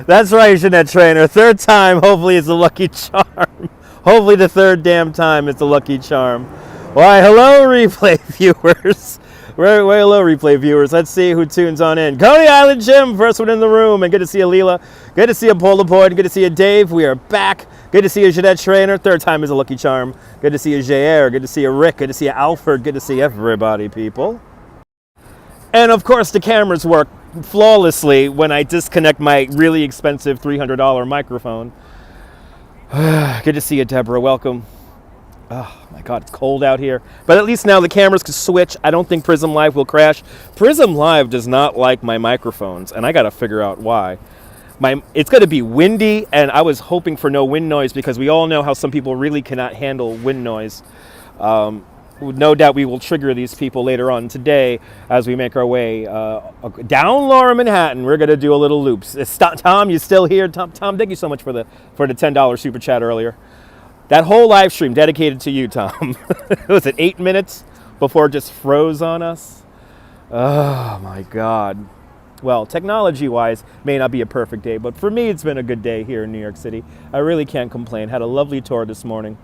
That's right, Jeanette Trainer. Third time, hopefully, is a lucky charm. Hopefully, the third damn time is a lucky charm. Why, hello, replay viewers. Hello, replay viewers. Let's see who tunes on in. Coney Island Jim, first one in the room. And good to see you, Leela. Good to see you, Paula Boyd. Good to see you, Dave. We are back. Good to see you, Jeanette Trainer. Third time is a lucky charm. Good to see you, Jair. Good to see you, Rick. Good to see you, Alfred. Good to see everybody, people. And, of course, the cameras work flawlessly when I disconnect my really expensive $300 microphone. Good to see you, Deborah. Welcome. Oh my God, it's cold out here. But at least now the cameras can switch. I don't think Prism Live will crash. Prism Live does not like my microphones, and I got to figure out why. It's going to be windy, and I was hoping for no wind noise because we all know how some people really cannot handle wind noise. No doubt we will trigger these people later on today as we make our way down Lower Manhattan. We're going to do a little loops. Tom, you still here? Tom, thank you so much for the $10 super chat earlier. That whole live stream dedicated to you, Tom. Was it 8 minutes before it just froze on us? Oh my God. Well, technology-wise, may not be a perfect day, but for me, it's been a good day here in New York City. I really can't complain. Had a lovely tour this morning.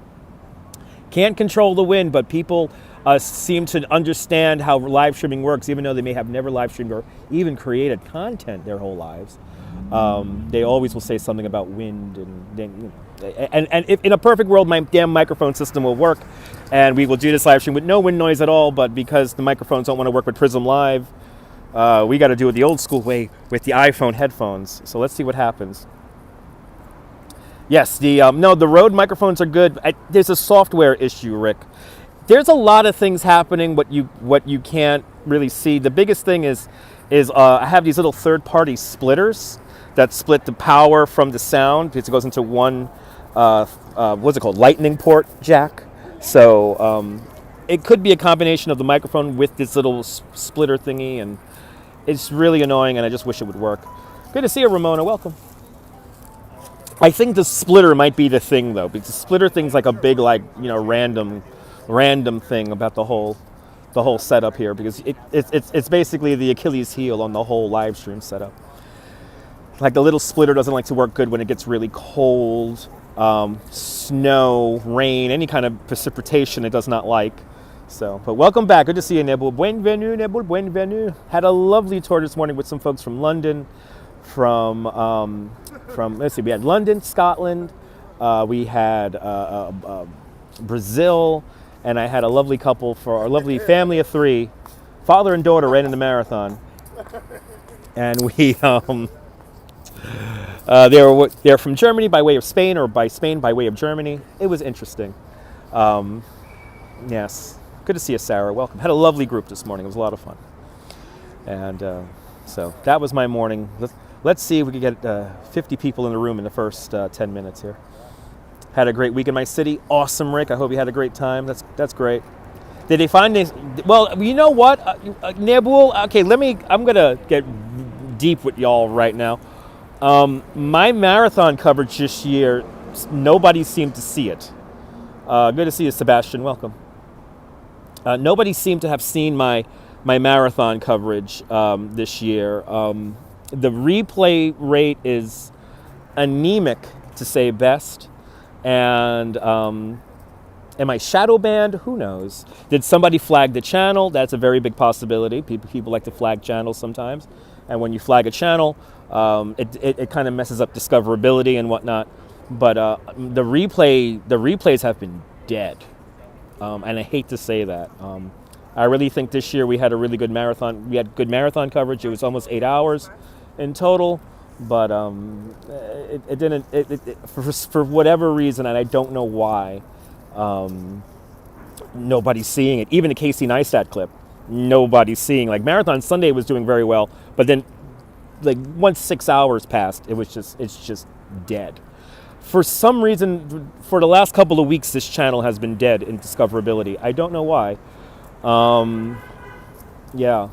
Can't control the wind, but people seem to understand how live streaming works, even though they may have never live streamed or even created content their whole lives. They always will say something about wind, and if in a perfect world, my damn microphone system will work, and we will do this live stream with no wind noise at all. But because the microphones don't want to work with Prism Live, we got to do it the old school way with the iPhone headphones. So let's see what happens. Yes, the Rode microphones are good. There's a software issue, Rick. There's a lot of things happening what you can't really see. The biggest thing is I have these little third-party splitters that split the power from the sound because it goes into one what's it called, lightning port jack. So it could be a combination of the microphone with this little splitter thingy, and it's really annoying, and I just wish it would work. Good to see you, Ramona. Welcome. I think the splitter might be the thing, though, because the splitter thing's like a big, random thing about the whole setup here, because it's basically the Achilles heel on the whole live stream setup. Like the little splitter doesn't like to work good when it gets really cold, snow, rain, any kind of precipitation it does not like. So, but welcome back. Good to see you, Nebul. Bienvenue, Nebul. Bienvenue. Had a lovely tour this morning with some folks from London, from let's see, we had London, Scotland, we had Brazil, and I had a lovely couple for our lovely family of three. Father and daughter ran in the marathon, and we they're from Germany by way of Spain, or by Spain by way of Germany. It was interesting. Yes, good to see you, Sarah. Welcome. Had a lovely group this morning. It was a lot of fun, and so that was my morning. Let's see if we can get 50 people in the room in the first 10 minutes here. Had a great week in my city. Awesome, Rick. I hope you had a great time. That's great. Did they find this? Well, you know what, Nebul? Okay, I'm going to get deep with y'all right now. My marathon coverage this year, nobody seemed to see it. Good to see you, Sebastian. Welcome. Nobody seemed to have seen my marathon coverage this year. The replay rate is anemic, to say best. And am I shadow banned? Who knows? Did somebody flag the channel? That's a very big possibility. People like to flag channels sometimes. And when you flag a channel, it kind of messes up discoverability and whatnot. But the replays have been dead. And I hate to say that. I really think this year we had a really good marathon. We had good marathon coverage. It was almost 8 hours in total, but it didn't. For whatever reason, and I don't know why, nobody's seeing it. Even the Casey Neistat clip, nobody's seeing. Like Marathon Sunday was doing very well, but then, like once 6 hours passed, it's just dead. For some reason, for the last couple of weeks, this channel has been dead in discoverability. I don't know why. Yeah,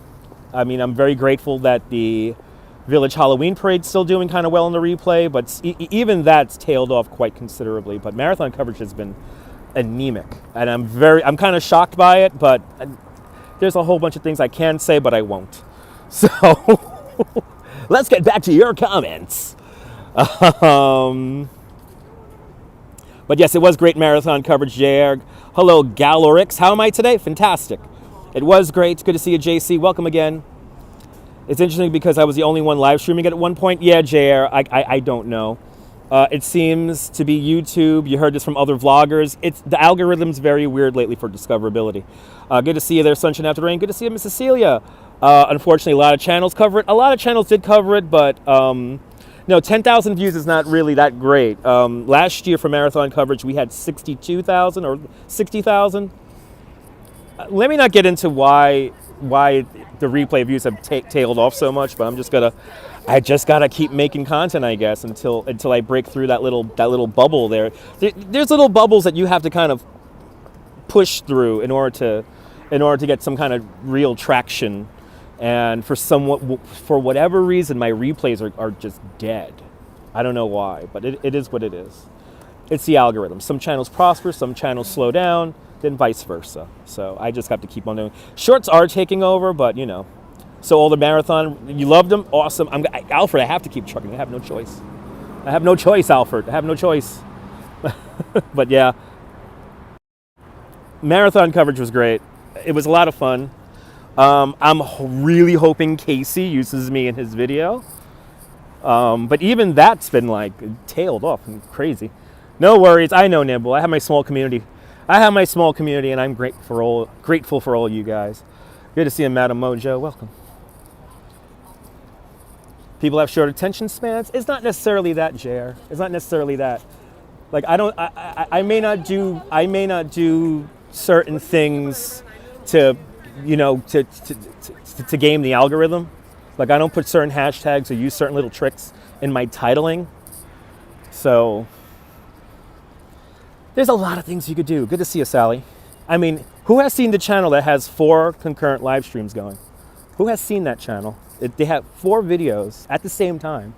I mean, I'm very grateful that the Village Halloween Parade's still doing kind of well in the replay, but even that's tailed off quite considerably. But marathon coverage has been anemic, and I'm kind of shocked by it, but there's a whole bunch of things I can say, but I won't. So let's get back to your comments. But yes, it was great marathon coverage, JR. Hello, Galorix. How am I today? Fantastic. It was great. Good to see you, JC. Welcome again. It's interesting because I was the only one live streaming it at one point. Yeah, JR, I don't know. It seems to be YouTube. You heard this from other vloggers. The algorithm's very weird lately for discoverability. Good to see you there, Sunshine After the Rain. Good to see you, Miss Cecilia. Unfortunately, a lot of channels cover it. A lot of channels did cover it, but no, 10,000 views is not really that great. Last year for marathon coverage, we had 62,000 or 60,000. Let me not get into why the replay views have tailed off so much, but I just gotta keep making content, I guess, until I break through that little bubble there. There's little bubbles that you have to kind of push through in order to get some kind of real traction. And for whatever reason, my replays are just dead. I don't know why, but it is what it is. It's the algorithm. Some channels prosper, some channels slow down, then vice versa. So I just have to keep on doing. Shorts are taking over, but you know. So all the marathon, you loved them? Awesome. Alfred, I have to keep trucking. I have no choice. I have no choice, Alfred. I have no choice. But yeah. Marathon coverage was great. It was a lot of fun. I'm really hoping Casey uses me in his video. But even that's been like tailed off and crazy. No worries. I know, Nibble. I have my small community. And I'm grateful for all you guys. Good to see you, Madam Mojo. Welcome. People have short attention spans. It's not necessarily that, JR. It's not necessarily that. Like I may not do certain things to game the algorithm. Like I don't put certain hashtags or use certain little tricks in my titling. So there's a lot of things you could do. Good to see you, Sally. I mean, who has seen the channel that has 4 concurrent live streams going? Who has seen that channel? They have 4 videos at the same time.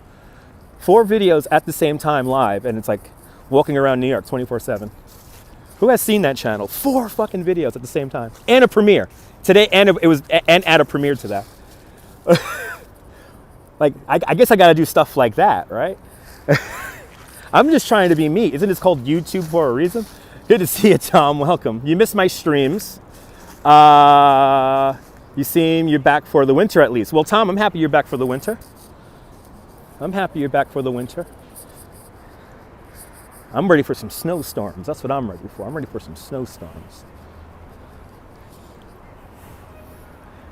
4 videos at the same time live, and it's like walking around New York 24/7. Who has seen that channel? 4 fucking videos at the same time. And a premiere. Today, and add a premiere to that. Like, I guess I gotta do stuff like that, right? I'm just trying to be me. Isn't this called YouTube for a reason? Good to see you, Tom. Welcome. You missed my streams. You seem you're back for the winter at least. Well, Tom, I'm happy you're back for the winter. I'm ready for some snowstorms. That's what I'm ready for. I'm ready for some snowstorms.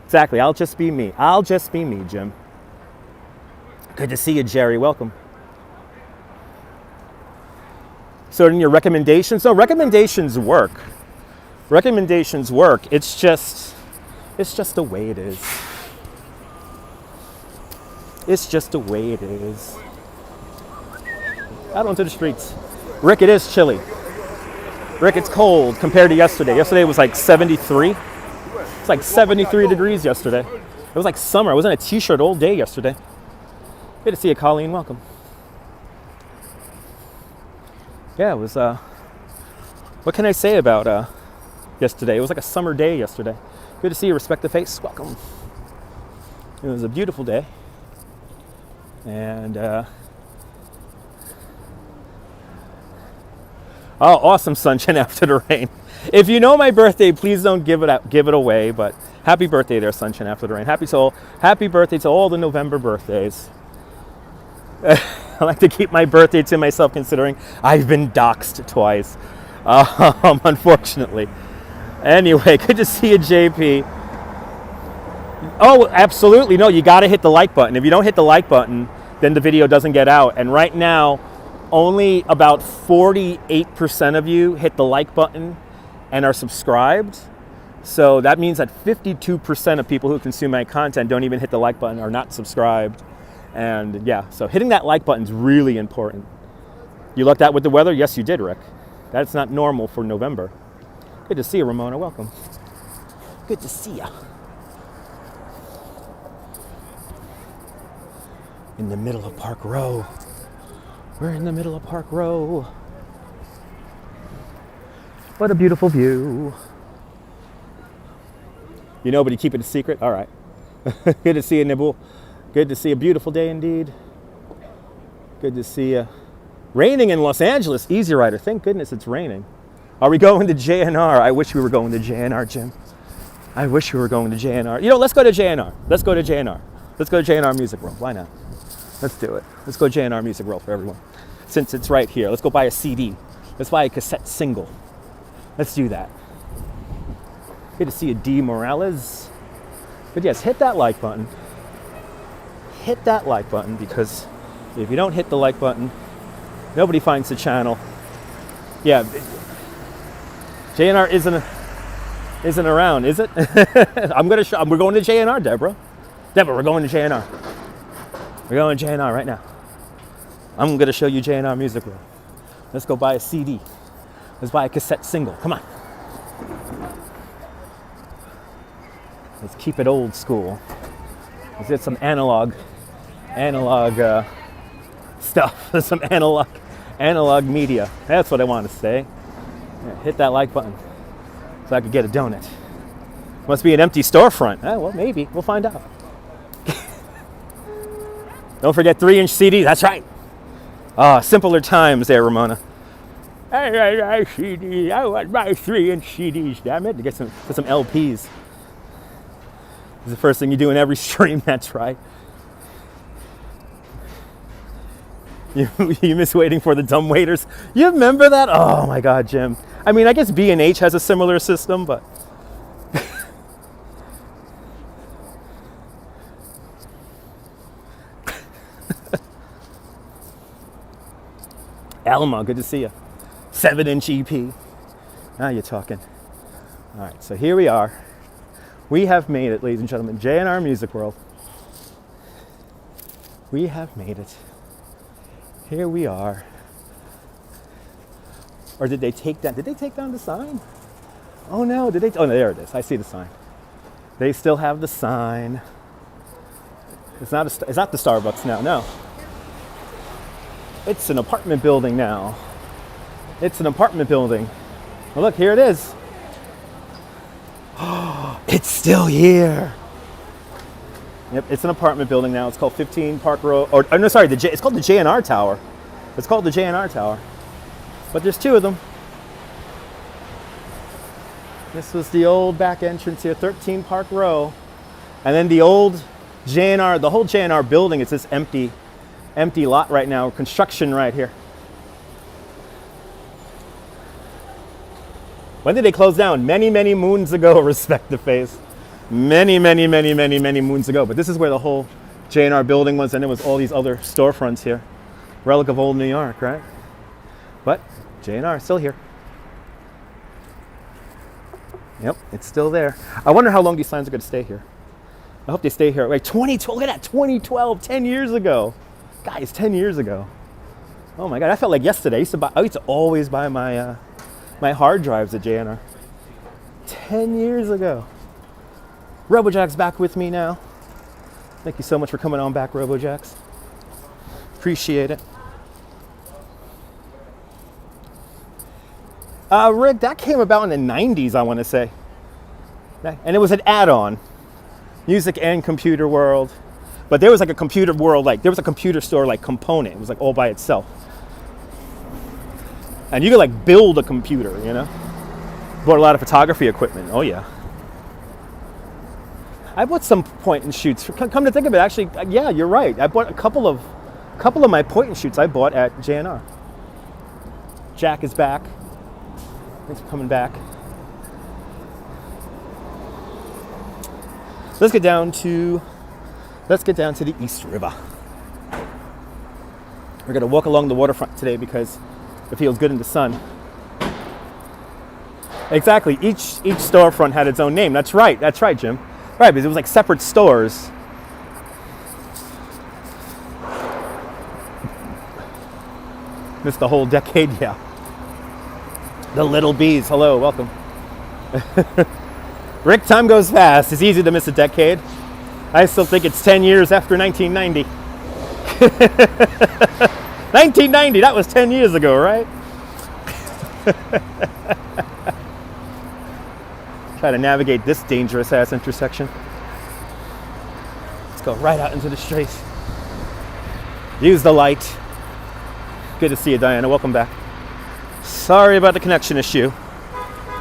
Exactly. I'll just be me. Jim. Good to see you, Jerry. Welcome. So in your recommendations, no, recommendations work. It's just the way it is. Out onto the streets. Rick, it is chilly. Rick, it's cold compared to yesterday. Yesterday was like 73. It's like 73 degrees yesterday. It was like summer. I was in a t-shirt all day yesterday. Good to see you, Colleen. Welcome. Yeah, it was, what can I say about yesterday? It was like a summer day yesterday. Good to see you, Respect the Face. Welcome. It was a beautiful day. And, oh, awesome sunshine after the rain. If you know my birthday, please don't give it away, but happy birthday there, sunshine after the rain. Happy birthday to all the November birthdays. I like to keep my birthday to myself considering I've been doxxed twice, unfortunately. Anyway, good to see you, JP. Oh, absolutely. No, you got to hit the like button. If you don't hit the like button, then the video doesn't get out. And right now, only about 48% of you hit the like button and are subscribed. So that means that 52% of people who consume my content don't even hit the like button, are not subscribed. And yeah, so hitting that like button is really important. You lucked out with the weather? Yes, you did, Rick. That's not normal for November. Good to see you, Ramona. Welcome. Good to see you. In the middle of Park Row. We're in the middle of Park Row. What a beautiful view. You know, but you keep it a secret? All right. Good to see you, Nibble. Good to see a beautiful day indeed. Good to see you. Raining in Los Angeles, Easy Rider. Thank goodness it's raining. Are we going to JNR? I wish we were going to JNR, Jim. I wish we were going to JNR. You know, let's go to JNR. Let's go to JNR. Let's go to JNR Music World. Why not? Let's do it. Let's go to JNR Music World for everyone. Since it's right here, let's go buy a CD. Let's buy a cassette single. Let's do that. Good to see you, D. Morales. But yes, hit that like button. Hit that like button, because if you don't hit the like button, nobody finds the channel. Yeah, JNR isn't around, is it? We're going to JNR, Deborah. Deborah, we're going to JNR. We're going to JNR right now. I'm gonna show you JNR Music World. Let's go buy a CD. Let's buy a cassette single. Come on. Let's keep it old school. Let's get some analog stuff. Some analog media. That's what I want to say. Yeah, hit that like button so I could get a donut. Must be an empty storefront. Well, maybe. We'll find out. Don't forget 3-inch CDs. That's right. Simpler times there, Ramona. I CDs. I want my 3-inch CDs. Damn it! To get some LPs. It's the first thing you do in every stream. That's right. You miss waiting for the dumb waiters. You remember that? Oh my God, Jim. I mean, I guess B&H has a similar system, but Alma, good to see you. 7-inch EP. Now you're talking. All right, so here we are. We have made it, ladies and gentlemen. JNR Music World. We have made it. Here we are. Or did they take down? Did they take down the sign? Oh no! Did they? Oh no! There it is. I see the sign. They still have the sign. It's not the Starbucks now. No. It's an apartment building now. It's an apartment building. Well, look, here it is. Oh, it's still here. Yep, it's an apartment building now. It's called 15 Park Row. It's called the JNR Tower. It's called the JNR Tower. But there's two of them. This was the old back entrance here, 13 Park Row. And then the old JNR, the whole JNR building, it's this empty lot right now, construction right here. When did they close down? Many, many moons ago, respect the face. Many, many, many, many, many moons ago. But this is where the whole JNR building was, and there was all these other storefronts here. Relic of old New York, right? But JNR is still here. Yep, it's still there. I wonder how long these signs are going to stay here. I hope they stay here. Wait, 2012, look at that, 2012, 10 years ago. Guys, 10 years ago. Oh my God, I felt like yesterday. I used to always buy my my hard drives at JNR. 10 years ago. RoboJack's back with me now. Thank you so much for coming on back, RoboJack's. Appreciate it. Rick, that came about in the 90s, I want to say. And it was an add-on. Music and computer world. But there was like a computer world, like there was a computer store like component. It was like all by itself. And you could like build a computer, you know? Bought a lot of photography equipment. Oh yeah. I bought some point and shoots. Come to think of it, actually, yeah, you're right. I bought a couple of my point and shoots I bought at JNR. Jack is back. Thanks for coming back. Let's get down to the East River. We're gonna walk along the waterfront today because it feels good in the sun. Exactly. Each storefront had its own name. That's right, Jim. Right, because it was like separate stores. Missed the whole decade, yeah. The little bees, hello, welcome. Rick, time goes fast. It's easy to miss a decade. I still think it's 10 years after 1990. 1990, that was 10 years ago, right? Try to navigate this dangerous ass intersection. Let's go right out into the street. Use the light. Good to see you, Diana. Welcome back. Sorry about the connection issue.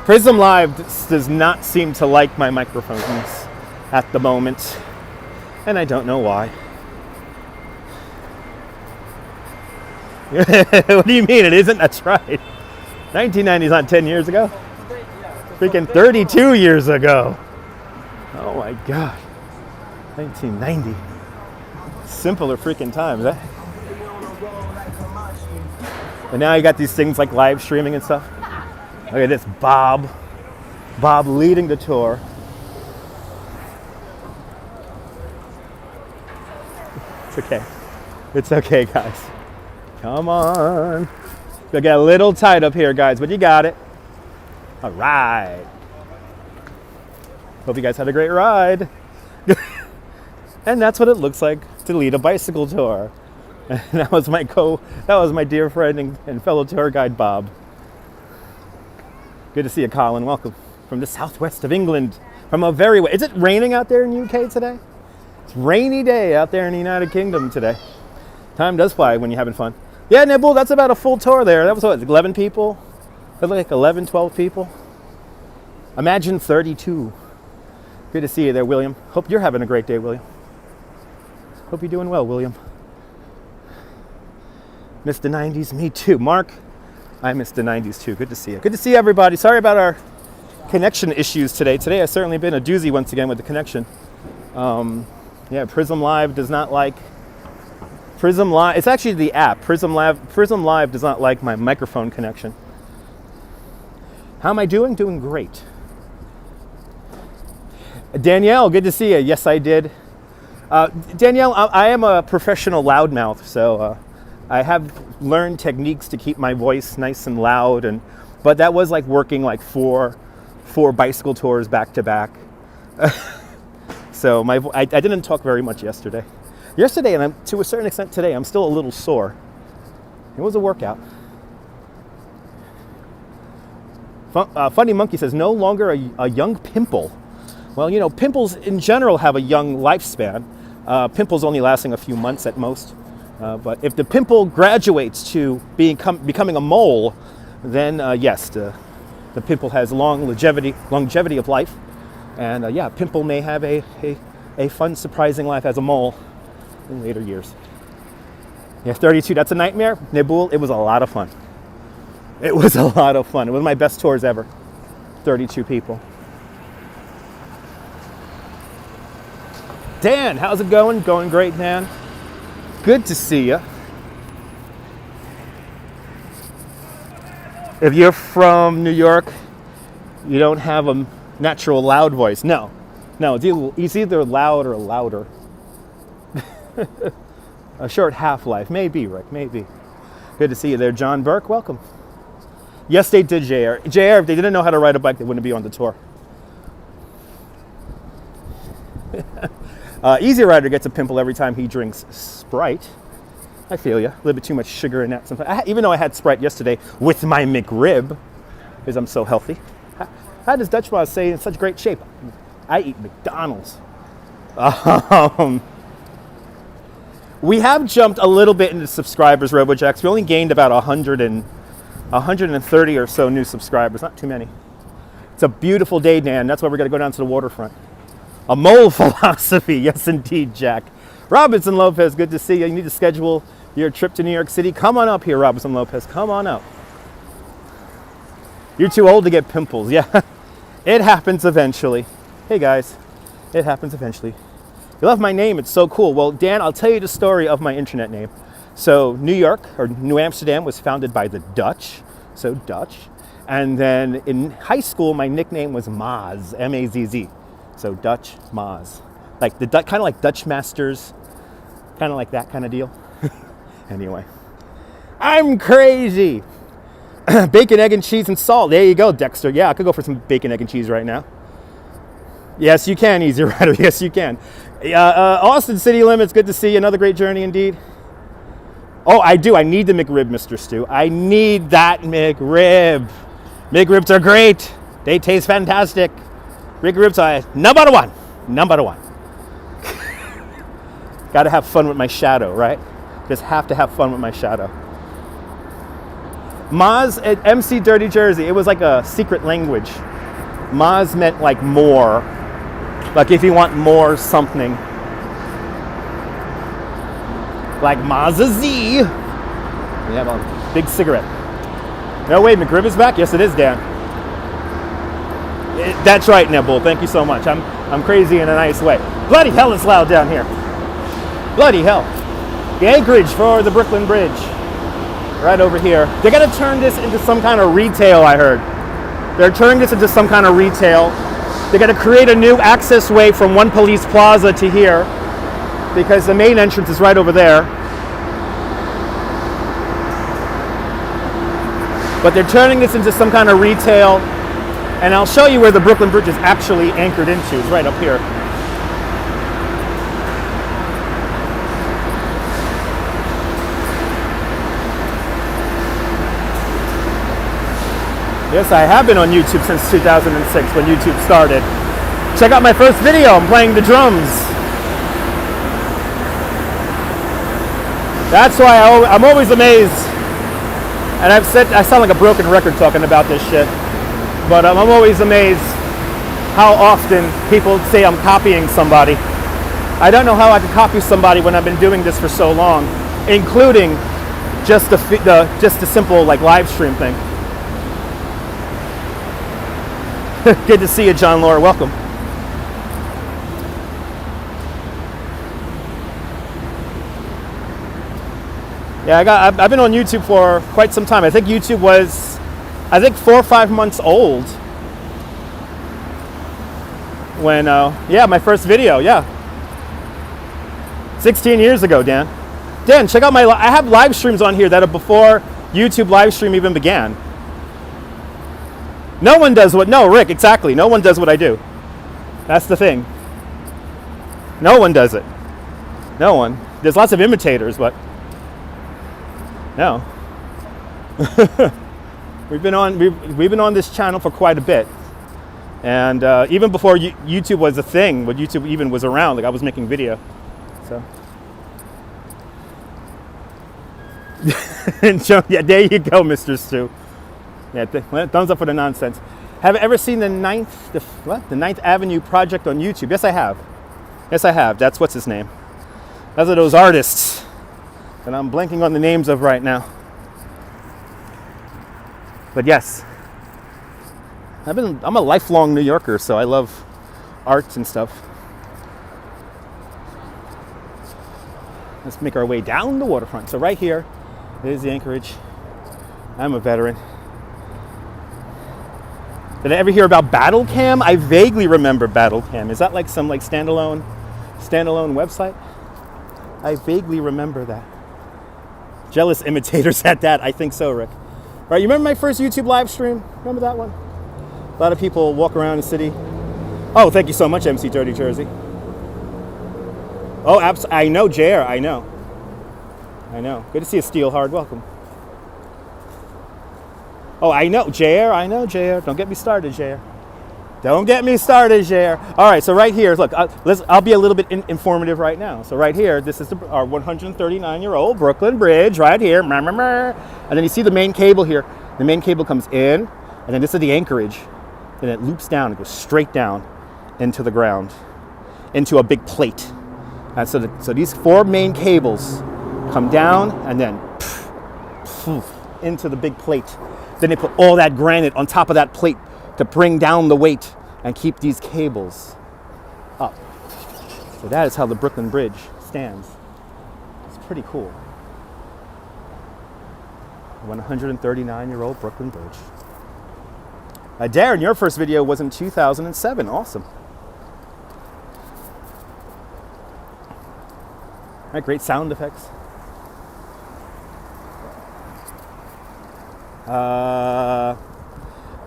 Prism Live does not seem to like my microphones at the moment, and I don't know why. What do you mean it isn't? That's right. 1990 is not 10 years ago. Freaking 32 years ago. Oh my God. 1990. Simpler freaking times, eh? And now you got these things like live streaming and stuff. Look at this, Bob leading the tour. It's okay. It's okay, guys. Come on. You'll get a little tight up here, guys, but you got it. All right. Hope you guys had a great ride. And that's what it looks like to lead a bicycle tour. And that was my dear friend and fellow tour guide, Bob. Good to see you, Colin. Welcome from the southwest of England. From a very, is it raining out there in the UK today? It's a rainy day out there in the United Kingdom today. Time does fly when you're having fun. Yeah, Nibble, that's about a full tour there. That was what, 11 people? That like 11, 12 people? Imagine 32. Good to see you there, William. Hope you're having a great day, William. Hope you're doing well, William. Miss the 90s, me too. Mark, I miss the 90s too. Good to see you. Good to see everybody. Sorry about our connection issues today. Today has certainly been a doozy once again with the connection. Yeah, Prism Live does not like Prism Live. It's actually the app. Prism Live does not like my microphone connection. How am I doing? Doing great. Danielle, good to see you. Yes, I did. Danielle, I am a professional loudmouth, so I have learned techniques to keep my voice nice and loud, but that was like working like four bicycle tours back to back. So I didn't talk very much yesterday. And to a certain extent today, I'm still a little sore. It was a workout. Funny Monkey says, no longer a young pimple. Well, you know, pimples in general have a young lifespan. Pimples only lasting a few months at most. But if the pimple graduates to becoming a mole, then yes, the pimple has longevity of life. And yeah, pimple may have a fun, surprising life as a mole in later years. Yeah, 32, that's a nightmare. Nibul, it was a lot of fun. It was a lot of fun. It was my best tours ever. 32 people. Dan, how's it going? Going great, Dan. Good to see you. If you're from New York, you don't have a natural loud voice. No, it's either loud or louder. A short half-life. Maybe, Rick, maybe. Good to see you there, John Burke. Welcome. Yes, they did, JR. JR, if they didn't know how to ride a bike, they wouldn't be on the tour. Easy Rider gets a pimple every time he drinks Sprite. I feel you. A little bit too much sugar in that sometimes. Even though I had Sprite yesterday with my McRib, because I'm so healthy. How does Dutch Boss say in such great shape? I eat McDonald's. We have jumped a little bit into subscribers, RoboJax. We only gained about 130 or so new subscribers. Not too many. It's a beautiful day, Dan. That's why we're going to go down to the waterfront. A mole philosophy. Yes, indeed, Jack. Robinson Lopez, good to see you. You need to schedule your trip to New York City. Come on up here, Robinson Lopez. Come on up. You're too old to get pimples. Yeah, it happens eventually. Hey, guys. It happens eventually. You love my name. It's so cool. Well, Dan, I'll tell you the story of my internet name. So New York, or New Amsterdam, was founded by the Dutch. So Dutch. And then in high school, my nickname was Maz, M-A-Z-Z. So Dutch Maz. Like the kind of like Dutch Masters, kind of like that kind of deal. Anyway, I'm crazy. Bacon, egg, and cheese and salt. There you go, Dexter. Yeah, I could go for some bacon, egg, and cheese right now. Yes, you can, Easy Rider. Yes, you can. Austin City Limits, good to see you. Another great journey indeed. Oh, I do. I need the McRib, Mr. Stu. I need that McRib. McRibs are great. They taste fantastic. McRibs are number one. Number one. Got to have fun with my shadow, right? Just have to have fun with my shadow. Maz at MC Dirty Jersey, it was like a secret language. Maz meant like more. Like if you want more something. Like Mazza Z. We have a big cigarette. No way, McRib is back? Yes, it is, Dan. That's right, Nebul. Thank you so much. I'm crazy in a nice way. Bloody hell, it's loud down here. Bloody hell. The anchorage for the Brooklyn Bridge. Right over here. They're going to turn this into some kind of retail, I heard. They're turning this into some kind of retail. They're going to create a new access way from One Police Plaza to here, because the main entrance is right over there. But they're turning this into some kind of retail, and I'll show you where the Brooklyn Bridge is actually anchored into. It's right up here. Yes, I have been on YouTube since 2006 when YouTube started. Check out my first video. I'm playing the drums. That's why I'm always amazed. And I've said I sound like a broken record talking about this shit. But I'm always amazed how often people say I'm copying somebody. I don't know how I could copy somebody when I've been doing this for so long, including just the simple like live stream thing. Good to see you, John Laura. Welcome. Yeah, I've been on YouTube for quite some time. I think YouTube was, 4 or 5 months old when, my first video, 16 years ago, Dan. Dan, check out I have live streams on here that are before YouTube live stream even began. No one does Rick, exactly. No one does what I do. That's the thing. No one does it. No one. There's lots of imitators, but no. We've been on this channel for quite a bit. And even before YouTube was a thing, when YouTube even was around, like I was making video. So. Yeah, there you go, Mr. Stu. Yeah, thumbs up for the nonsense. Have you ever seen the 9th Avenue Project on YouTube? Yes, I have. Yes, I have. That's what's his name. Those are those artists that I'm blanking on the names of right now. But yes, I'm a lifelong New Yorker, so I love art and stuff. Let's make our way down the waterfront. So right here is the anchorage. I'm a veteran. Did I ever hear about Battle Cam? I vaguely remember Battle Cam. Is that like some standalone website? I vaguely remember that. Jealous imitators at that. I think so, Rick. All right, you remember my first YouTube live stream? Remember that one? A lot of people walk around the city. Oh, thank you so much, MC Dirty Jersey. Oh, I know, JR. I know. Good to see you, Steel Hard. Welcome. Oh, I know, JR. Don't get me started, JR. Don't get me started, JR. All right, so right here, look, I'll be a little bit informative right now. So right here, this is our 139-year-old Brooklyn Bridge right here. And then you see the main cable here. The main cable comes in, and then this is the anchorage. Then it loops down, it goes straight down into the ground, into a big plate. And so these 4 main cables come down and then into the big plate. Then they put all that granite on top of that plate to bring down the weight and keep these cables up. So that is how the Brooklyn Bridge stands. It's pretty cool. 139-year-old Brooklyn Bridge. Darren, your first video was in 2007. Awesome. All right, great sound effects.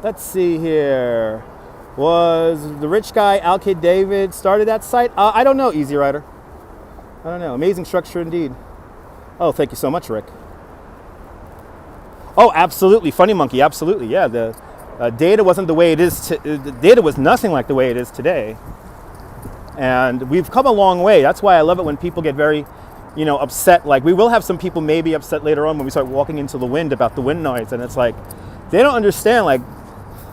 Let's see here. Was the rich guy Al Kid David started that site? I don't know, Easy Rider. I don't know. Amazing structure indeed. Oh, thank you so much, Rick. Oh, absolutely. Funny Monkey, absolutely. Yeah, the data wasn't the way it is. The data was nothing like the way it is today. And we've come a long way. That's why I love it when people get very, upset. Like, we will have some people maybe upset later on when we start walking into the wind about the wind noise. And it's like, they don't understand, like,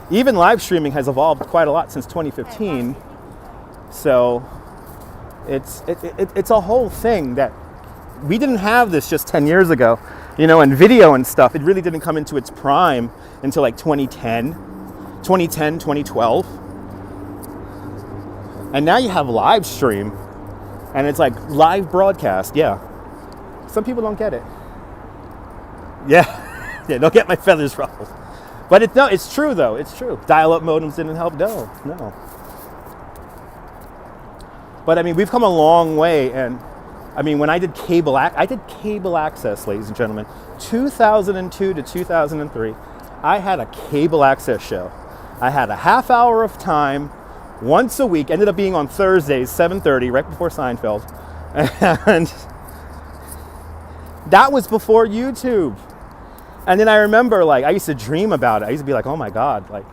even live streaming has evolved quite a lot since 2015. So it's a whole thing that we didn't have this just 10 years ago, and video and stuff. It really didn't come into its prime until like 2010, 2012. And now you have live stream, and it's like live broadcast. Yeah. Some people don't get it. Yeah. Yeah, don't get my feathers ruffled. But it's true though. It's true. Dial-up modems didn't help. No. But I mean, we've come a long way. And I mean, when I did cable access, ladies and gentlemen, 2002 to 2003, I had a cable access show. I had a half hour of time once a week, ended up being on Thursdays, 7:30, right before Seinfeld. And that was before YouTube. And then I remember, like, I used to dream about it. I used to be like, oh my God, like,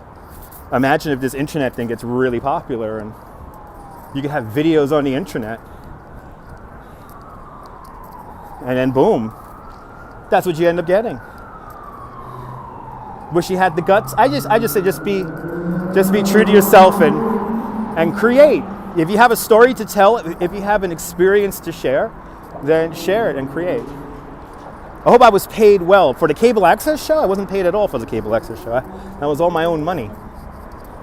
imagine if this internet thing gets really popular and you can have videos on the internet. And then boom, that's what you end up getting. Wish you had the guts. I just say just be true to yourself and create. If you have a story to tell, if you have an experience to share, then share it and create. I hope I was paid well. For the cable access show, I wasn't paid at all for the cable access show. That was all my own money.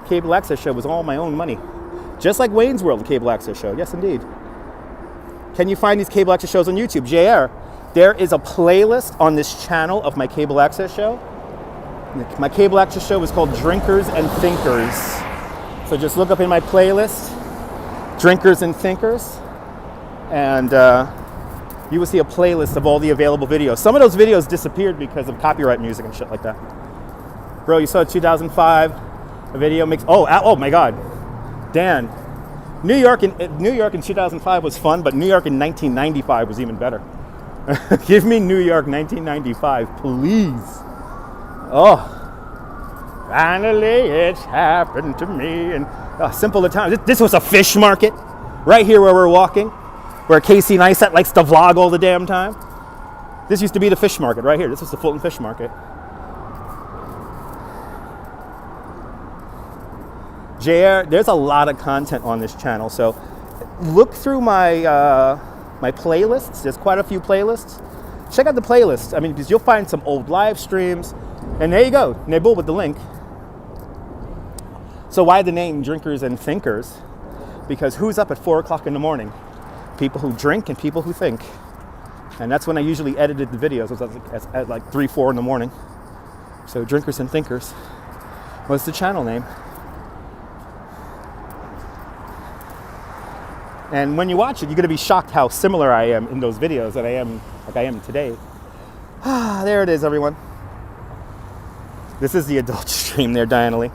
Cable access show was all my own money. Just like Wayne's World, the cable access show. Yes, indeed. Can you find these cable access shows on YouTube? JR, there is a playlist on this channel of my cable access show. My cable access show is called Drinkers and Thinkers. So just look up in my playlist, Drinkers and Thinkers, and you will see a playlist of all the available videos. Some of those videos disappeared because of copyright music and shit like that. Bro, you saw 2005, a video mix. Oh my God, Dan. New York in 2005 was fun, but New York in 1995 was even better. Give me New York 1995, please. Oh. Finally, it's happened to me. And simple time. This was a fish market right here where we're walking, where Casey Neistat likes to vlog all the damn time. This used to be the fish market right here. This was the Fulton Fish Market. JR, there's a lot of content on this channel, so look through my my playlists. There's quite a few playlists. Check out the playlist. I mean, because you'll find some old live streams, and there you go, Nabul with the link. So why the name Drinkers and Thinkers? Because who's up at 4 o'clock in the morning? People who drink and people who think. And that's when I usually edited the videos. It was at like 3, 4 in the morning. So Drinkers and Thinkers was the channel name. And when you watch it, you're going to be shocked how similar I am in those videos that I am today. There it is, everyone. This is the adult stream there, Diana Lee.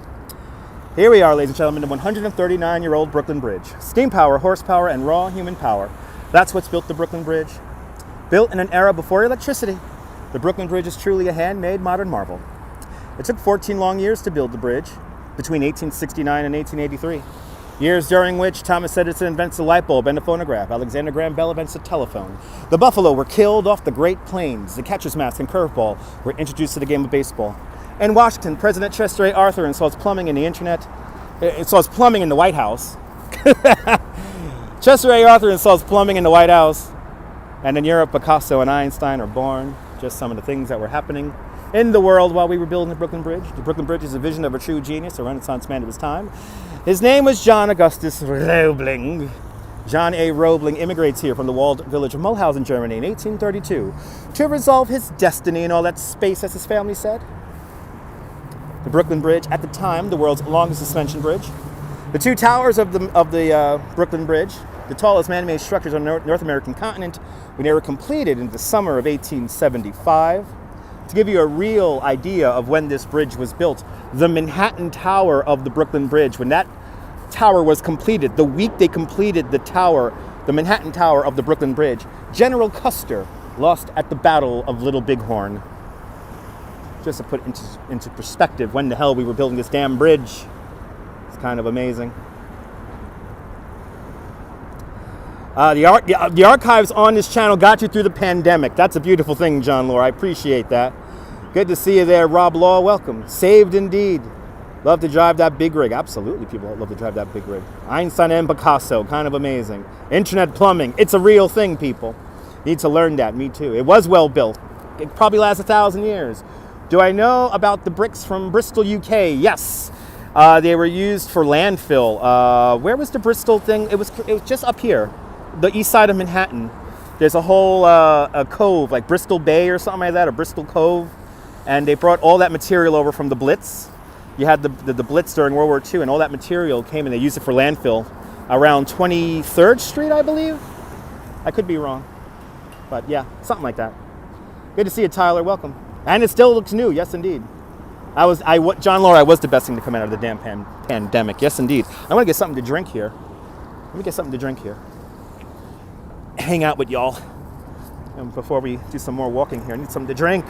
Here we are, ladies and gentlemen, the 139-year-old Brooklyn Bridge. Steam power, horsepower, and raw human power. That's what's built the Brooklyn Bridge. Built in an era before electricity, the Brooklyn Bridge is truly a handmade modern marvel. It took 14 long years to build the bridge, between 1869 and 1883. Years during which Thomas Edison invents the light bulb and the phonograph. Alexander Graham Bell invents the telephone. The buffalo were killed off the Great Plains. The catcher's mask and curveball were introduced to the game of baseball. In Washington, President Chester A. Arthur installs plumbing in the internet. Installs plumbing in the White House. Chester A. Arthur installs plumbing in the White House. And in Europe, Picasso and Einstein are born. Just some of the things that were happening in the world while we were building the Brooklyn Bridge. The Brooklyn Bridge is a vision of a true genius, a Renaissance man of his time. His name was John Augustus Roebling. John A. Roebling immigrates here from the walled village of Mulhausen, Germany in 1832 to resolve his destiny in all that space, as his family said. The Brooklyn Bridge, at the time, the world's longest suspension bridge. The two towers of the Brooklyn Bridge, the tallest man-made structures on the North American continent, when they were completed in the summer of 1875. To give you a real idea of when this bridge was built, the Manhattan Tower of the Brooklyn Bridge, when that tower was completed, the week they completed the tower, the Manhattan Tower of the Brooklyn Bridge, General Custer lost at the Battle of Little Bighorn. Just to put into perspective when the hell we were building this damn bridge. It's kind of amazing. The archives on this channel got you through the pandemic. That's a beautiful thing, John Lore. I appreciate that. Good to see you there, Rob Law. Welcome. Saved indeed. Love to drive that big rig. Absolutely, people love to drive that big rig. Einstein and Picasso, kind of amazing. Internet plumbing, it's a real thing, people. Need to learn that, me too. It was well built. It probably lasts 1,000 years. Do I know about the bricks from Bristol, UK? Yes. They were used for landfill. Where was the Bristol thing? It was just up here, the east side of Manhattan. There's a whole a cove, like Bristol Bay or something like that, or Bristol Cove. And they brought all that material over from the Blitz. You had the Blitz during World War II, and all that material came and they used it for landfill around 23rd Street, I believe. I could be wrong, but yeah, something like that. Good to see you, Tyler. Welcome. And it still looks new. Yes, indeed. John Lore, I was the best thing to come out of the damn pandemic. Yes, indeed. I want to get something to drink here. Let me get something to drink here. Hang out with y'all. And before we do some more walking here, I need something to drink.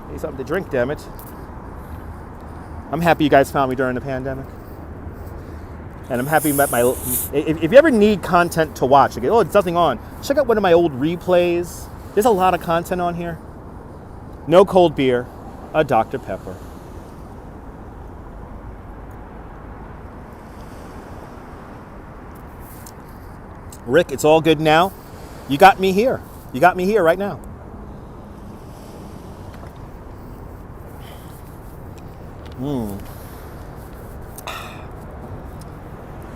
I need something to drink, damn it. I'm happy you guys found me during the pandemic. And I'm happy about if you ever need content to watch, like, oh, it's nothing on, check out one of my old replays. There's a lot of content on here. No cold beer, a Dr. Pepper. Rick, it's all good now. You got me here. You got me here right now.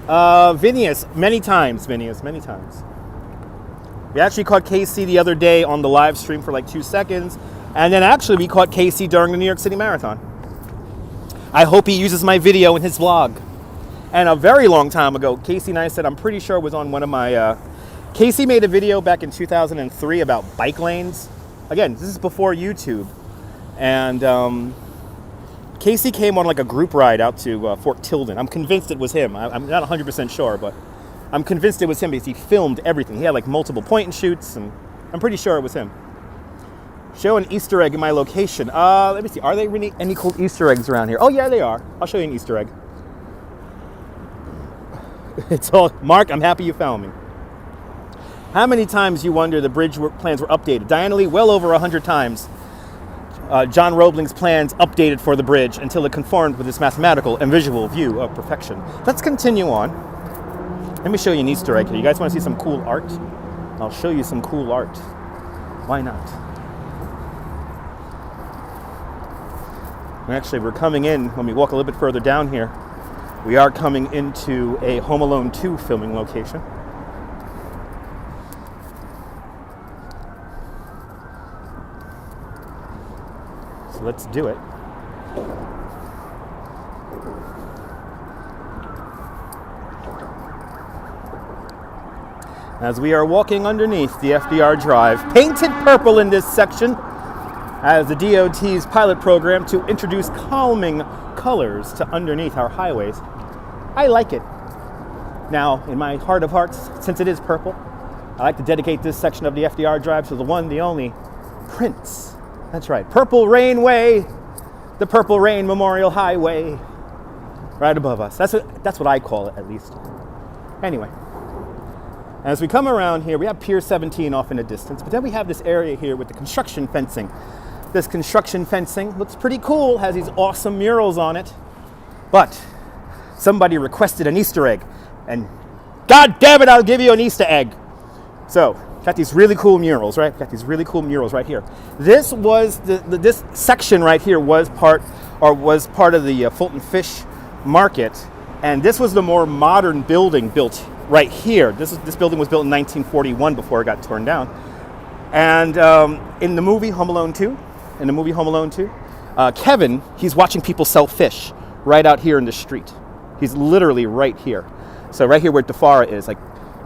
Vinius, many times. We actually caught Casey the other day on the live stream for like 2 seconds, and then actually we caught Casey during the New York City Marathon. I hope he uses my video in his vlog. And a very long time ago, Casey and I said, I'm pretty sure it was on one of my, Casey made a video back in 2003 about bike lanes. Again, this is before YouTube. And Casey came on like a group ride out to Fort Tilden. I'm convinced it was him. I'm not 100% sure, but I'm convinced it was him because he filmed everything. He had like multiple point and shoots, and I'm pretty sure it was him. Show an Easter egg in my location. Let me see. Are there really any cool Easter eggs around here? Oh yeah, they are. I'll show you an Easter egg. It's all Mark. I'm happy you found me. How many times you wonder the bridge plans were updated? Diana Lee, well over 100 times. John Roebling's plans updated for the bridge until it conformed with this mathematical and visual view of perfection. Let's continue on. Let me show you an Easter egg here. You guys want to see some cool art? I'll show you some cool art. Why not? Actually, we're coming in, when we walk a little bit further down here, we are coming into a Home Alone 2 filming location. So let's do it. As we are walking underneath the FDR Drive, painted purple in this section, as the DOT's pilot program to introduce calming colors to underneath our highways. I like it. Now, in my heart of hearts, since it is purple, I like to dedicate this section of the FDR Drive to the one, the only, Prince. That's right, Purple Rain Way, the Purple Rain Memorial Highway, right above us. That's what I call it, at least. Anyway, as we come around here, we have Pier 17 off in the distance, but then we have this area here with the construction fencing. This construction fencing looks pretty cool, has these awesome murals on it, but somebody requested an Easter egg, and God damn it, I'll give you an Easter egg. So, got these really cool murals, right? Got these really cool murals right here. This was this section right here was part of the Fulton Fish Market, and this was the more modern building built right here. This building was built in 1941 before it got torn down. And in the movie Home Alone 2, Kevin, he's watching people sell fish right out here in the street. He's literally right here. So right here where DeFara is, like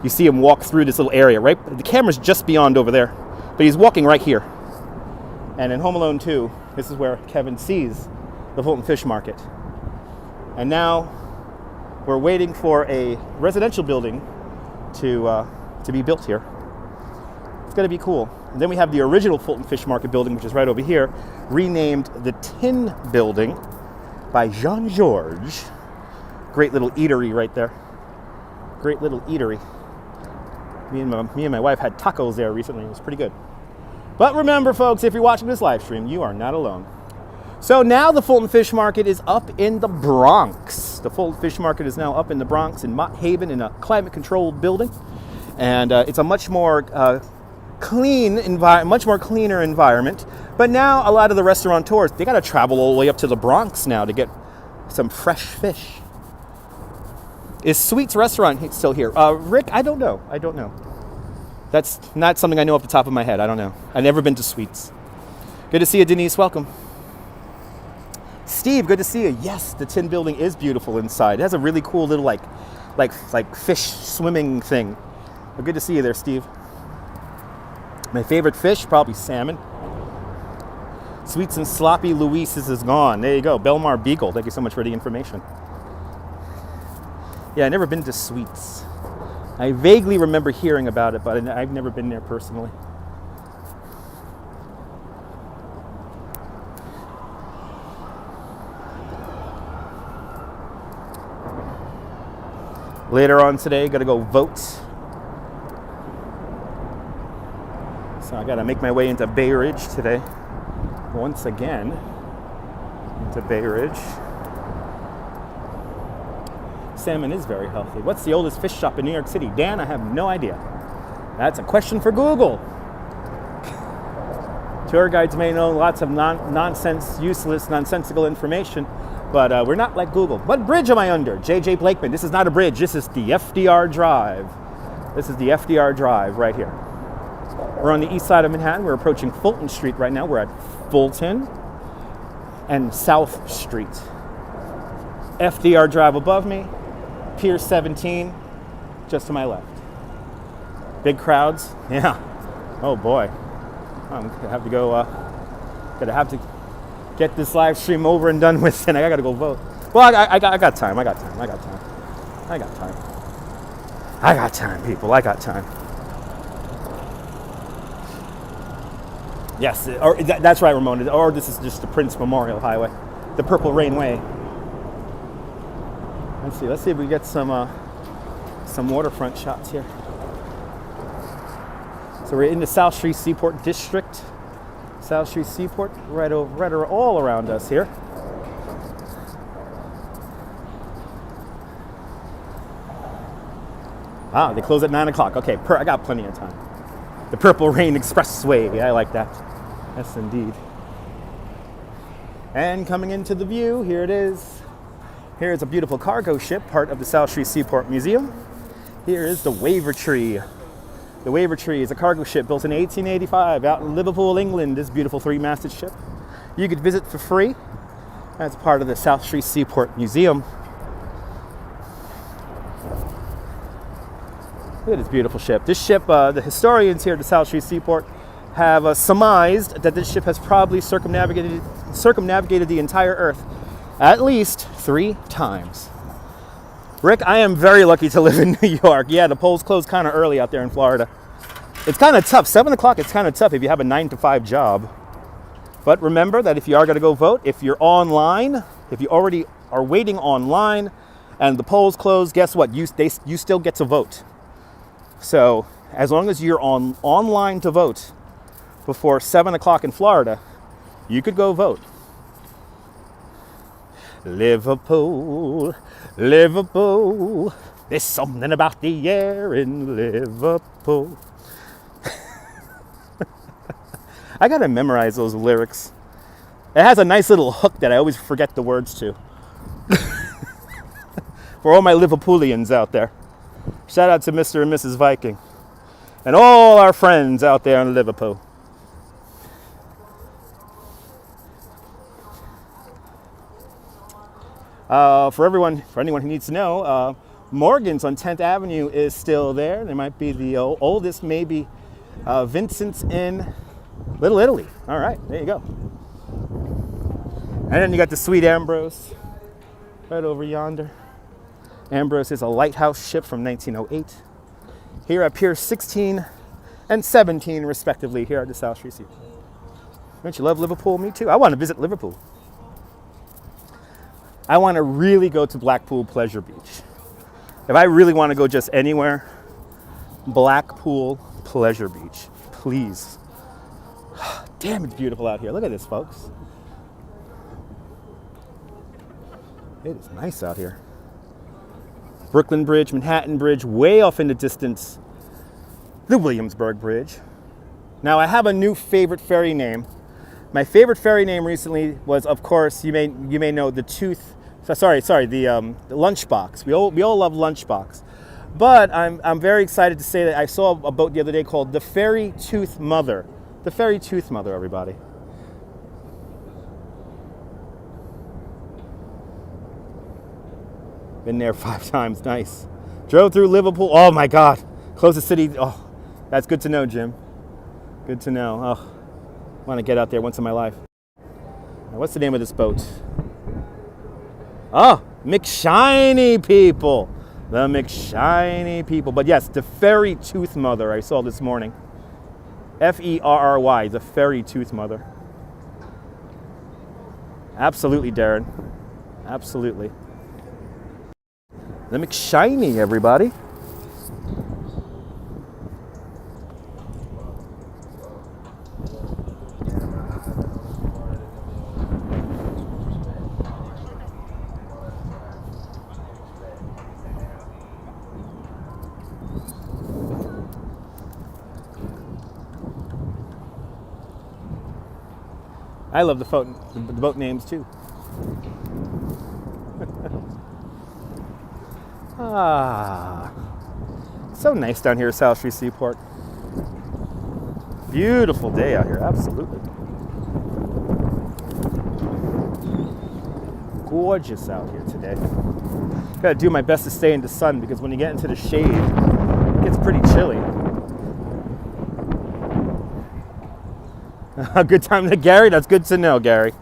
you see him walk through this little area, right? The camera's just beyond over there, but he's walking right here. And in Home Alone 2, this is where Kevin sees the Fulton Fish Market. And now we're waiting for a residential building to be built here. It's going to be cool. And then we have the original Fulton Fish Market building, which is right over here, renamed the Tin Building by Jean-Georges. Great little eatery right there. Great little eatery. Me and my wife had tacos there recently. It was pretty good. But remember, folks, if you're watching this live stream, you are not alone. So now the Fulton Fish Market is up in the Bronx. The Fulton Fish Market is now up in the Bronx in Mott Haven in a climate-controlled building. And it's a much more cleaner environment. But now a lot of the restaurateurs, they got to travel all the way up to the Bronx now to get some fresh fish. Is Sweet's Restaurant still here? Rick, I don't know. That's not something I know off the top of my head. I don't know. I've never been to Sweet's. Good to see you, Denise. Welcome. Steve, good to see you. Yes, the Tin Building is beautiful inside. It has a really cool little like fish swimming thing. But good to see you there, Steve. My favorite fish, probably salmon. Sweets and Sloppy Louise's is gone. There you go. Belmar Beagle. Thank you so much for the information. Yeah, I've never been to Sweets. I vaguely remember hearing about it, but I've never been there personally. Later on today, gotta go vote. So I gotta make my way into Bay Ridge today. Once again, into Bay Ridge. Salmon is very healthy. What's the oldest fish shop in New York City? Dan, I have no idea. That's a question for Google. Tour guides may know lots of nonsense, useless, nonsensical information, but we're not like Google. What bridge am I under? JJ Blakeman. This is not a bridge. This is the FDR Drive. This is the FDR Drive right here. We're on the east side of Manhattan. We're approaching Fulton Street right now. We're at Fulton and South Street. FDR Drive above me. Pier 17 just to my left. Big crowds. Yeah. Oh boy. I'm gonna have to go. Gonna have to get this live stream over and done with, and I gotta go vote. Well, I got time. I got time, people. I got time. Yes, or that's right, Ramona. Or this is just the Prince Memorial Highway, the Purple Rain Way. Let's see if we get some waterfront shots here. So we're in the South Street Seaport district. South Street Seaport, right all around us here. Ah, they close at 9 o'clock. Okay, I got plenty of time. The Purple Rain Expressway. I like that. Yes, indeed. And coming into the view, here it is. Here is a beautiful cargo ship, part of the South Street Seaport Museum. Here is the Wavertree. The Wavertree is a cargo ship built in 1885 out in Liverpool, England. This beautiful 3-masted ship. You could visit for free as part of the South Street Seaport Museum. Look at this beautiful ship. This ship, the historians here at the South Street Seaport have surmised that this ship has probably circumnavigated the entire Earth at least 3 times. Rick, I am very lucky to live in New York. Yeah, the polls close kind of early out there in Florida. It's kind of tough. 7 o'clock, it's kind of tough if you have a 9-to-5 job. But remember that if you are going to go vote, if you're online, if you already are waiting online and the polls close, guess what? You still get to vote. So as long as you're online to vote before 7 o'clock in Florida, you could go vote. Liverpool, Liverpool, there's something about the air in Liverpool. I gotta memorize those lyrics. It has a nice little hook that I always forget the words to. For all my Liverpoolians out there. Shout out to Mr. and Mrs. Viking. And all our friends out there in Liverpool. For anyone who needs to know, Morgan's on 10th Avenue is still there. There might be the oldest, maybe Vincent's in Little Italy. All right, there you go. And then you got the Sweet Ambrose right over yonder. Ambrose is a lighthouse ship from 1908. Here at Pier 16 and 17, respectively, here at the South Street Seaport. Don't you love Liverpool? Me too. I want to visit Liverpool. I want to really go to Blackpool Pleasure Beach. If I really want to go just anywhere, Blackpool Pleasure Beach. Please. Damn, it's beautiful out here. Look at this, folks. It is nice out here. Brooklyn Bridge, Manhattan Bridge, way off in the distance. The Williamsburg Bridge. Now, I have a new favorite ferry name. My favorite ferry name recently was, of course, you may know the the Lunchbox. We all love Lunchbox. But I'm very excited to say that I saw a boat the other day called the Ferry Tooth Mother. The Ferry Tooth Mother, everybody. Been there 5 times, nice. Drove through Liverpool, oh my God. Closest city, oh, that's good to know, Jim. Good to know, oh. I want to get out there once in my life. Now, what's the name of this boat? Oh, McShiny People. The McShiny People. But yes, the Ferry Tooth Mother I saw this morning. Ferry, the Ferry Tooth Mother. Absolutely, Darren. Absolutely. The McShiny, everybody. I love the boat names too. So nice down here at South Street Seaport. Beautiful day out here, absolutely. Gorgeous out here today. Gotta do my best to stay in the sun because when you get into the shade, it gets pretty chilly. A good time to Gary. That's good to know, Gary.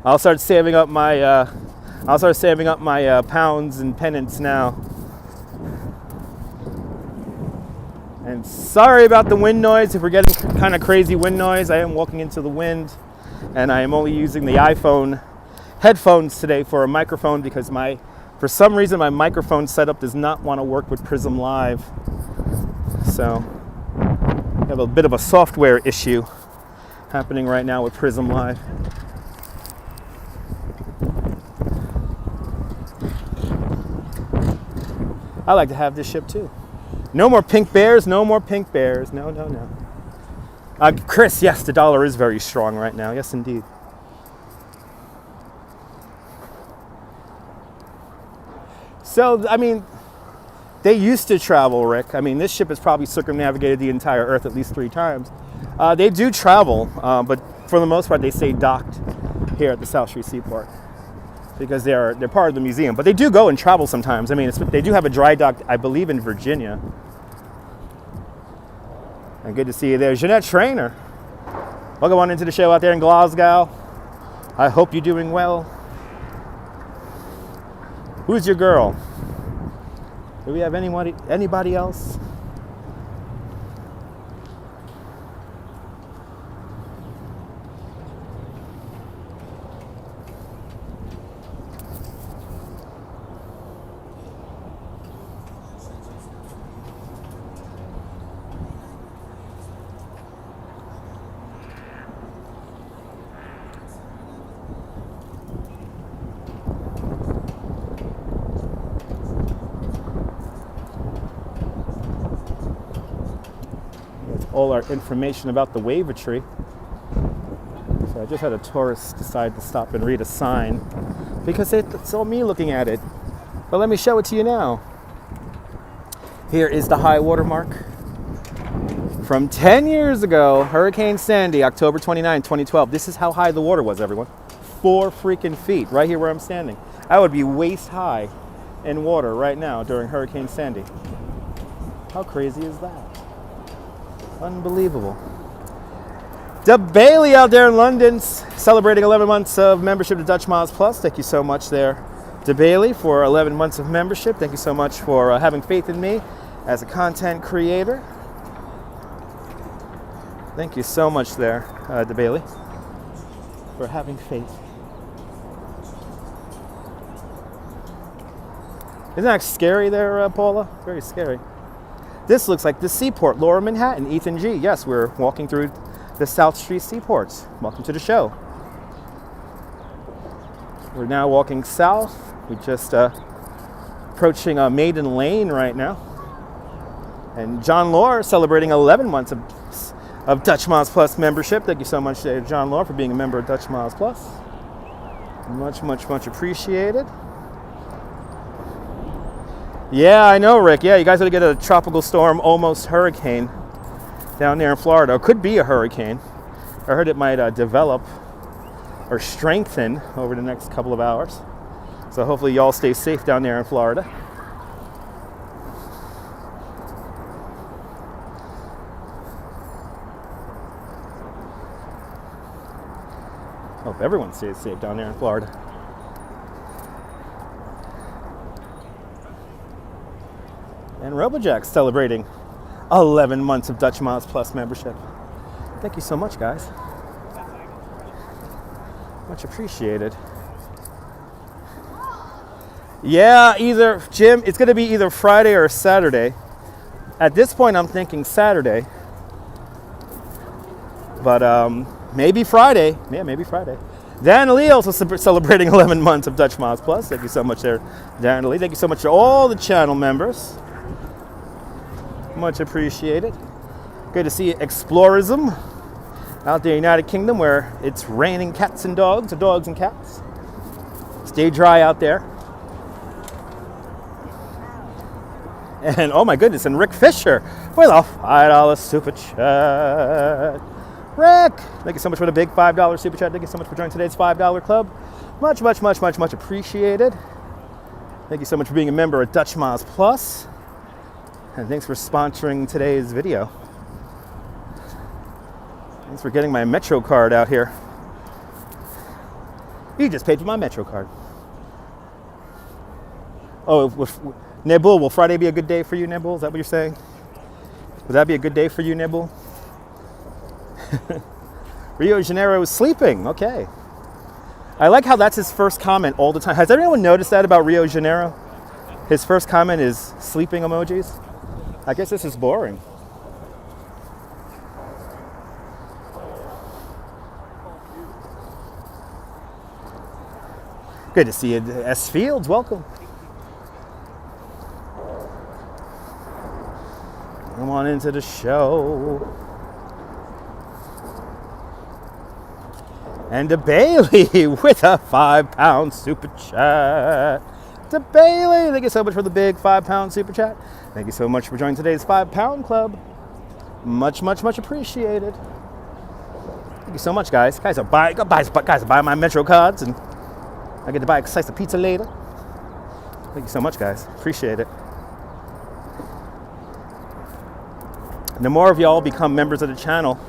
I'll start saving up my pounds and pennants now. And sorry about the wind noise. If we're getting kind of crazy wind noise, I am walking into the wind, and I am only using the iPhone headphones today for a microphone because for some reason my microphone setup does not want to work with Prism Live. So I have a bit of a software issue happening right now with Prism Live. I like to have this ship too. No more pink bears, no more pink bears. No, no, no. Chris, yes, the dollar is very strong right now. Yes, indeed. So, I mean, they used to travel, Rick. I mean, this ship has probably circumnavigated the entire Earth at least 3 times. They do travel, but for the most part, they stay docked here at the South Street Seaport because they're part of the museum. But they do go and travel sometimes. I mean, they do have a dry dock, I believe, in Virginia. And good to see you there, Jeanette Trainer. Welcome on into the show out there in Glasgow. I hope you're doing well. Who's your girl? Do we have anybody else? All our information about the wavetry. So I just had a tourist decide to stop and read a sign because it's all me looking at it. But let me show it to you now. Here is the high water mark from 10 years ago, Hurricane Sandy, October 29, 2012. This is how high the water was, everyone. 4 freaking feet, right here where I'm standing. I would be waist high in water right now during Hurricane Sandy. How crazy is that? Unbelievable. The Bailey out there in London, celebrating 11 months of membership to Dutch Miles Plus. Thank you so much there, De Bailey, for 11 months of membership. Thank you so much for having faith in me as a content creator. Thank you so much there, De Bailey, for having faith. Isn't that scary there, Paula? Very scary. This looks like the Seaport, Lower Manhattan, Ethan G. Yes, we're walking through the South Street Seaport. Welcome to the show. We're now walking south. We just approaching Maiden Lane right now. And John Lore celebrating 11 months of Dutch Miles Plus membership. Thank you so much, John Lore, for being a member of Dutch Miles Plus. Much, much, much appreciated. Yeah, I know, Rick. Yeah, you guys got to get a tropical storm, almost hurricane down there in Florida. It could be a hurricane. I heard it might develop or strengthen over the next couple of hours. So hopefully y'all stay safe down there in Florida. Hope everyone stays safe down there in Florida. And Robojack's celebrating 11 months of Dutch Miles Plus membership. Thank you so much, guys. Much appreciated. Yeah, either, Jim, it's going to be either Friday or Saturday. At this point, I'm thinking Saturday. But maybe Friday. Yeah, maybe Friday. Dan Lee also celebrating 11 months of Dutch Miles Plus. Thank you so much there, Dan Lee. Thank you so much to all the channel members. Much appreciated. Good to see Explorism out there in the United Kingdom where it's raining cats and dogs, or dogs and cats. Stay dry out there. And oh my goodness, and Rick Fisher with a $5 super chat. Rick, thank you so much for the big $5 super chat. Thank you so much for joining today's $5 club. Much, much, much, much, much appreciated. Thank you so much for being a member of Dutch Miles Plus. And thanks for sponsoring today's video. Thanks for getting my Metro card out here. You just paid for my Metro card. Oh, Nebul, will Friday be a good day for you, Nebul? Is that what you're saying? Would that be a good day for you, Nebul? Rio de Janeiro is sleeping. Okay. I like how that's his first comment all the time. Has anyone noticed that about Rio de Janeiro? His first comment is sleeping emojis. I guess this is boring. Good to see you, S. Fields. Welcome. Come on into the show. And to Bailey with a £5 super chat. To Bailey, thank you so much for the big £5 super chat. Thank you so much for joining today's £5 club. Much, much, much appreciated. Thank you so much, guys. Guys are buying my Metro cards, and I get to buy a slice of pizza later. Thank you so much, guys. Appreciate it. And the more of y'all become members of the channel,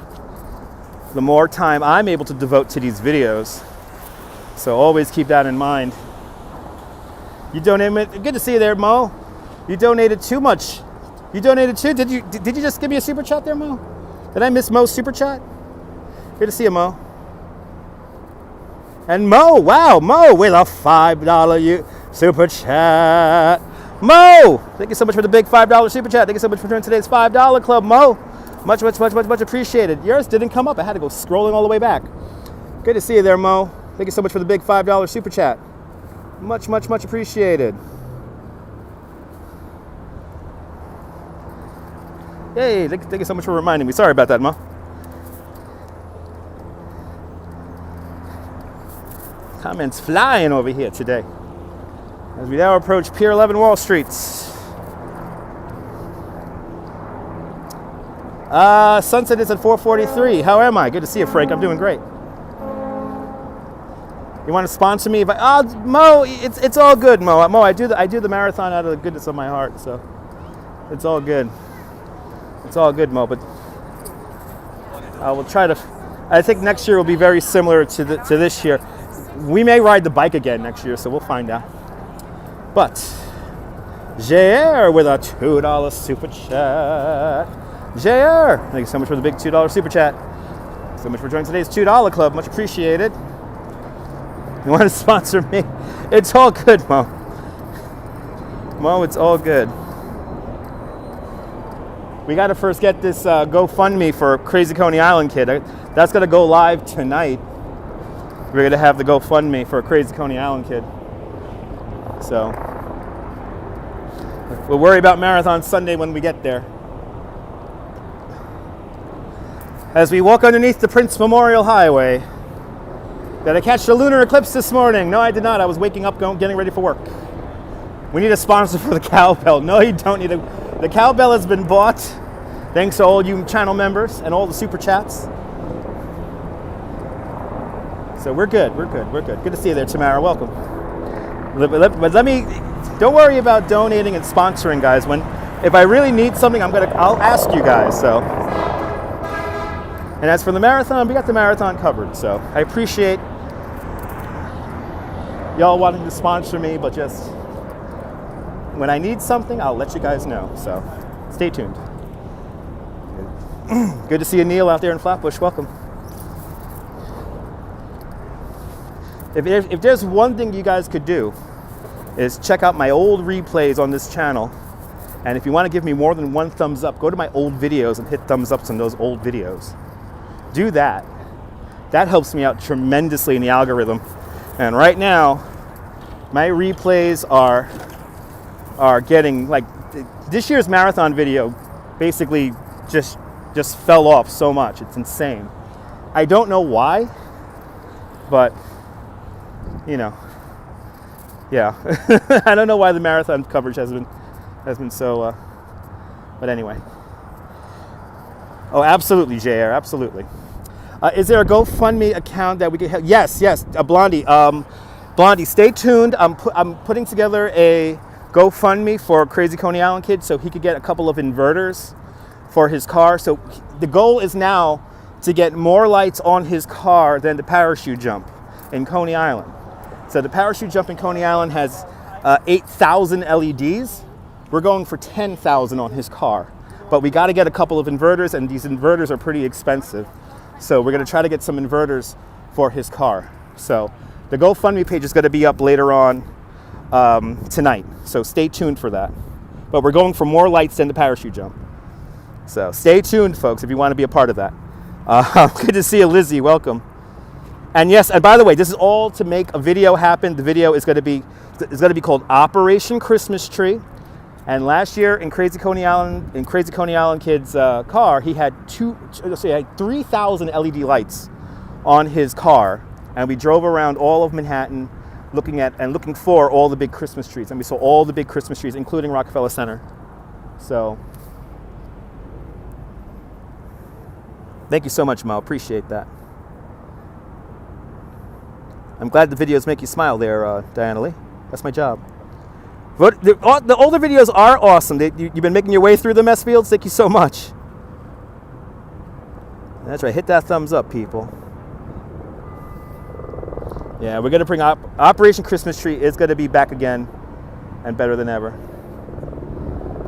the more time I'm able to devote to these videos. So always keep that in mind. You donated, good to see you there, Mo. You donated too much. You donated too? Did you just give me a super chat there, Mo? Did I miss Mo's super chat? Good to see you, Mo. And Mo, wow, Mo with a $5 super chat. Mo, thank you so much for the big $5 super chat. Thank you so much for joining today's $5 club, Mo. Much, much, much, much, much appreciated. Yours didn't come up. I had to go scrolling all the way back. Good to see you there, Mo. Thank you so much for the big $5 super chat. Much, much, much appreciated. Yay, thank you so much for reminding me. Sorry about that, Mo. Comments flying over here today as we now approach Pier 11 Wall Streets. Sunset is at 4:43. How am I? Good to see you, Frank. I'm doing great. You want to sponsor me? Mo, it's all good, Mo. Mo, I do the marathon out of the goodness of my heart, so it's all good. It's all good, Mo. But I will try to. I think next year will be very similar to this year. We may ride the bike again next year, so we'll find out. But JR with a $2 super chat. JR, thank you so much for the big $2 super chat. So much for joining today's $2 club. Much appreciated. You want to sponsor me? It's all good, Mo. Mo, it's all good. we got to first get this GoFundMe for Crazy Coney Island Kid. That's going to go live tonight. We're going to have the GoFundMe for Crazy Coney Island Kid. So we'll worry about Marathon Sunday when we get there. As we walk underneath the Prince Memorial Highway. Did I catch the lunar eclipse this morning? No, I did not. I was waking up, getting ready for work. We need a sponsor for the cowbell. No, you don't need the cowbell has been bought. Thanks to all you channel members and all the super chats. So we're good. Good to see you there, Tamara. Welcome. But don't worry about donating and sponsoring, guys. If I really need something, I'll ask you guys. So. And as for the marathon, we got the marathon covered. So I appreciate y'all wanting to sponsor me, but just when I need something, I'll let you guys know. So stay tuned. Good to see you, Neil, out there in Flatbush. Welcome. If there's one thing you guys could do is check out my old replays on this channel. And if you want to give me more than one thumbs up, go to my old videos and hit thumbs ups on those old videos. Do that. That helps me out tremendously in the algorithm. And right now, my replays are getting, like, this year's marathon video basically just fell off so much. It's insane. I don't know why, but you know, yeah. I don't know why the marathon coverage has been so but anyway. Oh, absolutely, JR, absolutely. Is there a GoFundMe account that we can help? Yes, Blondie. Blondie, stay tuned. I'm putting together a GoFundMe for Crazy Coney Island Kid so he could get a couple of inverters for his car. So the goal is now to get more lights on his car than the parachute jump in Coney Island. So the parachute jump in Coney Island has 8,000 LEDs. We're going for 10,000 on his car. But we got to get a couple of inverters, and these inverters are pretty expensive. So we're going to try to get some inverters for his car. So the GoFundMe page is going to be up later on tonight. So stay tuned for that. But we're going for more lights than the parachute jump. So stay tuned, folks, if you want to be a part of that. Good to see you, Lizzie. Welcome. And yes, and by the way, this is all to make a video happen. The video is going to be called Operation Christmas Tree. And last year in Crazy Coney Island Kid's car, he had 3,000 LED lights on his car, and we drove around all of Manhattan looking for all the big Christmas trees, and we saw all the big Christmas trees, including Rockefeller Center. So thank you so much, Mo. Appreciate that. I'm glad the videos make you smile there, Diana Lee. That's my job. But the older videos are awesome. You've been making your way through them, S Fields. Thank you so much. That's right. Hit that thumbs up, people. Yeah, we're going to bring Operation Christmas Tree is going to be back again and better than ever.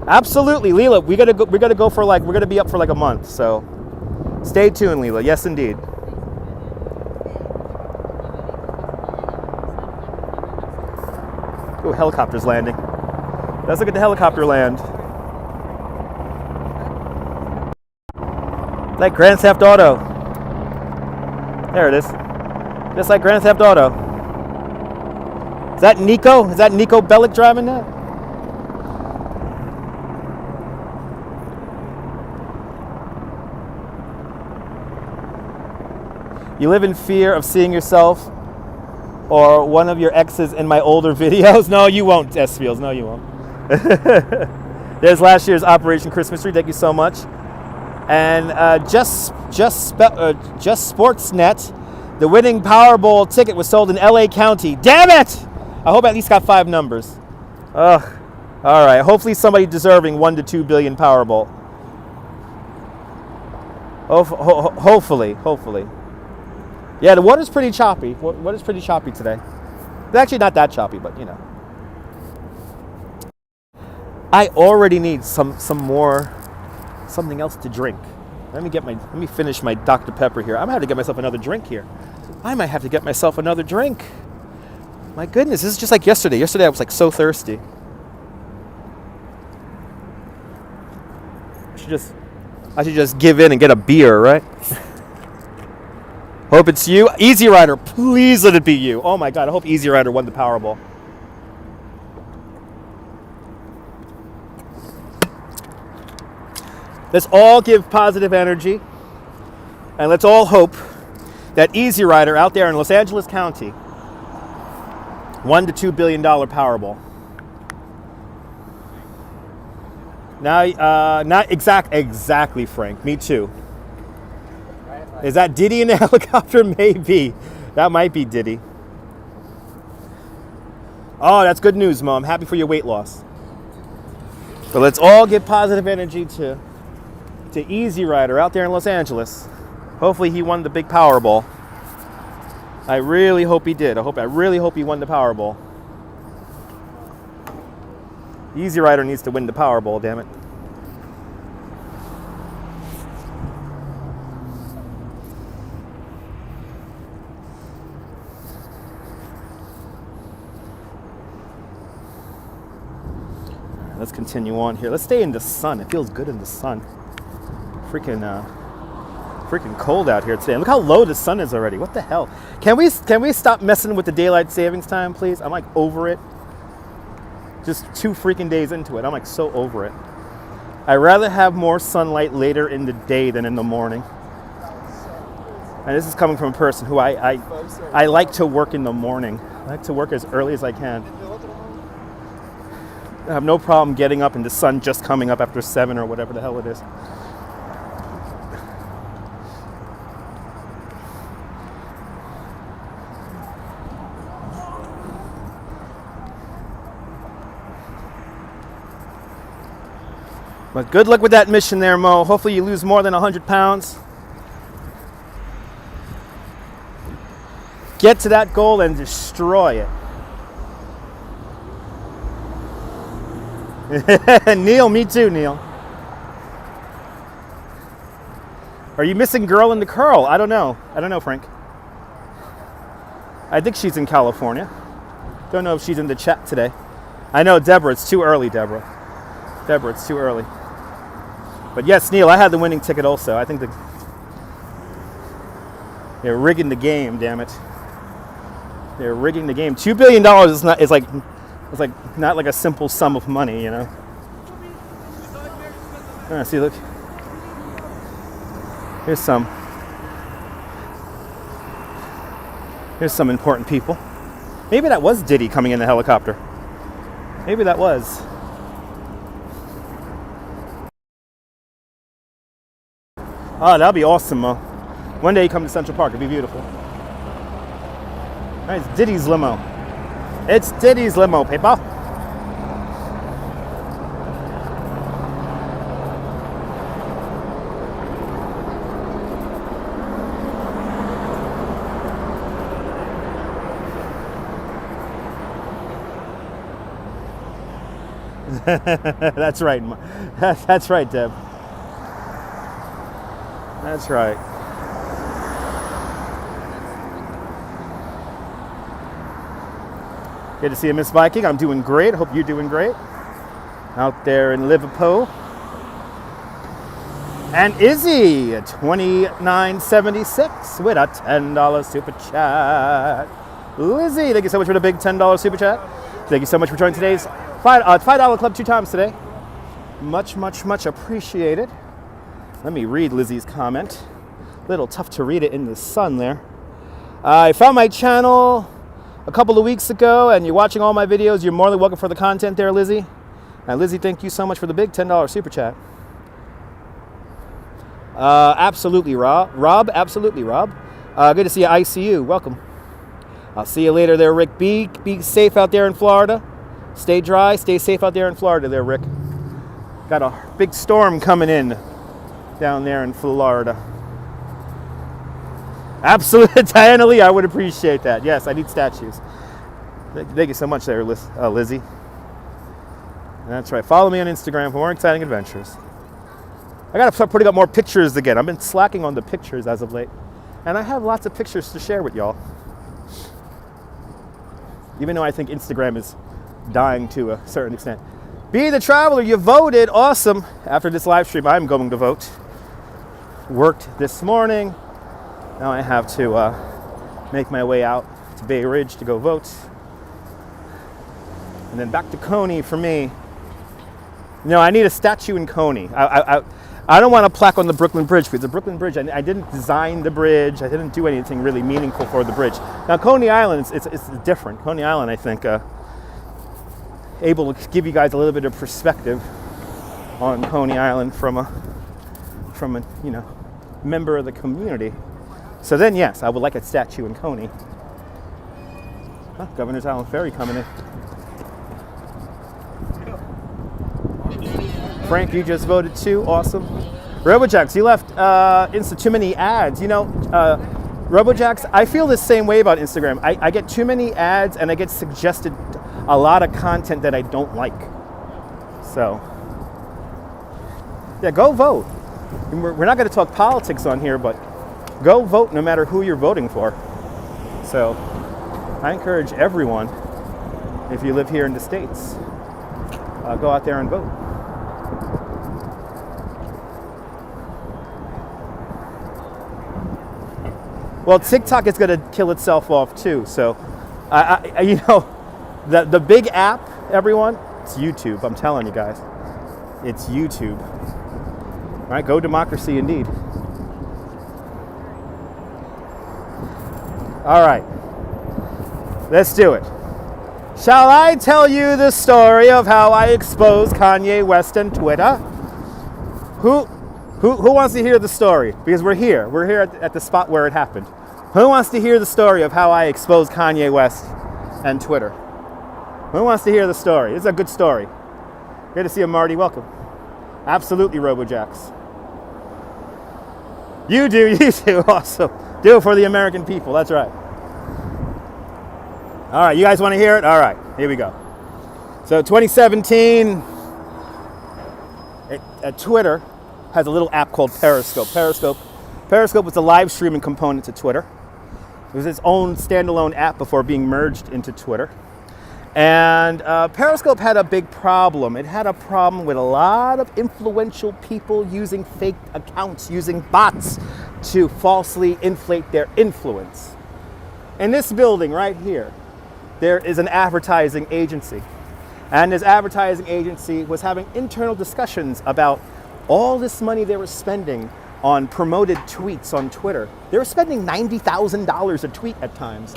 Absolutely, Leela. We're going to be up for like a month. So stay tuned, Leela. Yes, indeed. Ooh, helicopter's landing. Let's look at the helicopter land. Like Grand Theft Auto. There it is. Just like Grand Theft Auto. Is that Nico? Is that Nico Bellic driving that? You live in fear of seeing yourself or one of your exes in my older videos? No, you won't, S Fields. No, you won't. There's last year's Operation Christmas Tree. Thank you so much. And just Sportsnet, the winning Powerball ticket was sold in LA County. Damn it! I hope I at least got 5 numbers. Ugh. All right. Hopefully somebody deserving 1 to 2 billion Powerball. Hopefully. Yeah, the water's pretty choppy. Water's pretty choppy today. It's actually not that choppy, but you know. I already need something else to drink. Let me finish my Dr. Pepper here. I'm gonna have to get myself another drink here. I might have to get myself another drink. My goodness, this is just like yesterday. Yesterday I was like so thirsty. should just give in and get a beer, right? Hope it's you. Easy Rider, please let it be you. Oh my God, I hope Easy Rider won the Powerball. Let's all give positive energy, and let's all hope that Easy Rider out there in Los Angeles County $1 to $2 billion Powerball. Now, not exactly, Frank. Me too. Is that Diddy in the helicopter? Maybe. That might be Diddy. Oh, that's good news, Mo. I'm happy for your weight loss. So let's all give positive energy to Easy Rider out there in Los Angeles. Hopefully he won the big Powerball. I really hope he did. I really hope he won the Powerball. Easy Rider needs to win the Powerball, damn it. Let's continue on here. Let's stay in the sun. It feels good in the sun. Freaking cold out here today. Look how low the sun is already. What the hell? Can we stop messing with the daylight savings time, please? I'm like over it. Just 2 freaking days into it. I'm like so over it. I'd rather have more sunlight later in the day than in the morning. And this is coming from a person who I like to work in the morning. I like to work as early as I can. I have no problem getting up and the sun just coming up after 7 or whatever the hell it is. But good luck with that mission there, Mo. Hopefully you lose more than 100 pounds. Get to that goal and destroy it. Neil, me too, Neil. Are you missing Girl in the Curl? I don't know, Frank. I think she's in California. Don't know if she's in the chat today. I know, Deborah, it's too early, Deborah, it's too early. But yes, Neil, I had the winning ticket also. I think they're rigging the game, damn it. They're rigging the game. $2 billion is like not like a simple sum of money, you know. See, look. Here's some important people. Maybe that was Diddy coming in the helicopter. Maybe that was. Oh, that'll be awesome, Mo. One day you come to Central Park, it'd be beautiful. All right, it's Diddy's limo. It's Diddy's limo, people. That's right. That's right, Deb. That's right. Good to see you, Miss Viking. I'm doing great. Hope you're doing great. Out there in Liverpool. And Izzy, $29.76 with a $10 super chat. Lizzie, thank you so much for the big $10 super chat. Thank you so much for joining today's $5 club 2 times today. Much, much, much appreciated. Let me read Lizzie's comment. A little tough to read it in the sun there. I found my channel a couple of weeks ago, and you're watching all my videos. You're more than welcome for the content there, Lizzie. And Lizzie, thank you so much for the big $10 super chat. Absolutely, Rob. Absolutely, Rob. Good to see you, ICU. Welcome. I'll see you later there, Rick. Be safe out there in Florida. Stay dry. Stay safe out there in Florida there, Rick. Got a big storm coming in down there in Florida. Absolutely, Diana Lee, I would appreciate that. Yes, I need statues. Thank you so much there, Lizzie. That's right. Follow me on Instagram for more exciting adventures. I got to start putting up more pictures again. I've been slacking on the pictures as of late. And I have lots of pictures to share with y'all. Even though I think Instagram is dying to a certain extent. Be the Traveler, you voted. Awesome. After this live stream, I'm going to vote. Worked this morning. Now I have to make my way out to Bay Ridge to go vote. And then back to Coney for me. No, I need a statue in Coney. I don't want a plaque on the Brooklyn Bridge, because the Brooklyn Bridge, I didn't design the bridge. I didn't do anything really meaningful for the bridge. Now, Coney Island, it's different. Coney Island, I think, able to give you guys a little bit of perspective on Coney Island from a member of the community. So then, yes, I would like a statue in Coney. Governor's Island Ferry coming in. Frank, you just voted too. Awesome. Robojax, you left Insta too many ads. Robojax, I feel the same way about Instagram. I get too many ads and I get suggested a lot of content that I don't like. So, yeah, go vote. We're not going to talk politics on here, but go vote no matter who you're voting for. So, I encourage everyone, if you live here in the States, go out there and vote. Well, TikTok is going to kill itself off too. So, the big app, everyone, it's YouTube. I'm telling you guys, it's YouTube. All right, go democracy indeed. All right, let's do it. Shall I tell you the story of how I exposed Kanye West and Twitter? Who wants to hear the story? Because we're here at the spot where it happened. Who wants to hear the story of how I exposed Kanye West and Twitter? Who wants to hear the story? It's a good story. Good to see you, Marty. Welcome. Absolutely, Robojax. You do. Awesome. Do it for the American people. That's right. All right, you guys want to hear it? All right, here we go. So 2017, Twitter has a little app called Periscope. Periscope was a live streaming component to Twitter. It was its own standalone app before being merged into Twitter. And Periscope had a big problem. It had a problem with a lot of influential people using fake accounts, using bots to falsely inflate their influence. In this building right here, there is an advertising agency. And this advertising agency was having internal discussions about all this money they were spending on promoted tweets on Twitter. They were spending $90,000 a tweet at times,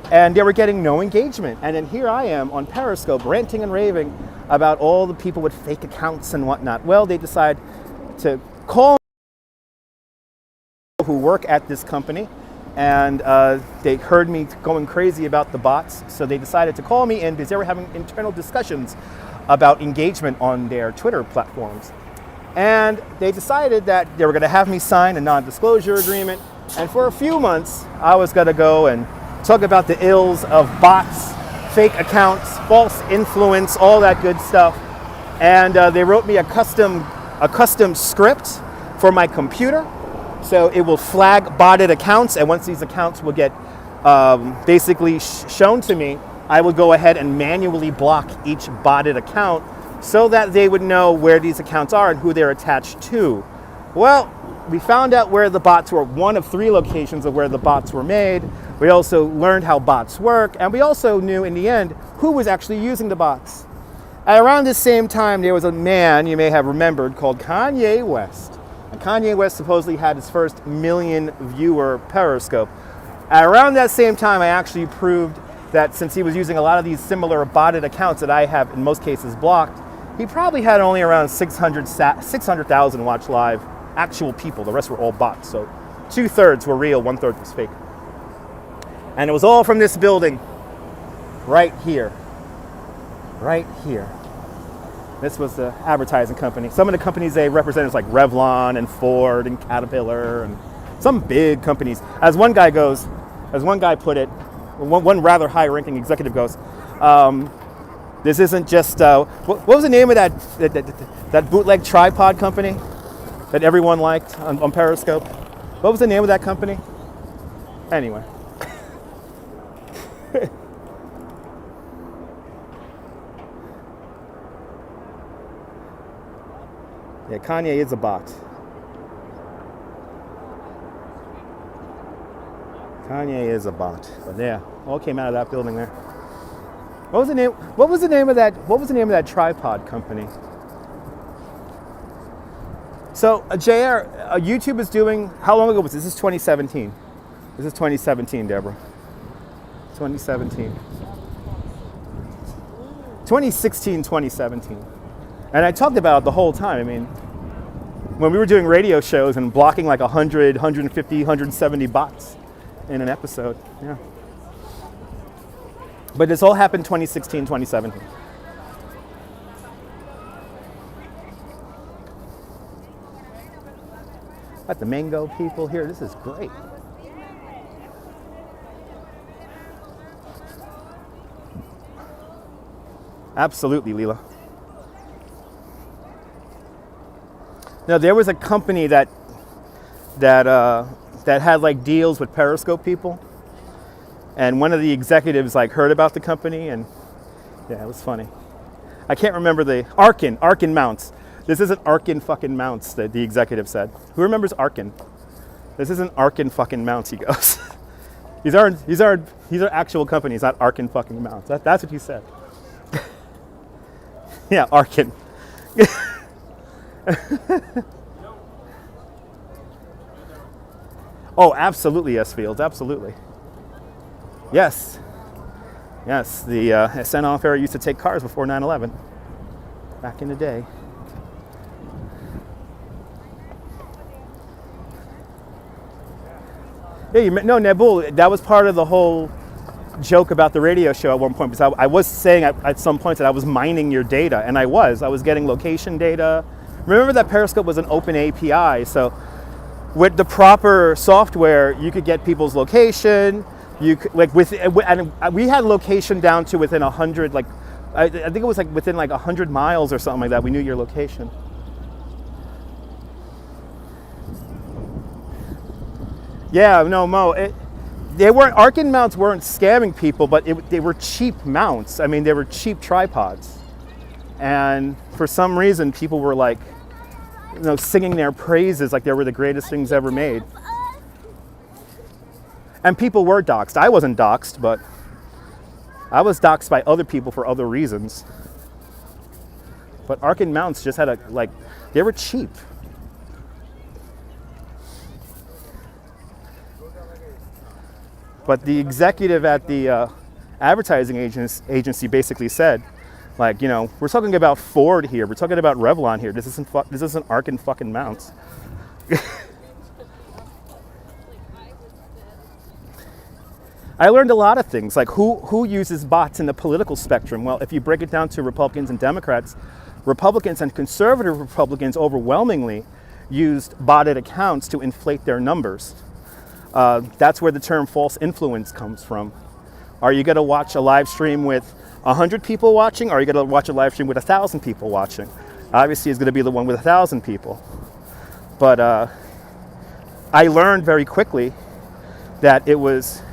and they were getting no engagement. And then here I am on Periscope ranting and raving about all the people with fake accounts and whatnot. Well, they decide to call who work at this company, and they heard me going crazy about the bots, so they decided to call me in because they were having internal discussions about engagement on their Twitter platforms. And they decided that they were going to have me sign a non-disclosure agreement, and for a few months I was going to go and talk about the ills of bots, fake accounts, false influence, all that good stuff. And they wrote me a custom script for my computer. So it will flag botted accounts, and once these accounts will get basically shown to me, I will go ahead and manually block each botted account so that they would know where these accounts are and who they're attached to. Well, we found out where the bots were, one of 3 locations of where the bots were made. We also learned how bots work, and we also knew in the end who was actually using the bots. At around this same time, there was a man you may have remembered called Kanye West. And Kanye West supposedly had his first million viewer Periscope. At around that same time, I actually proved that since he was using a lot of these similar botted accounts that I have in most cases blocked, he probably had only around 600,000 watch live actual people. The rest were all bots. So 2/3 were real, 1/3 was fake. And it was all from this building right here. Right here. This was the advertising company. Some of the companies they represented was like Revlon and Ford and Caterpillar and some big companies. As one guy put it, one rather high-ranking executive goes, this isn't just, what was the name of that bootleg tripod company that everyone liked on Periscope? What was the name of that company? Anyway. Yeah, Kanye is a bot. Kanye is a bot. But yeah, all came out of that building there. What was the name? What was the name of that? What was the name of that tripod company? So, JR, YouTube is doing. How long ago was this? This is 2017. This is 2017, Deborah. 2017. 2016, 2017. And I talked about it the whole time. I mean, when we were doing radio shows and blocking like 100, 150, 170 bots in an episode. Yeah. But this all happened 2016, 2017. Got the mango people here. This is great. Absolutely, Leela. Now there was a company that had like deals with Periscope people, and one of the executives like heard about the company, and yeah, it was funny. I can't remember the Arkin mounts. This isn't Arkin fucking mounts, that the executive said. Who remembers Arkin? This isn't Arkin fucking mounts, he goes. These are actual companies, not Arkin fucking mounts. That's what he said. Yeah, Arkin. Oh, absolutely, S. Fields, absolutely. Yes. Yes, the SN off era used to take cars before 9/11. Back in the day. Yeah, no, Nabul, that was part of the whole joke about the radio show at one point, because I was saying at some point that I was mining your data, and I was getting location data. Remember that Periscope was an open API, so with the proper software, you could get people's location. You could, like and we had location down to within 100, like I think it was like within like 100 miles or something like that. We knew your location. Yeah, no, Mo. Arkin mounts weren't scamming people, but they were cheap mounts. I mean, they were cheap tripods, and for some reason, people were like, singing their praises like they were the greatest things ever made. And people were doxxed. I wasn't doxxed, but I was doxxed by other people for other reasons. But Arkin mounts just had they were cheap. But the executive at the advertising agency basically said, we're talking about Ford here. We're talking about Revlon here. This isn't Arkin fucking mounts. I learned a lot of things, like who uses bots in the political spectrum. Well, if you break it down to Republicans and Democrats, Republicans and conservative Republicans overwhelmingly used botted accounts to inflate their numbers. That's where the term false influence comes from. Are you going to watch a live stream with 100 people watching, or are you going to watch a live stream with 1,000 people watching? Obviously, it's going to be the one with 1,000 people. But I learned very quickly that it was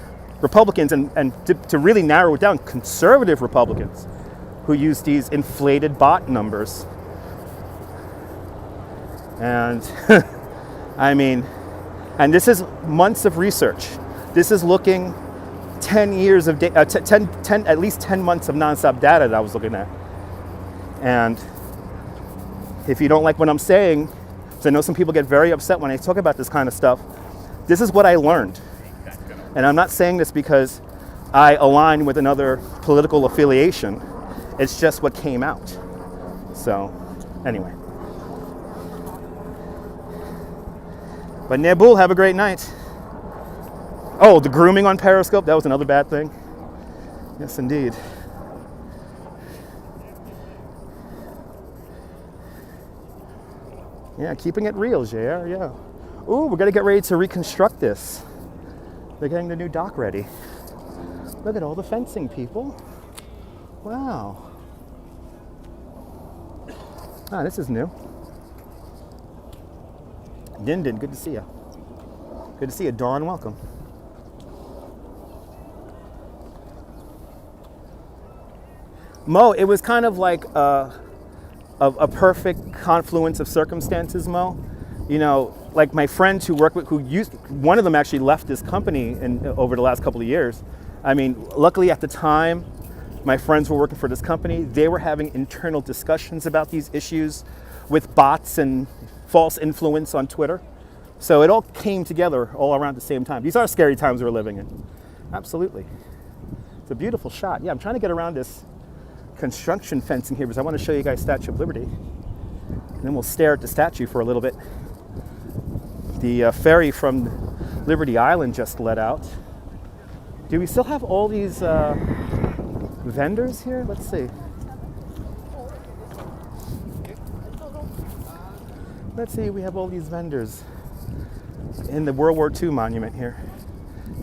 Republicans, and to really narrow it down, conservative Republicans who used these inflated bot numbers. And I mean, and this is months of research. This is looking 10 years of data, at least 10 months of nonstop data that I was looking at. And if you don't like what I'm saying, because I know some people get very upset when I talk about this kind of stuff, this is what I learned. And I'm not saying this because I align with another political affiliation. It's just what came out. So, anyway. But Nabul, have a great night. Oh, the grooming on Periscope, that was another bad thing. Yes, indeed. Yeah, keeping it real, JR, yeah. Ooh, we're gonna get ready to reconstruct this. They're getting the new dock ready. Look at all the fencing, people. Wow. Ah, this is new. Din, good to see you. Good to see you, Dawn, welcome. Mo, it was kind of like a perfect confluence of circumstances, Mo. You know, like my friends who work with, one of them actually left this company over the last couple of years. I mean, luckily at the time, my friends were working for this company. They were having internal discussions about these issues with bots and false influence on Twitter. So it all came together all around the same time. These are scary times we're living in. Absolutely. It's a beautiful shot. Yeah, I'm trying to get around this construction fencing here because I want to show you guys Statue of Liberty. And then we'll stare at the statue for a little bit. The ferry from Liberty Island just let out. Do we still have all these vendors here? Let's see. Let's see, we have all these vendors in the World War II monument here.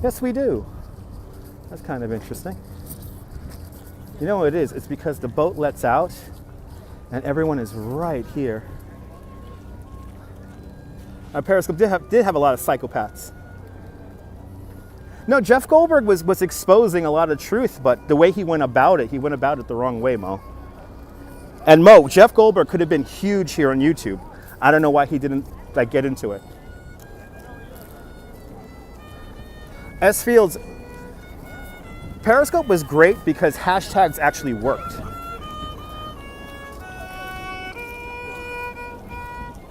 Yes, we do. That's kind of interesting. You know what it is? It's because the boat lets out and everyone is right here. Our Periscope did have a lot of psychopaths. No, Jeff Goldberg was exposing a lot of truth, but the way he went about it the wrong way, Mo. And Mo, Jeff Goldberg could have been huge here on YouTube. I don't know why he didn't get into it. S. Fields, Periscope was great because hashtags actually worked.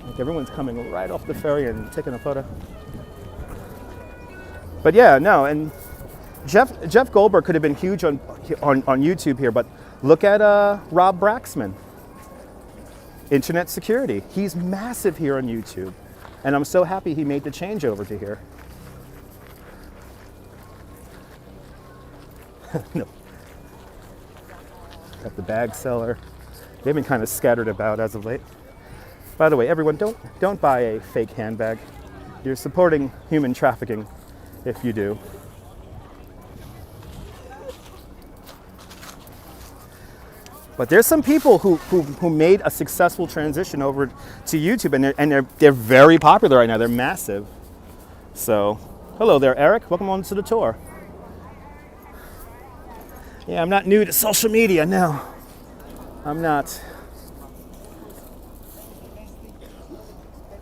Like everyone's coming right off the ferry and taking a photo. But yeah, no, and Jeff Goldberg could have been huge on YouTube here, but look at Rob Braxman, Internet Security. He's massive here on YouTube, and I'm so happy he made the change over to here. No. Got the bag seller. They've been kind of scattered about as of late. By the way, everyone, don't buy a fake handbag. You're supporting human trafficking if you do. But there's some people who made a successful transition over to YouTube, and they're very popular right now. They're massive. So, hello there, Eric. Welcome on to the tour. Yeah, I'm not new to social media, no. I'm not.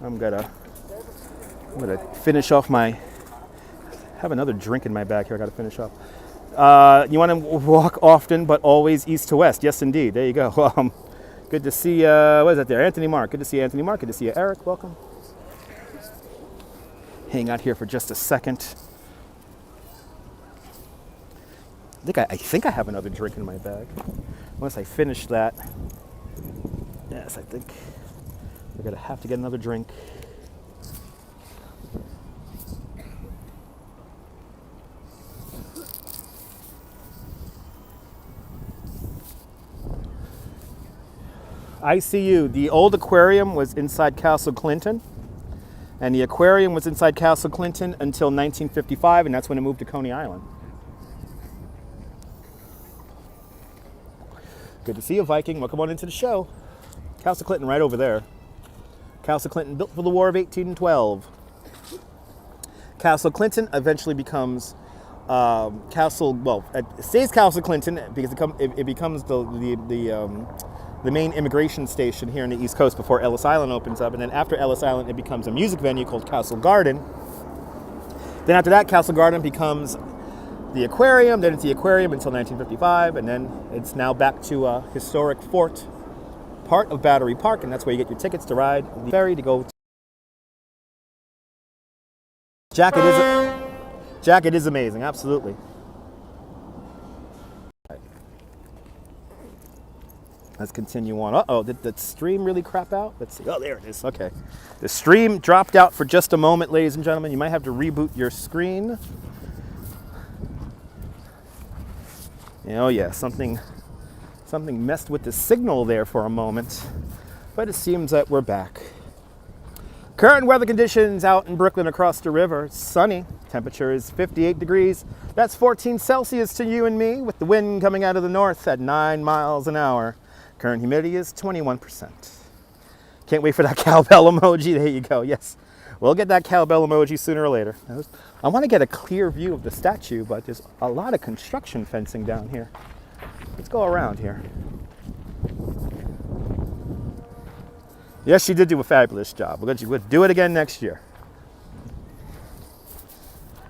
I'm gonna finish off my, have another drink in my bag here I gotta finish off. You wanna walk often, but always east to west. Yes, indeed, there you go. Good to see, what is that there? Anthony Mark, good to see Anthony Mark, good to see you. Eric, welcome. Hang out here for just a second. I think I have another drink in my bag. Once I finish that, yes, I think we're gonna have to get another drink. ICU, the old aquarium was inside Castle Clinton, and the aquarium was inside Castle Clinton until 1955, and that's when it moved to Coney Island. Good to see you, Viking. Welcome on into the show. Castle Clinton right over there. Castle Clinton built for the War of 1812. Castle Clinton eventually becomes it stays Castle Clinton because it becomes the main immigration station here on the East Coast before Ellis Island opens up. And then after Ellis Island, it becomes a music venue called Castle Garden. Then after that, Castle Garden becomes the aquarium, then it's the aquarium until 1955, and then it's now back to a historic fort, part of Battery Park, and that's where you get your tickets to ride the ferry to go. Jacket is amazing, absolutely. Let's continue on. Uh-oh, did the stream really crap out? Let's see. Oh, there it is. Okay. The stream dropped out for just a moment, ladies and gentlemen. You might have to reboot your screen. Oh yeah, something messed with the signal there for a moment, but it seems that we're back. Current weather conditions out in Brooklyn across the river. It's sunny. Temperature is 58 degrees. That's 14 Celsius to you and me, with the wind coming out of the north at 9 miles an hour. Current humidity is 21%. Can't wait for that cowbell emoji. There you go. Yes, we'll get that cowbell emoji sooner or later. I want to get a clear view of the statue, but there's a lot of construction fencing down here. Let's go around here. Yes, she did do a fabulous job. We'll do it again next year.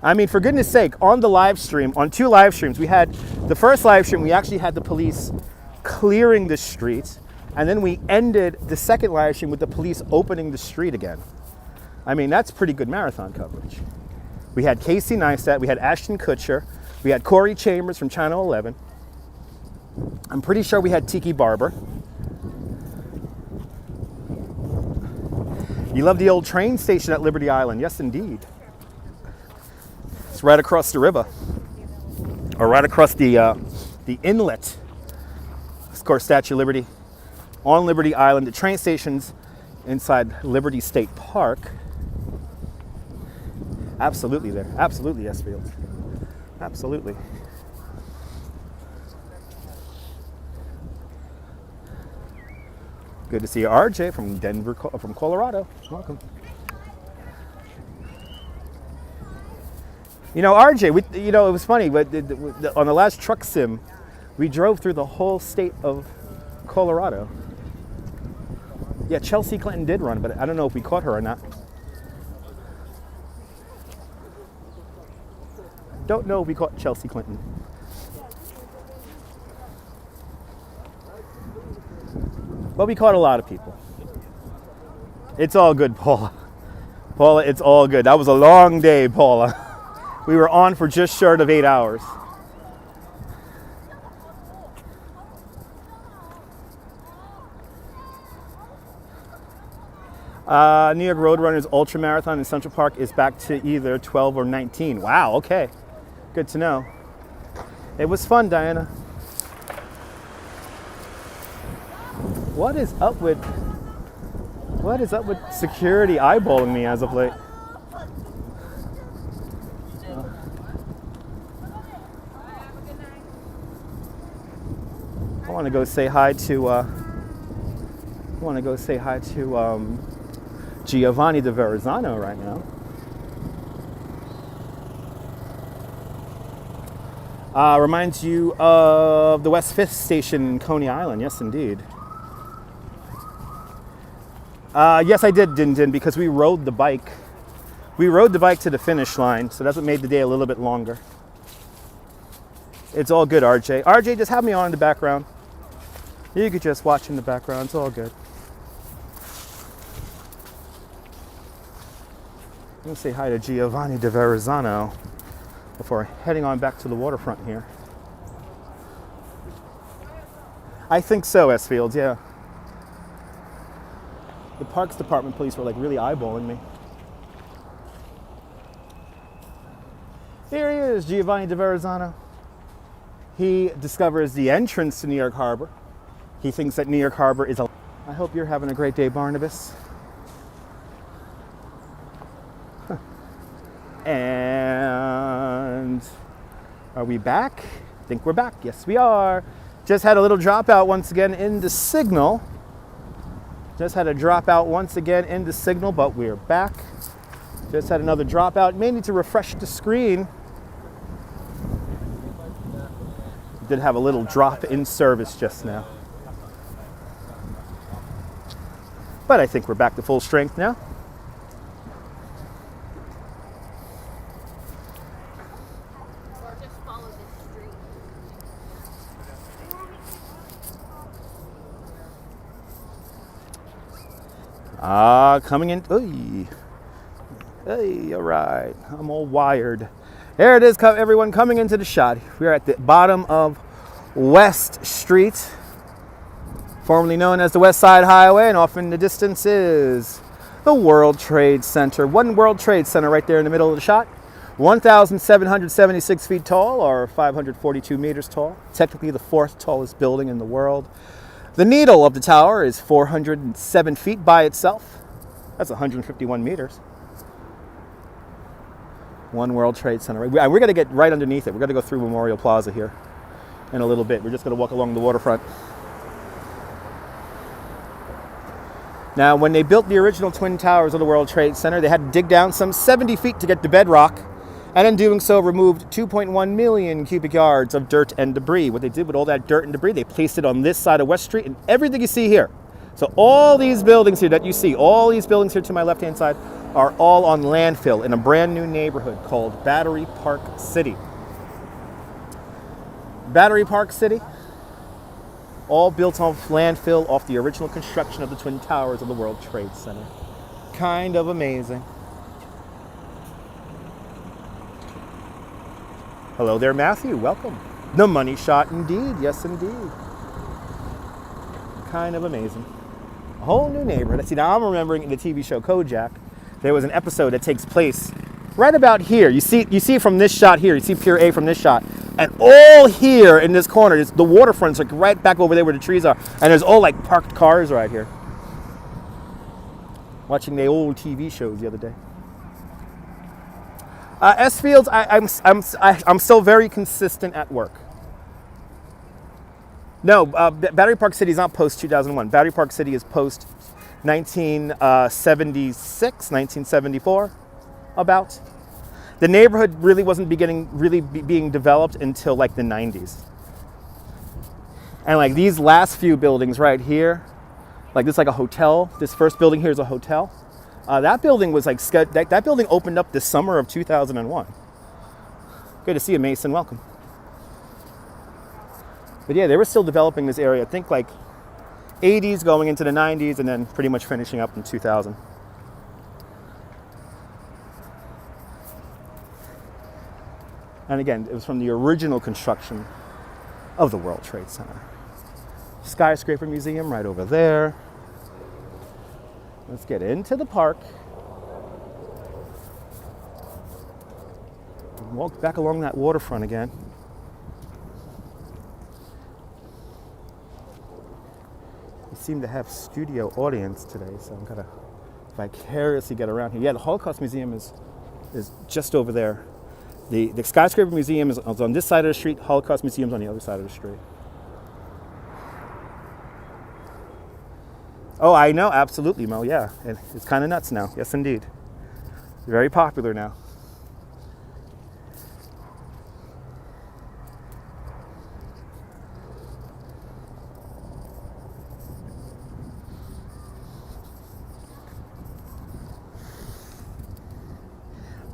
I mean, for goodness sake, on the live stream, on 2 live streams, we had the first live stream, we actually had the police clearing the streets, and then we ended the second live stream with the police opening the street again. I mean, that's pretty good marathon coverage. We had Casey Neistat, we had Ashton Kutcher, we had Corey Chambers from Channel 11. I'm pretty sure we had Tiki Barber. You love the old train station at Liberty Island. Yes, indeed. It's right across the river, or right across the inlet. Of course, Statue of Liberty on Liberty Island. The train station's inside Liberty State Park. Absolutely there. Absolutely, Esfield. Absolutely. Good to see you, RJ from Denver, from Colorado. Welcome. You know, RJ, it was funny, but on the last truck sim, we drove through the whole state of Colorado. Yeah, Chelsea Clinton did run, but I don't know if we caught her or not. Don't know if we caught Chelsea Clinton. But we caught a lot of people. It's all good, Paula. Paula, it's all good. That was a long day, Paula. We were on for just short of 8 hours. New York Roadrunners Ultra Marathon in Central Park is back to either 12 or 19. Wow, okay. Good to know. It was fun, Diana. What is up with security eyeballing me as of late? I want to go say hi to Giovanni de Verrazano right now. Reminds you of the West 5th station in Coney Island. Yes, indeed. Yes, I did, Din Din, because we rode the bike. We rode the bike to the finish line, so that's what made the day a little bit longer. It's all good, RJ. RJ, just have me on in the background. You could just watch in the background. It's all good. I'm going to say hi to Giovanni de Verrazano before heading on back to the waterfront here. I think so, S-Fields, yeah. The Parks Department police were like really eyeballing me. Here he is, Giovanni de Verrazano. He discovers the entrance to New York Harbor. He thinks that New York Harbor is a... I hope you're having a great day, Barnabas. Huh. And are we back? I think we're back. Yes, we are. Just had a little dropout once again in the signal. Just had a dropout once again in the signal, but we're back. Just had another dropout. May need to refresh the screen. Did have a little drop in service just now. But I think we're back to full strength now. Or just follow this street. Coming in. Oy. Hey, all right. I'm all wired. There it is, everyone coming into the shot. We're at the bottom of West Street, formerly known as the West Side Highway, and off in the distance is the World Trade Center. One World Trade Center right there in the middle of the shot. 1,776 feet tall, or 542 meters tall. Technically the 4th tallest building in the world. The needle of the tower is 407 feet by itself. That's 151 meters. One World Trade Center. We're going to get right underneath it. We're going to go through Memorial Plaza here in a little bit. We're just going to walk along the waterfront. Now, when they built the original Twin Towers of the World Trade Center, they had to dig down some 70 feet to get to bedrock, and in doing so removed 2.1 million cubic yards of dirt and debris. What they did with all that dirt and debris, they placed it on this side of West Street, and everything you see here, So all these buildings here that you see, all these buildings here to my left-hand side are all on landfill in a brand new neighborhood called Battery Park City. Battery Park City, all built off landfill off the original construction of the Twin Towers of the World Trade Center. Kind of amazing. Hello there, Matthew. Welcome. The money shot indeed. Yes, indeed. Kind of amazing. A whole new neighborhood. See, now I'm remembering in the TV show Kojak, there was an episode that takes place right about here. You see from this shot here. You see Pier A from this shot. And all here in this corner, the waterfront's like right back over there where the trees are. And there's all like parked cars right here. Watching the old TV shows the other day. S Fields, I'm still very consistent at work. No, Battery Park City is not post 2001. Battery Park City is post 1976, 1974, about. The neighborhood really wasn't being developed until like the 90s. And like these last few buildings right here, like this is like a hotel. This first building here is a hotel. That building was like, that building opened up this summer of 2001. Good to see you, Mason, welcome. But yeah, they were still developing this area, I think like 80s going into the 90s and then pretty much finishing up in 2000. And again, it was from the original construction of the World Trade Center. Skyscraper Museum right over there. Let's get into the park. Walk back along that waterfront again. We seem to have studio audience today, so I'm gonna vicariously get around here. Yeah, the Holocaust Museum is just over there. The Skyscraper Museum is on this side of the street, Holocaust Museum's on the other side of the street. Oh, I know, absolutely, Mo, yeah. It's kind of nuts now, yes indeed. Very popular now.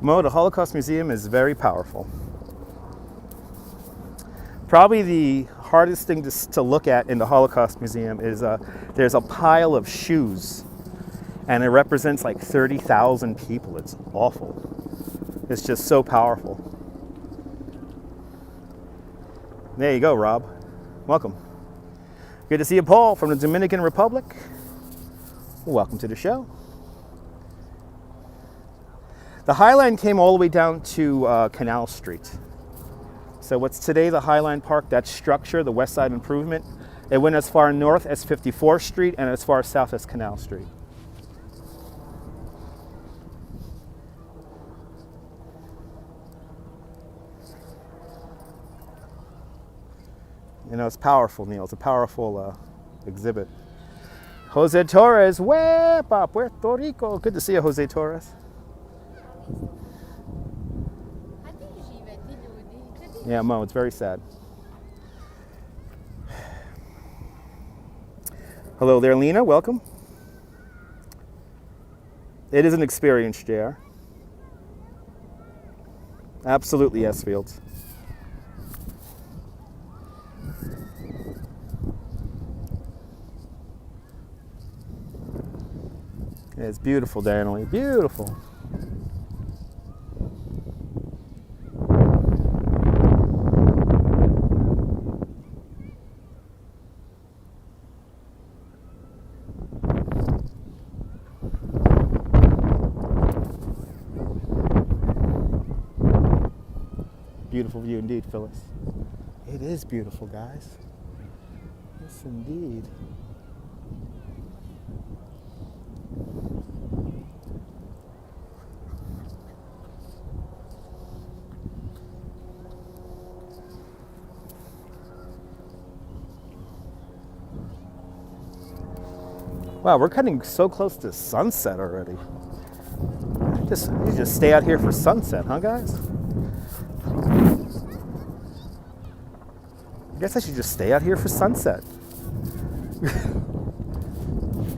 Mo, the Holocaust Museum is very powerful. Probably the hardest thing to look at in the Holocaust Museum is there's a pile of shoes and it represents like 30,000 people. It's awful. It's just so powerful. There you go, Rob. Welcome. Good to see you, Paul, from the Dominican Republic. Welcome to the show. The High Line came all the way down to Canal Street. So what's today the High Line Park, that structure, the West Side Improvement, it went as far north as 54th Street and as far south as Canal Street. You know, it's powerful, Neil. It's a powerful exhibit. Jose Torres, Wepa, Puerto Rico. Good to see you, Jose Torres. Yeah, Mo, it's very sad. Hello there, Lena. Welcome. It is an experience, JR. Absolutely, yes, Fields. It's beautiful, Daniel. Beautiful. Beautiful view indeed, Phyllis. It is beautiful, guys. Yes, indeed. Wow, we're cutting so close to sunset already. You just stay out here for sunset, huh, guys? I guess I should just stay out here for sunset.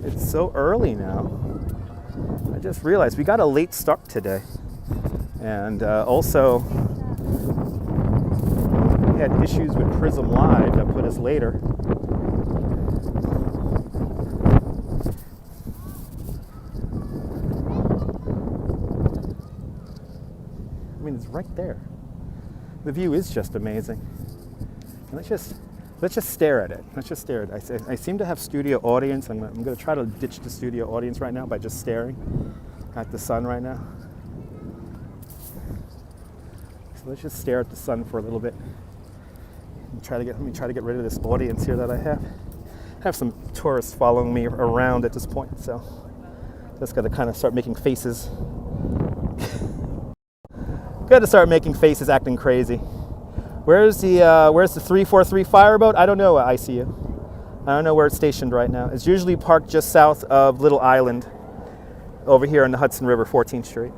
It's so early now. I just realized we got a late start today. And also, we had issues with Prism Live that put us later. I mean, it's right there. The view is just amazing. And let's just stare at it. Let's just stare at it. I seem to have studio audience. I'm going to try to ditch the studio audience right now by just staring at the sun right now. So let's just stare at the sun for a little bit. Let me try to get rid of this audience here that I have. I have some tourists following me around at this point, so just got to kind of start making faces. Got to start making faces, acting crazy. Where's the 343 fireboat? I don't know, ICU. I don't know where it's stationed right now. It's usually parked just south of Little Island, over here on the Hudson River, 14th Street.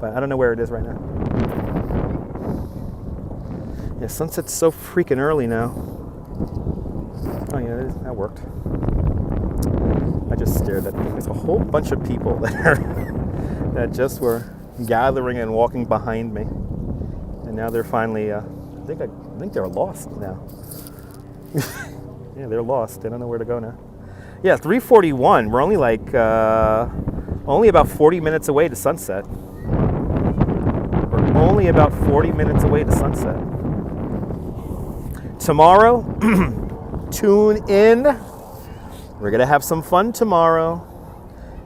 But I don't know where it is right now. Yeah, sunset's so freaking early now. Oh yeah, that worked. I just stared at there's a whole bunch of people that just were gathering and walking behind me, and now they're finally. I think they're lost now. Yeah, they're lost. They don't know where to go now. Yeah, 3:41. We're only only about 40 minutes away to sunset. We're only about 40 minutes away to sunset. Tomorrow, tune in. We're gonna have some fun tomorrow.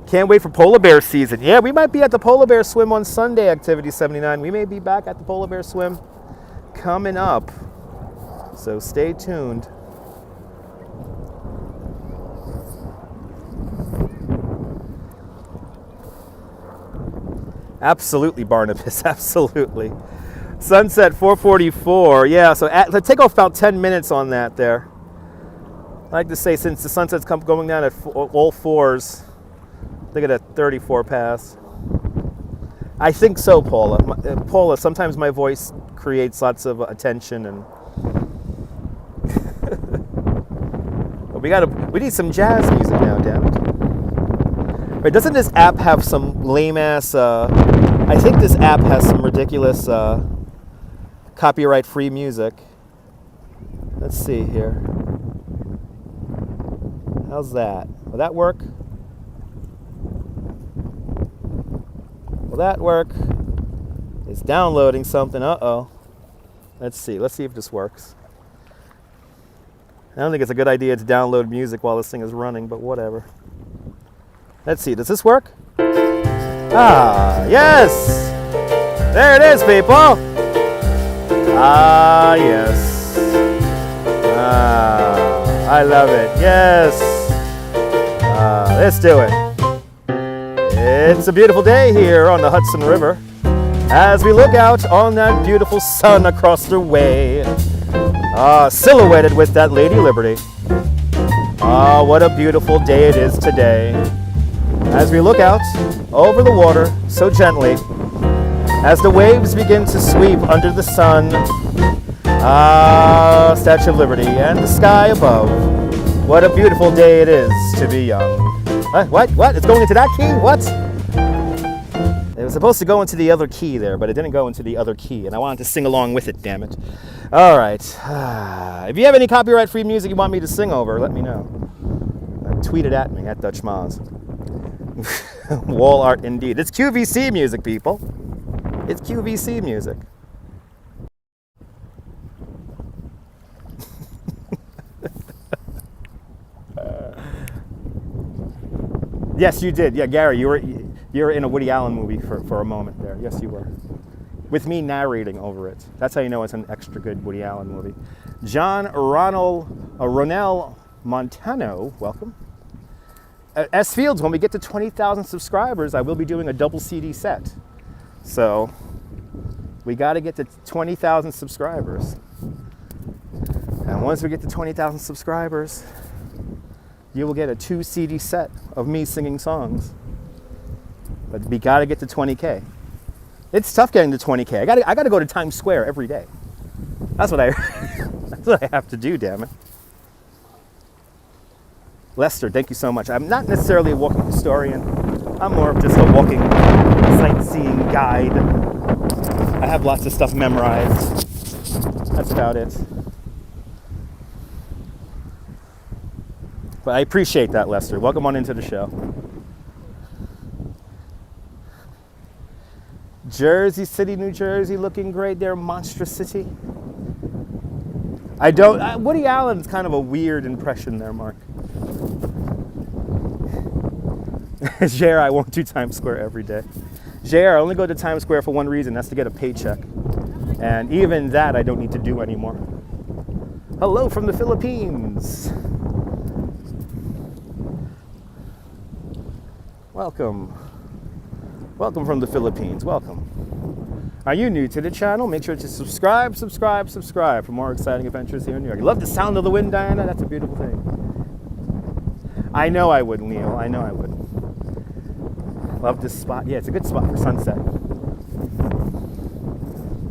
Can't wait for polar bear season. Yeah, we might be at the polar bear swim on Sunday, Activity 79. We may be back at the polar bear swim coming up. So stay tuned. Absolutely, Barnabas, absolutely. Sunset 4:44. Yeah, so let's take off about 10 minutes on that there. I like to say since the sunset's going down at all fours, look at that 34 pass. I think so, Paula. Paula, sometimes my voice creates lots of attention, and we need some jazz music now, damn it. Right, doesn't this app have some lame ass? I think this app has some ridiculous copyright-free music. Let's see here. How's that? Will that work? Will that work? It's downloading something. Uh-oh. Let's see if this works. I don't think it's a good idea to download music while this thing is running, but whatever. Let's see, does this work? Ah, yes! There it is, people! Ah, yes. Ah, I love it. Yes! Let's do it. It's a beautiful day here on the Hudson River as we look out on that beautiful sun across the way, silhouetted with that Lady Liberty. Ah, what a beautiful day it is today. As we look out over the water so gently, as the waves begin to sweep under the sun, Statue of Liberty and the sky above. What a beautiful day it is to be young. What? It's going into that key? What? It was supposed to go into the other key there, but it didn't go into the other key, and I wanted to sing along with it, damn it. All right. If you have any copyright-free music you want me to sing over, let me know. Tweet it at me, at Dutch Maz. Wall art indeed. It's QVC music, people. It's QVC music. Yes, you did. Yeah, Gary, you were in a Woody Allen movie for a moment there. Yes, you were. With me narrating over it. That's how you know it's an extra good Woody Allen movie. John Ronell Montano, welcome. S. Fields, when we get to 20,000 subscribers, I will be doing a double CD set. So we got to get to 20,000 subscribers. And once we get to 20,000 subscribers, you will get a 2 CD set of me singing songs. But we got to get to 20K. It's tough getting to 20K. I got to go to Times Square every day. That's what I have to do, damn it. Lester, thank you so much. I'm not necessarily a walking historian. I'm more of just a walking sightseeing guide. I have lots of stuff memorized. That's about it. But I appreciate that, Lester. Welcome on into the show. Jersey City, New Jersey, looking great there. Monstrous City. Woody Allen's kind of a weird impression there, Mark. JR, I won't do Times Square every day. JR, I only go to Times Square for one reason, that's to get a paycheck. And even that I don't need to do anymore. Hello from the Philippines. Welcome. Welcome from the Philippines, welcome. Are you new to the channel? Make sure to subscribe for more exciting adventures here in New York. You love the sound of the wind, Diana? That's a beautiful thing. I know I would, Neil, I know I would. Love this spot. Yeah, it's a good spot for sunset.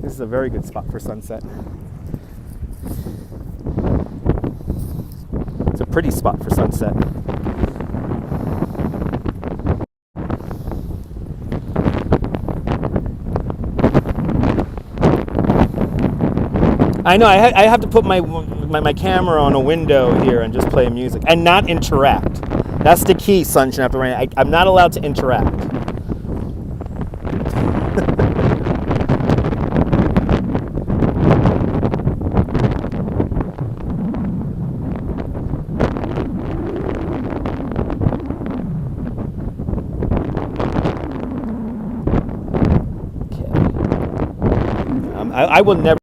This is a very good spot for sunset. It's a pretty spot for sunset. I know, I have to put my camera on a window here and just play music and not interact. That's the key, Sunshine After Rain. I'm not allowed to interact. Okay. I will never.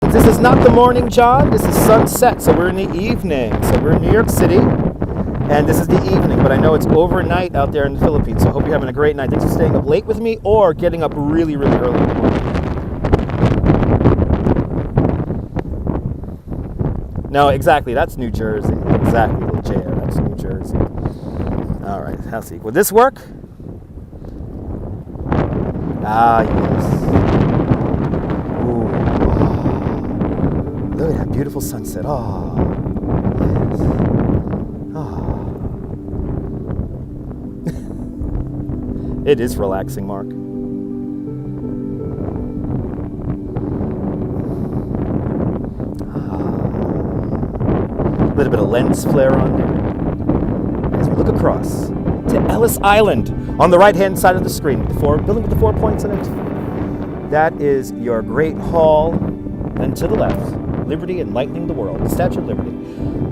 This is not the morning, John. This is sunset, so we're in the evening. So we're in New York City, and this is the evening, but I know it's overnight out there in the Philippines, so I hope you're having a great night. Thanks for staying up late with me or getting up really, really early in the morning. No, exactly. That's New Jersey. Exactly, JR. That's New Jersey. All right, how's see. Will this work? Ah, yes. Look at that beautiful sunset. Oh, yes. Oh. It is relaxing, Mark. A little bit of lens flare on there as we look across to Ellis Island on the right-hand side of the screen, the building with the 4 points in it. That is your Great Hall, and to the left, Liberty enlightening the world, the Statue of Liberty.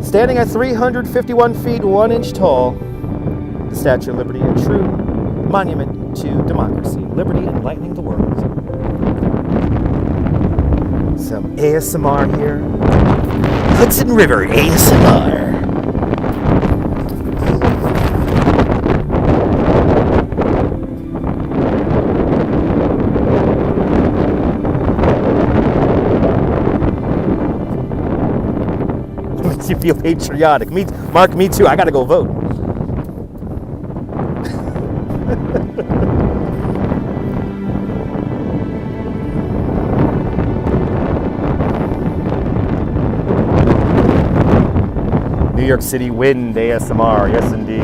Standing at 351 feet, 1 inch tall, the Statue of Liberty, a true monument to democracy. Liberty enlightening the world. Some ASMR here. Hudson River ASMR. You feel patriotic. Mark, me too. I gotta go vote. New York City wind ASMR. Yes, indeed.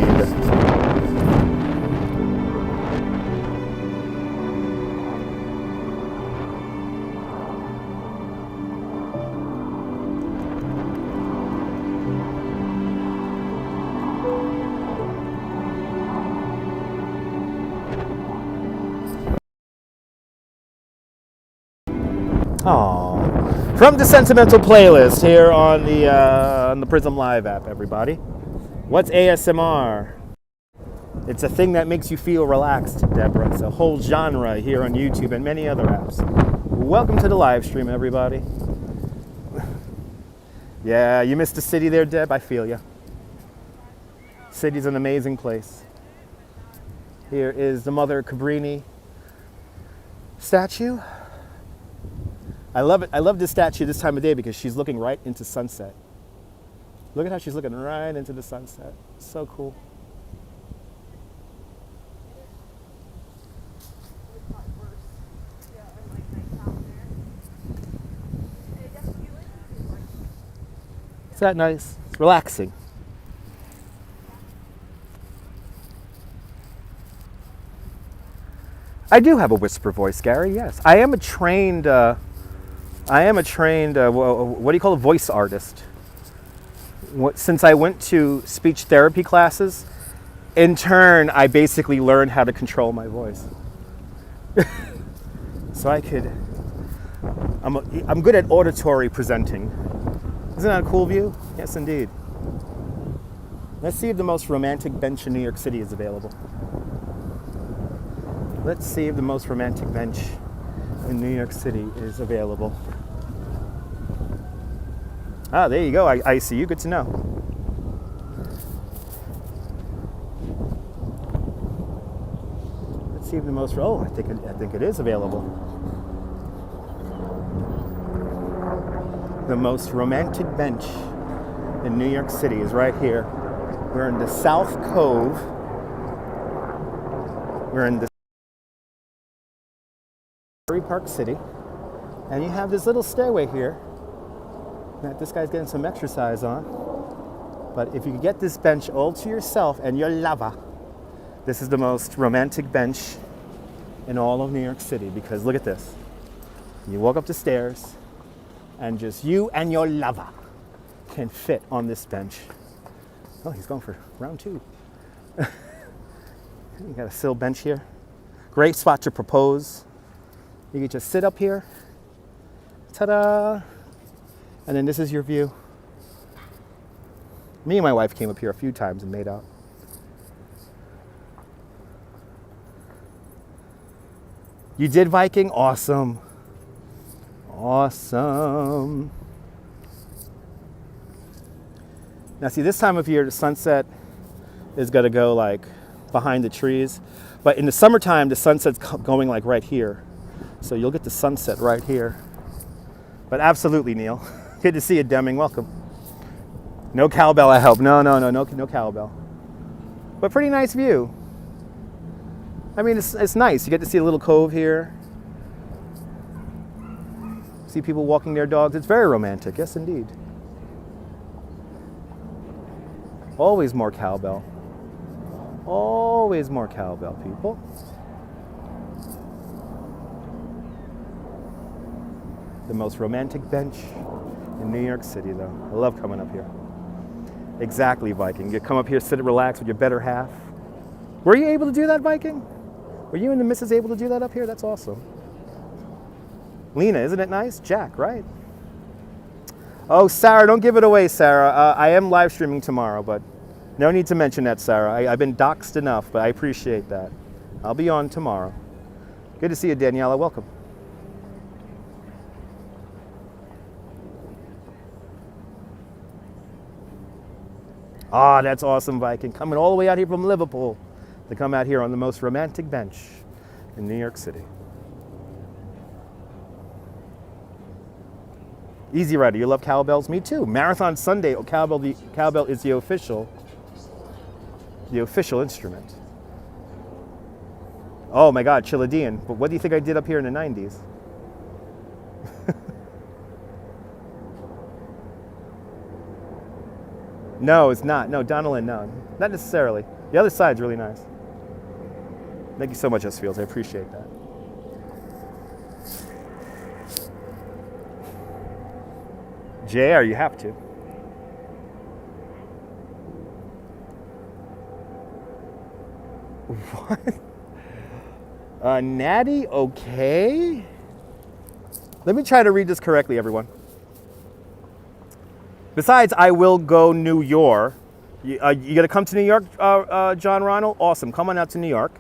Aww. From the Sentimental Playlist here on the Prism Live app, everybody. What's ASMR? It's a thing that makes you feel relaxed, Deborah. It's a whole genre here on YouTube and many other apps. Welcome to the live stream, everybody. Yeah, you missed the city there, Deb? I feel you. City's an amazing place. Here is the Mother Cabrini statue. I love it. I love this statue this time of day because she's looking right into sunset. Look at how she's looking right into the sunset. So cool. Is that nice? It's relaxing. I do have a whisper voice, Gary. Yes, I am a trained. What do you call a voice artist? Since I went to speech therapy classes, in turn, I basically learned how to control my voice. So I'm good at auditory presenting. Isn't that a cool view? Yes, indeed. Let's see if the most romantic bench in New York City is available. Let's see if the most romantic bench in New York City is available. Ah, there you go. I see you. Good to know. Let's see if the most. Oh, I think it is available. The most romantic bench in New York City is right here. We're in the South Cove. We're in the Park City, and you have this little stairway here that this guy's getting some exercise on. But if you get this bench all to yourself and your lover, this is the most romantic bench in all of New York City, because look at this. You walk up the stairs and just you and your lover can fit on this bench. Oh, he's going for round 2. You got a sill bench here. Great spot to propose. You can just sit up here. Ta-da! And then this is your view. Me and my wife came up here a few times and made out. You did Viking? Awesome. Awesome. Now see, this time of year, the sunset is gonna go like behind the trees. But in the summertime, the sunset's going like right here. So you'll get the sunset right here. But absolutely, Neil. Good to see you, Deming. Welcome. No cowbell, I hope. No cowbell. But pretty nice view. I mean, it's nice. You get to see a little cove here. See people walking their dogs. It's very romantic. Yes, indeed. Always more cowbell. Always more cowbell, people. The most romantic bench in New York City, though. I love coming up here. Exactly, Viking. You come up here, sit and relax with your better half. Were you able to do that, Viking? Were you and the missus able to do that up here? That's awesome. Lena, isn't it nice? Jack, right? Oh, Sarah, don't give it away, Sarah. I am live streaming tomorrow, but no need to mention that, Sarah. I've been doxed enough, but I appreciate that. I'll be on tomorrow. Good to see you, Daniela. Welcome. Ah, that's awesome, Viking. Coming all the way out here from Liverpool to come out here on the most romantic bench in New York City. Easy Rider, you love cowbells? Me too. Marathon Sunday, cowbell is the official instrument. Oh my God, Chilean. But what do you think I did up here in the 90s? No, it's not. No, Donalyn, no. Not necessarily. The other side's really nice. Thank you so much, S. Fields. I appreciate that. JR, you have to. What? Natty, okay. Let me try to read this correctly, everyone. Besides, I will go New York. You gonna come to New York, John Ronald? Awesome. Come on out to New York.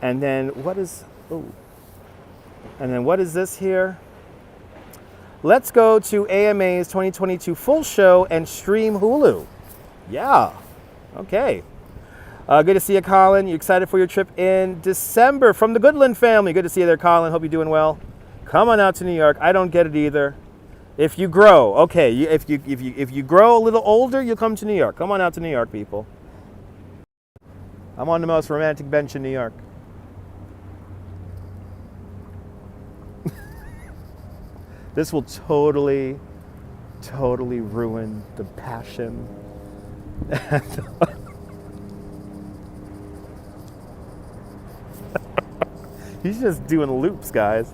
And then what is? Oh. And then what is this here? Let's go to AMA's 2022 full show and stream Hulu. Yeah. Okay. Good to see you, Colin. You excited for your trip in December from the Goodland family? Good to see you there, Colin. Hope you're doing well. Come on out to New York. I don't get it either. If you grow, okay. If you grow a little older, you'll come to New York. Come on out to New York, people. I'm on the most romantic bench in New York. This will totally totally ruined the passion. He's just doing loops, guys.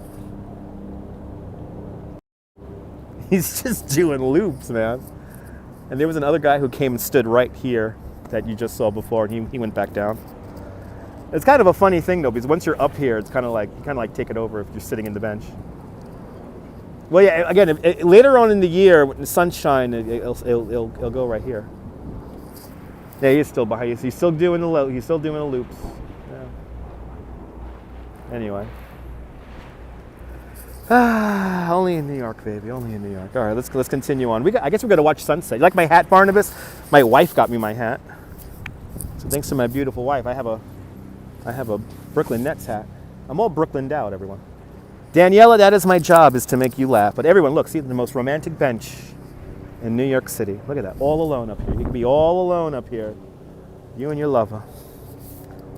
He's just doing loops, man. And there was another guy who came and stood right here that you just saw before, and he went back down. It's kind of a funny thing though, because once you're up here, it's kind of like take it over if you're sitting in the bench. Well, yeah. Again, later on in the year, with the sunshine, it'll go right here. Yeah, he's still behind you. He's still doing the loops. Yeah. Anyway. Only in New York, baby. Only in New York. All right, let's continue on. I guess we're gonna watch sunset. You like my hat, Barnabas? My wife got me my hat. So thanks to my beautiful wife, I have a Brooklyn Nets hat. I'm all Brooklyned out, everyone. Daniela, that is my job, is to make you laugh. But everyone, look, see the most romantic bench in New York City. Look at that, all alone up here. You can be all alone up here. You and your lover,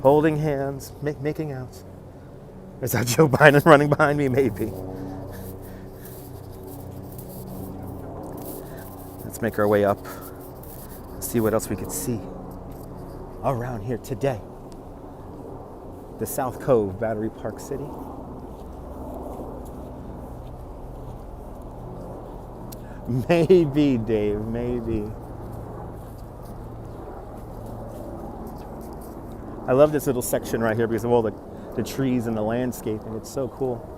holding hands, making out. Is that Joe Biden running behind me? Maybe. Let's make our way up. See what else we could see around here today. The South Cove, Battery Park City. Maybe, Dave, maybe. I love this little section right here because of all the trees and the landscaping. It's so cool.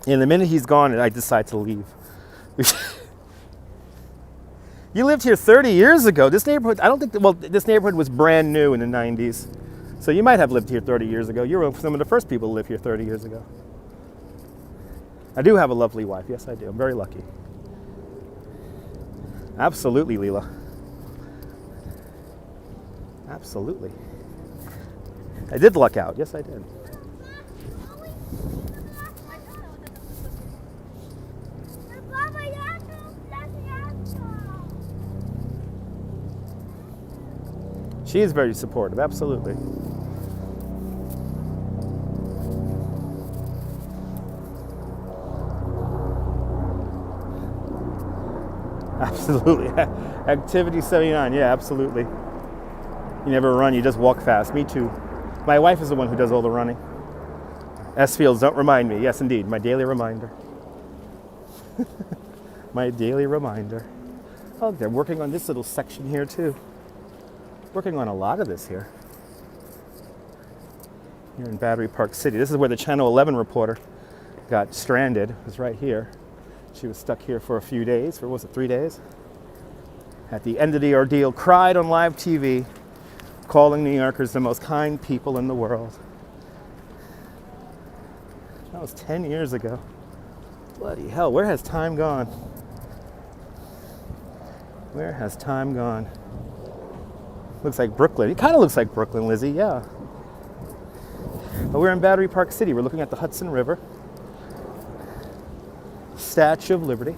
And the minute he's gone, I decide to leave. You lived here 30 years ago. This neighborhood, I don't think, this neighborhood was brand new in the 90s. So you might have lived here 30 years ago. You were some of the first people to live here 30 years ago. I do have a lovely wife. Yes, I do. I'm very lucky. Absolutely, Leela. Absolutely. I did luck out. Yes, I did. She is very supportive, absolutely. Absolutely. Activity 79, yeah, absolutely. You never run, you just walk fast. Me too. My wife is the one who does all the running. S Fields, don't remind me. Yes, indeed, my daily reminder. My daily reminder. Oh, they're working on this little section here too. Working on a lot of this here in Battery Park City. This is where the Channel 11 reporter got stranded. It was right here. She was stuck here for a few days, for what was it, 3 days? At the end of the ordeal, cried on live TV, calling New Yorkers the most kind people in the world. That was 10 years ago. Bloody hell, where has time gone? Where has time gone? Looks like Brooklyn. It kind of looks like Brooklyn, Lizzie, yeah. But we're in Battery Park City. We're looking at the Hudson River. Statue of Liberty.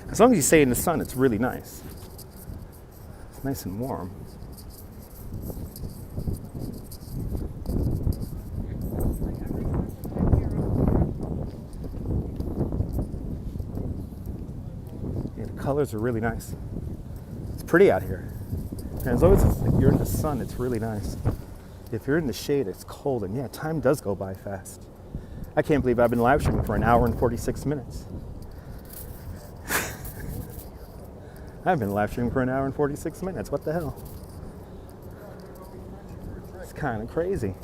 As long as you stay in the sun, it's really nice. It's nice and warm. Yeah, the colors are really nice. It's pretty out here. And as long as if you're in the sun, it's really nice. If you're in the shade, it's cold. And yeah, time does go by fast. I can't believe I've been live streaming for an hour and 46 minutes. I've been live streaming for an hour and 46 minutes. What the hell? It's kind of crazy.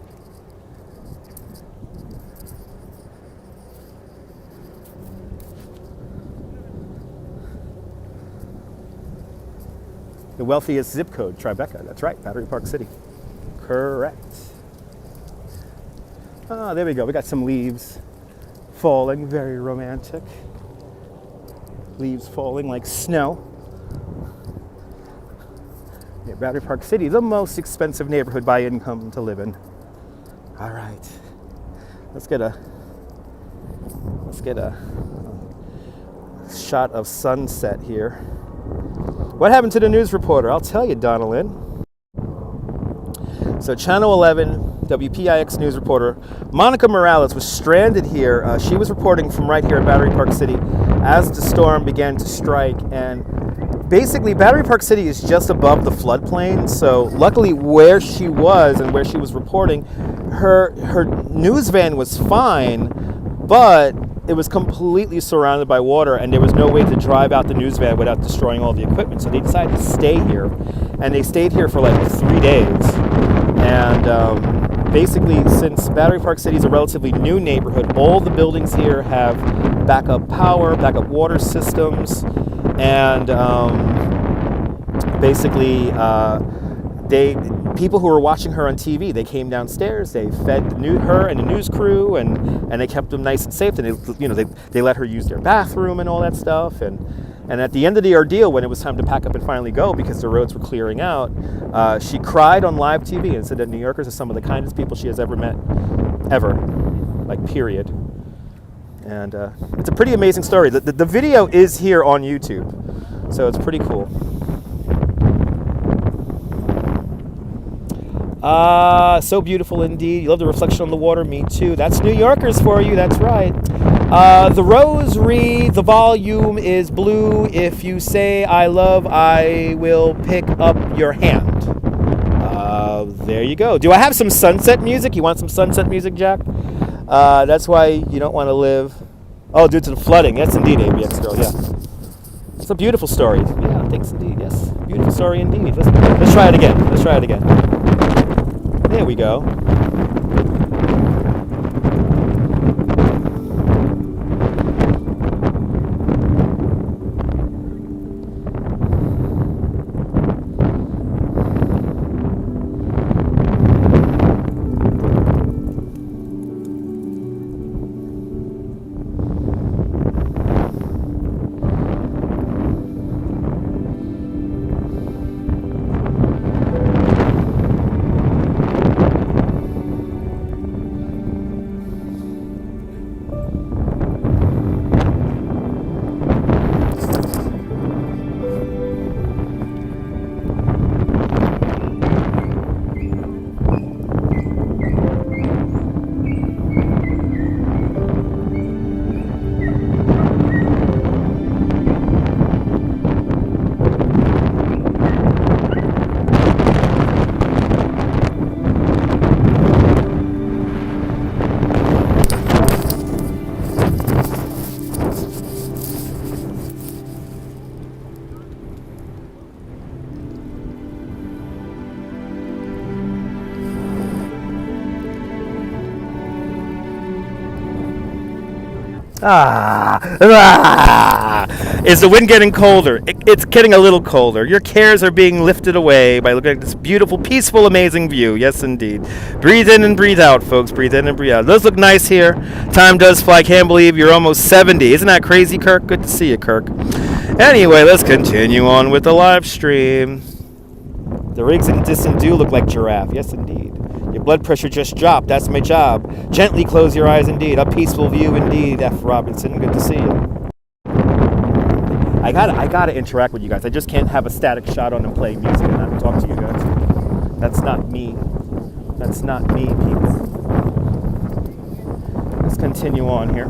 The wealthiest zip code, Tribeca. That's right, Battery Park City. Correct. Ah, there we go. We got some leaves. falling, very romantic. Leaves falling like snow. Yeah, Battery Park City, the most expensive neighborhood by income to live in. All right, let's get a shot of sunset here. What happened to the news reporter? I'll tell you, Donalyn. So Channel 11, WPIX news reporter Monica Morales was stranded here. She was reporting from right here at Battery Park City as the storm began to strike. And basically, Battery Park City is just above the floodplain. So luckily, where she was and where she was reporting, her news van was fine, but it was completely surrounded by water, and there was no way to drive out the news van without destroying all the equipment. So they decided to stay here, and they stayed here for like 3 days. And basically, since Battery Park City is a relatively new neighborhood, all the buildings here have backup power, backup water systems, and basically people who were watching her on TV, they came downstairs, they fed her and the news crew, and they kept them nice and safe. And they let her use their bathroom and all that stuff. And at the end of the ordeal, when it was time to pack up and finally go because the roads were clearing out, she cried on live TV and said that New Yorkers are some of the kindest people she has ever met, ever, like period. And it's a pretty amazing story. The video is here on YouTube, so it's pretty cool. So beautiful indeed. You love the reflection on the water. Me too. That's New Yorkers for you. That's right. The rosary, the volume is blue. If you say I love, I will pick up your hand. There you go. Do I have some sunset music? You want some sunset music, Jack? That's why you don't want to live. Oh, due to the flooding. Yes, indeed, ABX girl. Yeah. It's a beautiful story. Yeah, thanks indeed. Yes, beautiful story indeed. Let's try it again. Let's try it again. There we go. Is the wind getting colder? It's getting a little colder. Your cares are being lifted away by looking at this beautiful, peaceful, amazing view. Yes, indeed. Breathe in and breathe out, folks. Breathe in and breathe out. It does look nice here. Time does fly. Can't believe you're almost 70. Isn't that crazy, Kirk? Good to see you, Kirk. Anyway, let's continue on with the live stream. The rigs in distant do look like giraffe. Yes, indeed. Your blood pressure just dropped. That's my job. Gently close your eyes, indeed. A peaceful view, indeed. F. Robinson, good to see you. I gotta interact with you guys. I just can't have a static shot on and play music and not talk to you guys. That's not me. That's not me, people. Let's continue on here.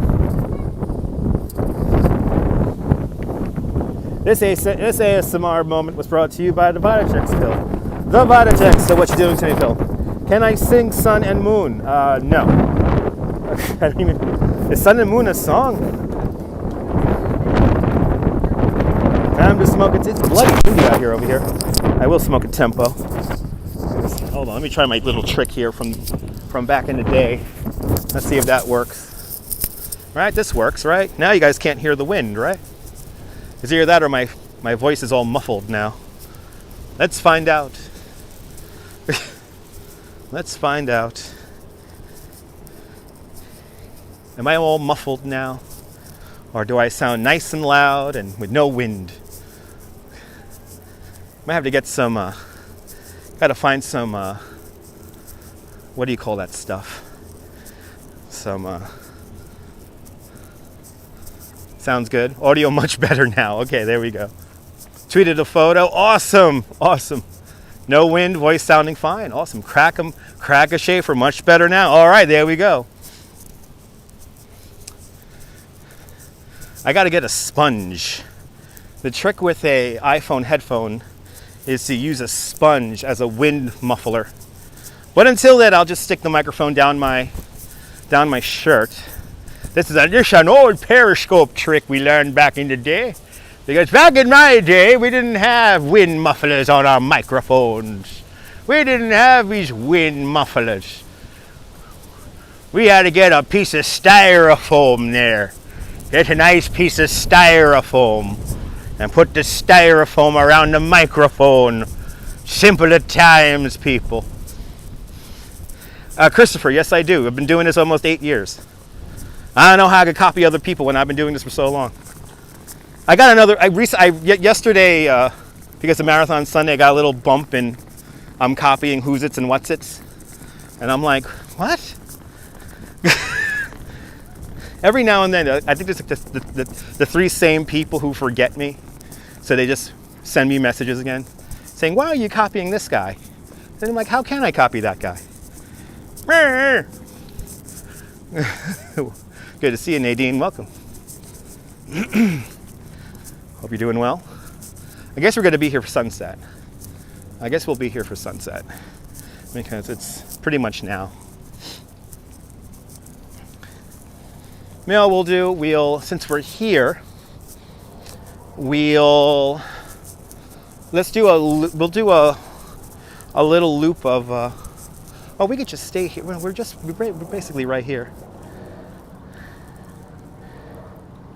This ASMR moment was brought to you by the Vitatex pill. The Vitatex. So what you doing to me, Phil? Can I sing Sun and Moon? No. I don't even. Is Sun and Moon a song? Time to smoke it. It's bloody windy out here over here. I will smoke a tempo. Hold on, let me try my little trick here from back in the day. Let's see if that works. Right, this works, right? Now you guys can't hear the wind, right? Is either that or my voice is all muffled now. Let's find out. Let's find out. Am I all muffled now? Or do I sound nice and loud and with no wind? Might have to get some, gotta find some, what do you call that stuff? Some, sounds good. Audio much better now. Okay, there we go. Tweeted a photo. Awesome, awesome. No wind, voice sounding fine. Awesome. Crack a Schaefer, much better now. All right, there we go. I got to get a sponge. The trick with a iPhone headphone is to use a sponge as a wind muffler. But until then, I'll just stick the microphone down my shirt. This is an old periscope trick we learned back in the day. Because back in my day, we didn't have wind mufflers on our microphones. We didn't have these wind mufflers. We had to get a piece of styrofoam there. Get a nice piece of styrofoam and put the styrofoam around the microphone. Simpler times, people. Christopher, yes I do. I've been doing this almost 8 years. I don't know how I could copy other people when I've been doing this for so long. I got another, yesterday, because of Marathon Sunday, I got a little bump in I'm copying Who's Its and What's Its. And I'm like, what? Every now and then, I think there's the three same people who forget me. So they just send me messages again saying, why are you copying this guy? And I'm like, how can I copy that guy? Good to see you, Nadine. Welcome. Hope you're doing well. I guess we're going to be here for sunset. I guess we'll be here for sunset because it's pretty much now. You know, since we're here, we'll do a little loop of, oh, we could just stay here. We're basically right here.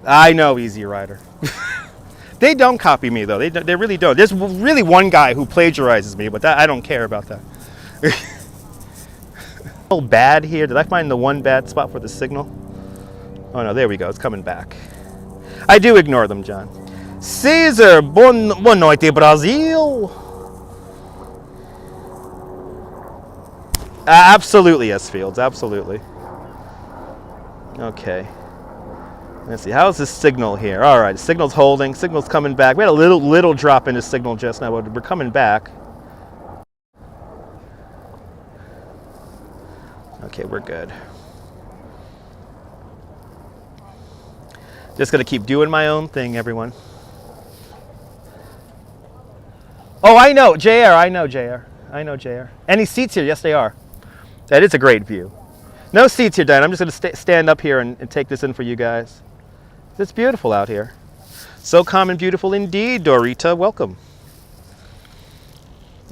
I know, Easy Rider. They don't copy me though. They really don't. There's really one guy who plagiarizes me, but I don't care about that. A little bad here. Did I find the one bad spot for the signal? Oh no, there we go. It's coming back. I do ignore them, John. Caesar, boa noite, Brazil. Absolutely, S Fields. Absolutely. Okay. Let's see, how's the signal here? All right, signal's holding, signal's coming back. We had a little drop in the signal just now, but we're coming back. Okay, we're good. Just gonna keep doing my own thing, everyone. Oh, I know, JR, I know JR. Any seats here? Yes, they are. That is a great view. No seats here, Dan. I'm just gonna stand up here and take this in for you guys. It's beautiful out here. So calm and beautiful indeed, Dorita. Welcome.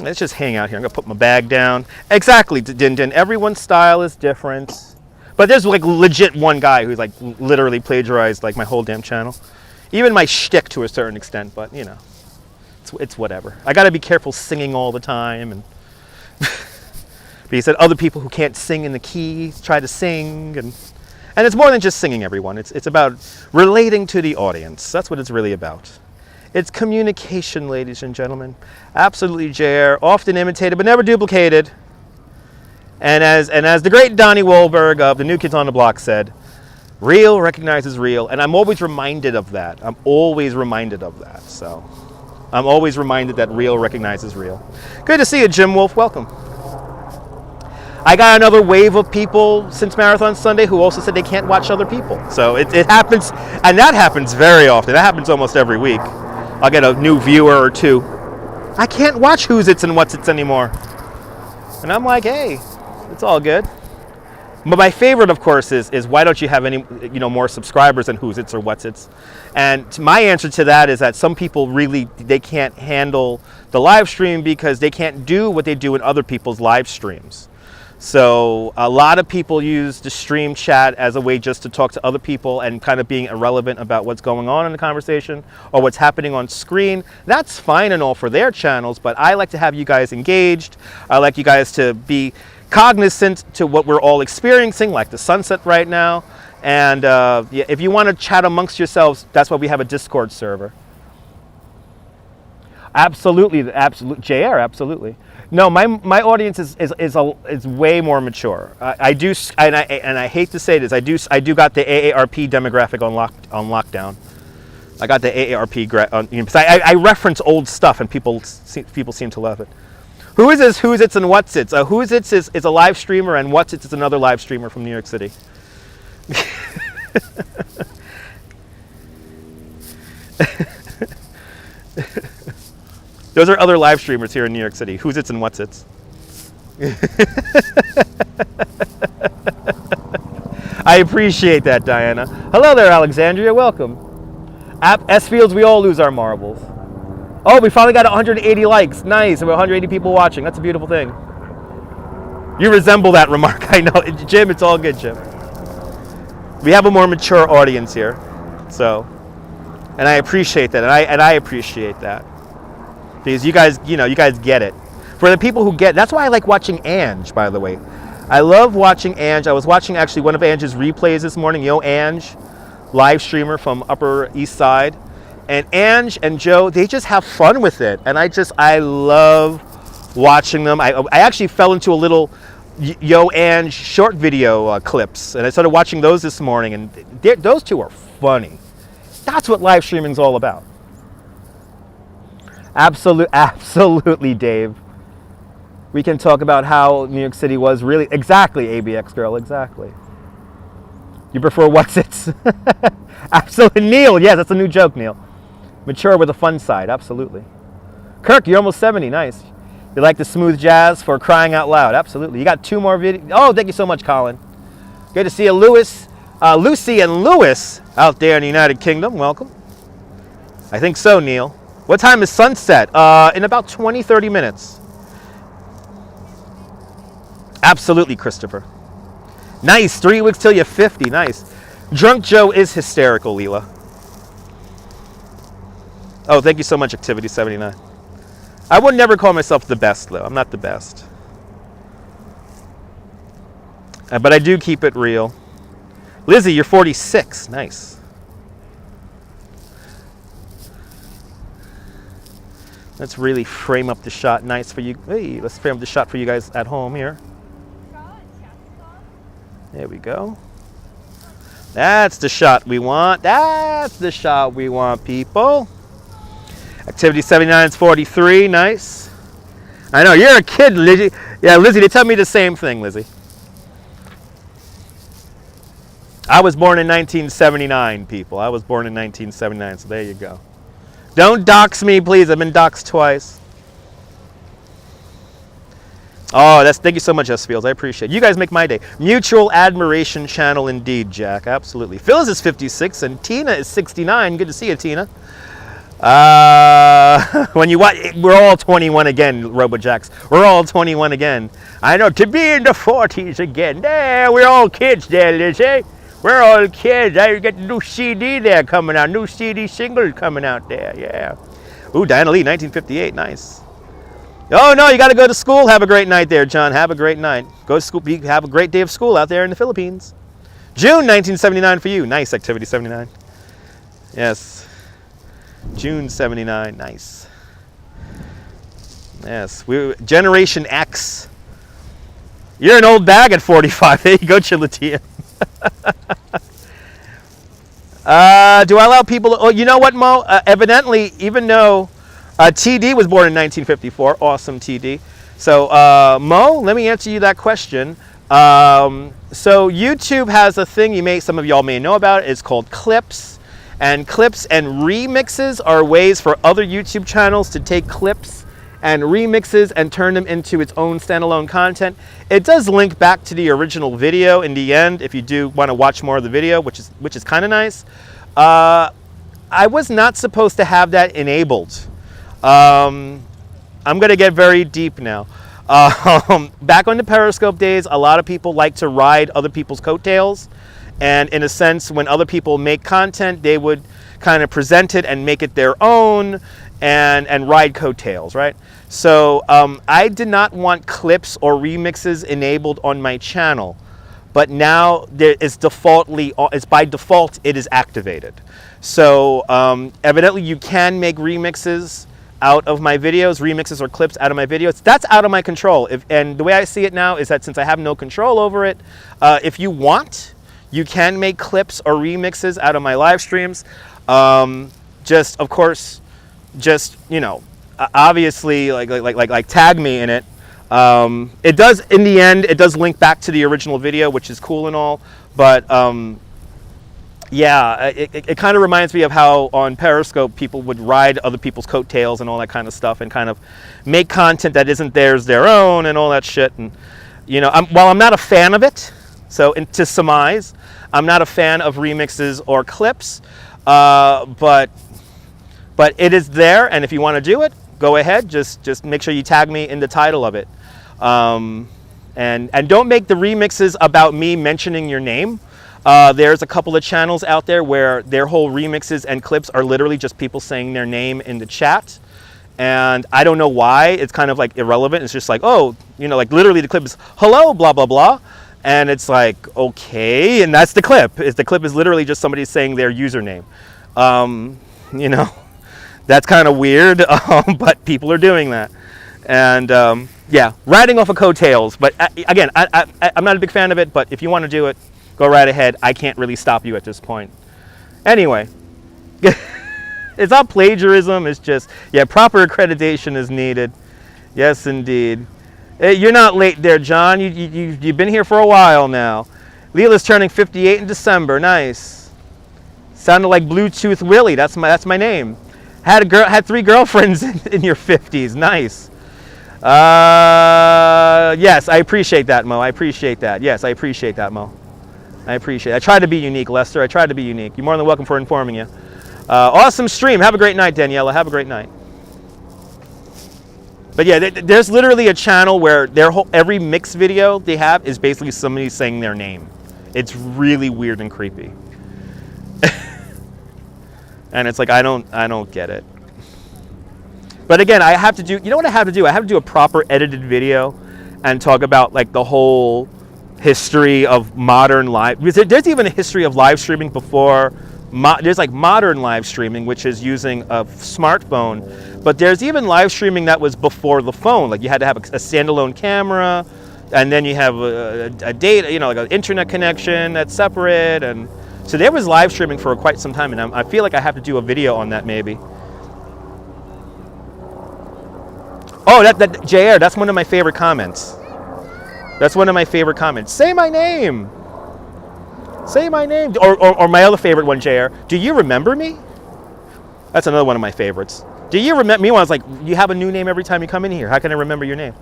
Let's just hang out here. I'm going to put my bag down. Exactly, Din Din. Everyone's style is different. But there's like legit one guy who's like literally plagiarized like my whole damn channel. Even my shtick to a certain extent, but you know, it's whatever. I got to be careful singing all the time. And but he said other people who can't sing in the key try to sing, and it's more than just singing, everyone. It's about relating to the audience. That's what it's really about. It's communication, ladies and gentlemen. Absolutely, JR. Often imitated, but never duplicated. And as the great Donnie Wahlberg of the New Kids on the Block said, real recognizes real. And I'm always reminded of that. So I'm always reminded that real recognizes real. Good to see you, Jim Wolf. Welcome. I got another wave of people since Marathon Sunday who also said they can't watch other people. So it happens, and that happens very often. That happens almost every week. I'll get a new viewer or two. I can't watch Who's Its and What's Its anymore. And I'm like, hey, it's all good. But my favorite, of course, is why don't you have any more subscribers than Who's Its or What's Its? And my answer to that is that some people really, they can't handle the live stream because they can't do what they do in other people's live streams. So a lot of people use the stream chat as a way just to talk to other people and kind of being irrelevant about what's going on in the conversation or what's happening on screen. That's fine and all for their channels, but I like to have you guys engaged. I like you guys to be cognizant to what we're all experiencing, like the sunset right now. And yeah, if you want to chat amongst yourselves, that's why we have a Discord server. Absolutely, JR, absolutely. No, my audience is way more mature. I do, and I hate to say this, I do got the AARP demographic on lockdown. I got the AARP because I reference old stuff and people seem to love it. Who is this? Who's it's and what's it's? Who's it's is a live streamer, and what's it's is another live streamer from New York City. Those are other live streamers here in New York City. Who's it's and what's it's? I appreciate that, Diana. Hello there, Alexandria. Welcome. S Fields, we all lose our marbles. Oh, we finally got 180 likes. Nice. We have 180 people watching. That's a beautiful thing. You resemble that remark. I know. Jim, it's all good, Jim. We have a more mature audience here. So, and I appreciate that. And I appreciate that. Because you guys get it. For the people who get, that's why I like watching Ange, by the way. I love watching Ange. I was watching actually one of Ange's replays this morning. You know Ange, live streamer from Upper East Side. And Ange and Joe, they just have fun with it. And I love watching them. I actually fell into a little Yo Ange short video clips. And I started watching those this morning. And those two are funny. That's what live streaming is all about. Absolutely, Dave. We can talk about how New York City was really, exactly, ABX girl, exactly. You prefer what's it's? Absolutely, Neil, yes, that's a new joke, Neil. Mature with a fun side, absolutely. Kirk, you're almost 70, nice. You like the smooth jazz for crying out loud, absolutely. You got 2 more videos. Oh, thank you so much, Colin. Good to see you, Lucy and Lewis out there in the United Kingdom, welcome. I think so, Neil. What time is sunset? In about 20, 30 minutes. Absolutely, Christopher. Nice, 3 weeks till you're 50, nice. Drunk Joe is hysterical, Leela. Oh, thank you so much, Activity 79. I would never call myself the best, though. I'm not the best. But I do keep it real. Lizzie, you're 46, nice. Let's really frame up the shot nice for you. Hey, let's frame up the shot for you guys at home here. There we go. That's the shot we want. That's the shot we want, people. Activity 79 is 43. Nice. I know, you're a kid, Lizzie. Yeah, Lizzie, they tell me the same thing, Lizzie. I was born in 1979, people. I was born in 1979, so there you go. Don't dox me, please. I've been doxed twice. Oh, thank you so much, S Fields. I appreciate it. You guys make my day. Mutual admiration channel indeed, Jack. Absolutely. Phyllis is 56 and Tina is 69. Good to see you, Tina. When you watch, we're all 21 again, RoboJax. We're all 21 again. I know, to be in the 40s again. There, we're all kids there, Lizzie. We're all kids. I get the new CD there coming out. New CD single coming out there, yeah. Ooh, Diana Lee, 1958, nice. Oh, no, you got to go to school. Have a great night there, John. Have a great night. Go to school. Have a great day of school out there in the Philippines. June 1979 for you. Nice, Activity 79. Yes. June 79, nice. Yes, Generation X. You're an old bag at 45. There you go, Chilatia. Do I allow people to, oh, you know what, Mo? Evidently, even though TD was born in 1954, awesome TD. So, Mo, let me answer you that question. So YouTube has a thing some of y'all may know about. It's called clips. And clips and remixes are ways for other YouTube channels to take clips and remixes and turn them into its own standalone content. It does link back to the original video in the end if you do want to watch more of the video, which is kind of nice. I was not supposed to have that enabled. I'm going to get very deep now. Back on the Periscope days, a lot of people like to ride other people's coattails. And in a sense, when other people make content, they would kind of present it and make it their own and ride coattails, right? So I did not want clips or remixes enabled on my channel. but now it's by default it is activated. So evidently you can make remixes out of my videos, remixes or clips out of my videos. That's out of my control. And the way I see it now is that since I have no control over it, if you want, you can make clips or remixes out of my live streams. Just, of course, just, you know, obviously like tag me in it. It does, in the end, it does link back to the original video, which is cool and all, but yeah, it kind of reminds me of how on Periscope people would ride other people's coattails and all that kind of stuff and kind of make content that isn't theirs their own and all that shit. And, you know, while I'm not a fan of it, so to surmise, I'm not a fan of remixes or clips, but it is there, and if you want to do it, go ahead. Just make sure you tag me in the title of it, and don't make the remixes about me mentioning your name. There's a couple of channels out there where their whole remixes and clips are literally just people saying their name in the chat, and I don't know why. It's kind of like irrelevant. It's just like, oh, you know, like literally the clip is hello blah blah blah, and it's like, okay, and that's the clip. The clip is literally just somebody saying their username. You know, that's kind of weird, but people are doing that. And yeah, riding off of coattails. But again, I'm not a big fan of it, but if you want to do it, go right ahead. I can't really stop you at this point. Anyway, it's not plagiarism. It's just, yeah, proper accreditation is needed. Yes, indeed. You're not late there, John. You've been here for a while now. Leela's turning 58 in December. Nice. Sounded like Bluetooth Willie. That's my name. Had 3 girlfriends in your 50s. Nice. Yes, I appreciate that, Mo. I appreciate that. Yes, I appreciate that, Mo. I appreciate it. I try to be unique, Lester. I try to be unique. You're more than welcome for informing you. Awesome stream. Have a great night, Daniela. Have a great night. But yeah, there's literally a channel where every mix video they have is basically somebody saying their name. It's really weird and creepy. And it's like, I don't get it. But again, I have to do, you know what I have to do? I have to do a proper edited video and talk about like the whole history of modern live. There's even a history of live streaming before. There's like modern live streaming, which is using a smartphone. But there's even live streaming that was before the phone. Like you had to have a standalone camera, and then you have a data, you know, like an internet connection that's separate. And so there was live streaming for quite some time, and I feel like I have to do a video on that maybe. Oh, that JR, that's one of my favorite comments. That's one of my favorite comments. Say my name. Say my name. Or my other favorite one, JR. Do you remember me? That's another one of my favorites. Do you remember me? When I was like, you have a new name every time you come in here. How can I remember your name?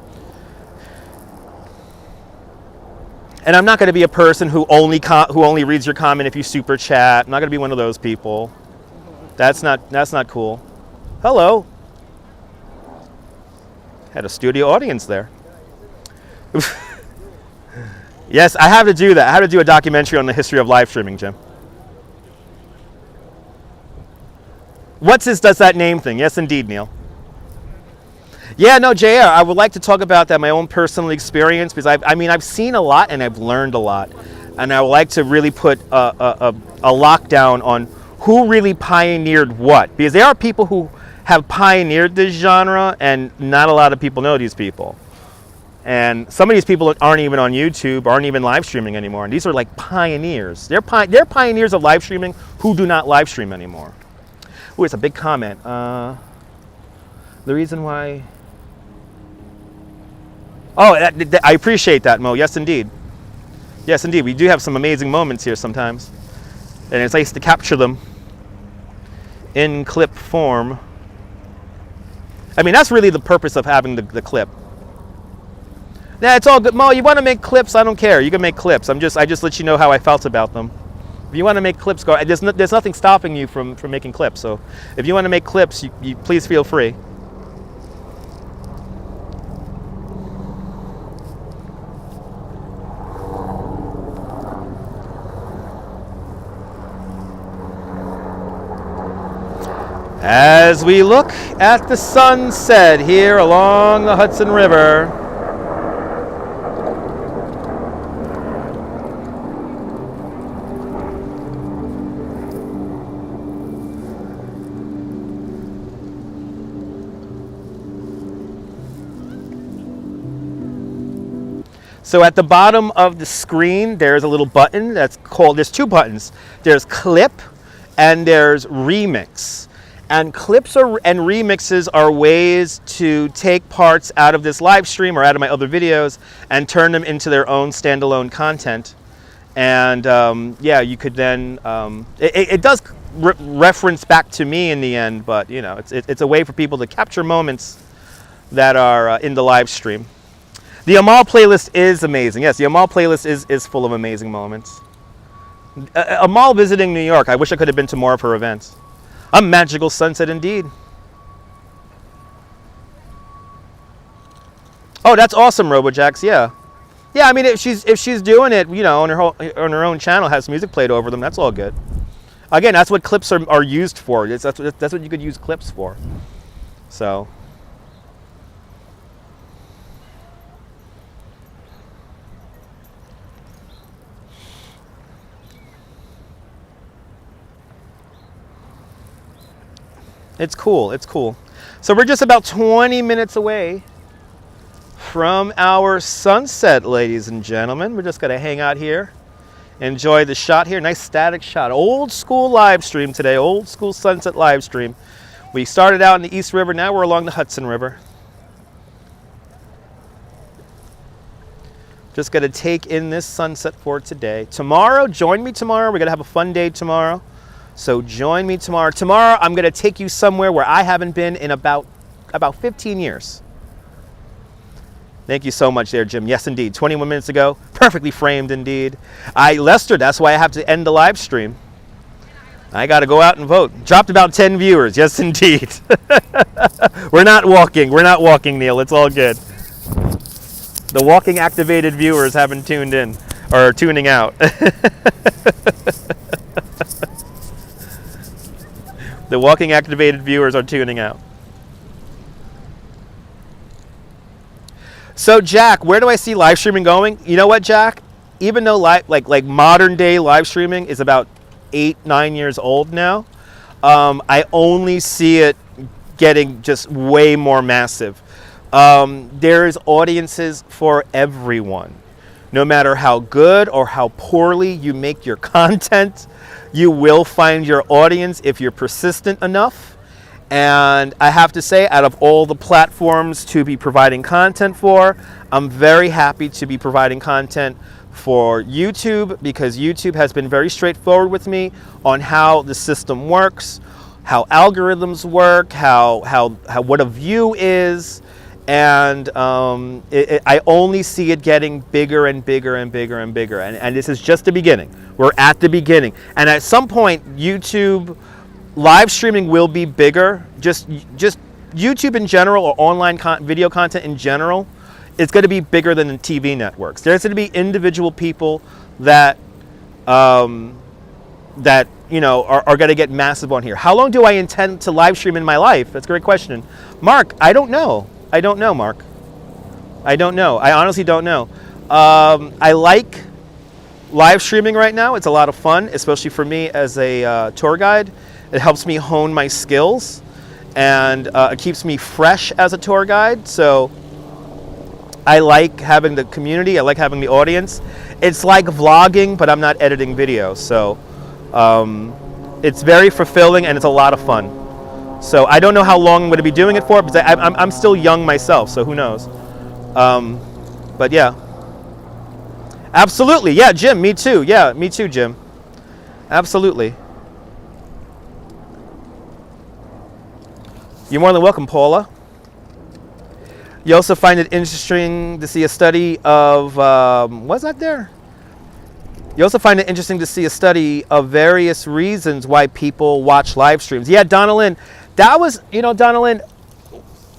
And I'm not going to be a person who only reads your comment if you super chat. I'm not going to be one of those people. That's not cool. Hello. Had a studio audience there. Yes, I have to do that. I have to do a documentary on the history of live streaming, Jim. Does that name thing? Yes, indeed, Neil. Yeah, no, JR, I would like to talk about that, my own personal experience, because I've seen a lot and I've learned a lot. And I would like to really put a lockdown on who really pioneered what. Because there are people who have pioneered this genre, and not a lot of people know these people. And some of these people aren't even on YouTube, aren't even live streaming anymore. And these are like pioneers. They're pioneers of live streaming who do not live stream anymore. Ooh, it's a big comment. The reason why... Oh, I appreciate that, Mo. Yes, indeed. Yes, indeed. We do have some amazing moments here sometimes. And it's nice to capture them in clip form. I mean, that's really the purpose of having the clip. Yeah, it's all good. Mo, you want to make clips? I don't care. You can make clips. I just let you know how I felt about them. If you want to make clips, go. There's nothing stopping you from making clips. So if you want to make clips, you please feel free. As we look at the sunset here along the Hudson River, So at the bottom of the screen, there's a little button that's called, there's two buttons. There's clip and there's remix. And clips and remixes are ways to take parts out of this live stream or out of my other videos and turn them into their own standalone content. And yeah, you could then, it does reference back to me in the end, but you know, it's a way for people to capture moments that are in the live stream. The Amal playlist is amazing. Yes, the Amal playlist is full of amazing moments. Amal visiting New York, I wish I could have been to more of her events. A magical sunset indeed. Oh, that's awesome, RoboJax. Yeah, yeah. I mean, if she's doing it, you know, on her own channel, has music played over them. That's all good. Again, that's what clips are used for. That's what you could use clips for. So. It's cool, it's cool. So we're just about 20 minutes away from our sunset, ladies and gentlemen. We're just gonna hang out here, enjoy the shot here. Nice static shot. Old school live stream today, old school sunset live stream. We started out in the East River, now we're along the Hudson River. Just gonna take in this sunset for today. Tomorrow, join me tomorrow. We're gonna have a fun day tomorrow. So join me tomorrow. Tomorrow, I'm going to take you somewhere where I haven't been in about 15 years. Thank you so much there, Jim. Yes, indeed. 21 minutes ago. Perfectly framed, indeed. Lester, that's why I have to end the live stream. I got to go out and vote. Dropped about 10 viewers. Yes, indeed. We're not walking. We're not walking, Neil. It's all good. The walking activated viewers haven't tuned in or tuning out. The walking activated viewers are tuning out. So Jack, where do I see live streaming going? You know what, Jack? Even though like modern day live streaming is about 8-9 years old now, I only see it getting just way more massive. There's audiences for everyone. No matter how good or how poorly you make your content, you will find your audience if you're persistent enough. And I have to say, out of all the platforms to be providing content for, I'm very happy to be providing content for YouTube, because YouTube has been very straightforward with me on how the system works, how algorithms work, how what a view is. And I only see it getting bigger and bigger and bigger and bigger. And this is just the beginning. We're at the beginning. And at some point, YouTube live streaming will be bigger. Just YouTube in general, or online video content in general, it's going to be bigger than the TV networks. There's going to be individual people that that you know are going to get massive on here. How long do I intend to live stream in my life? That's a great question. Mark, I don't know. I don't know, Mark. I don't know. I honestly don't know. I like live streaming right now. It's a lot of fun, especially for me as a tour guide. It helps me hone my skills, and it keeps me fresh as a tour guide. So I like having the community. I like having the audience. It's like vlogging, but I'm not editing videos. So it's very fulfilling, and it's a lot of fun. So I don't know how long I'm going to be doing it for, because I'm still young myself, so who knows. But yeah. Absolutely. Yeah, Jim, me too. Yeah, me too, Jim. Absolutely. You're more than welcome, Paula. You also find it interesting to see a study of, what's that there? You also find it interesting to see a study of various reasons why people watch live streams. Yeah, Donalyn, that was, you know, Donalyn,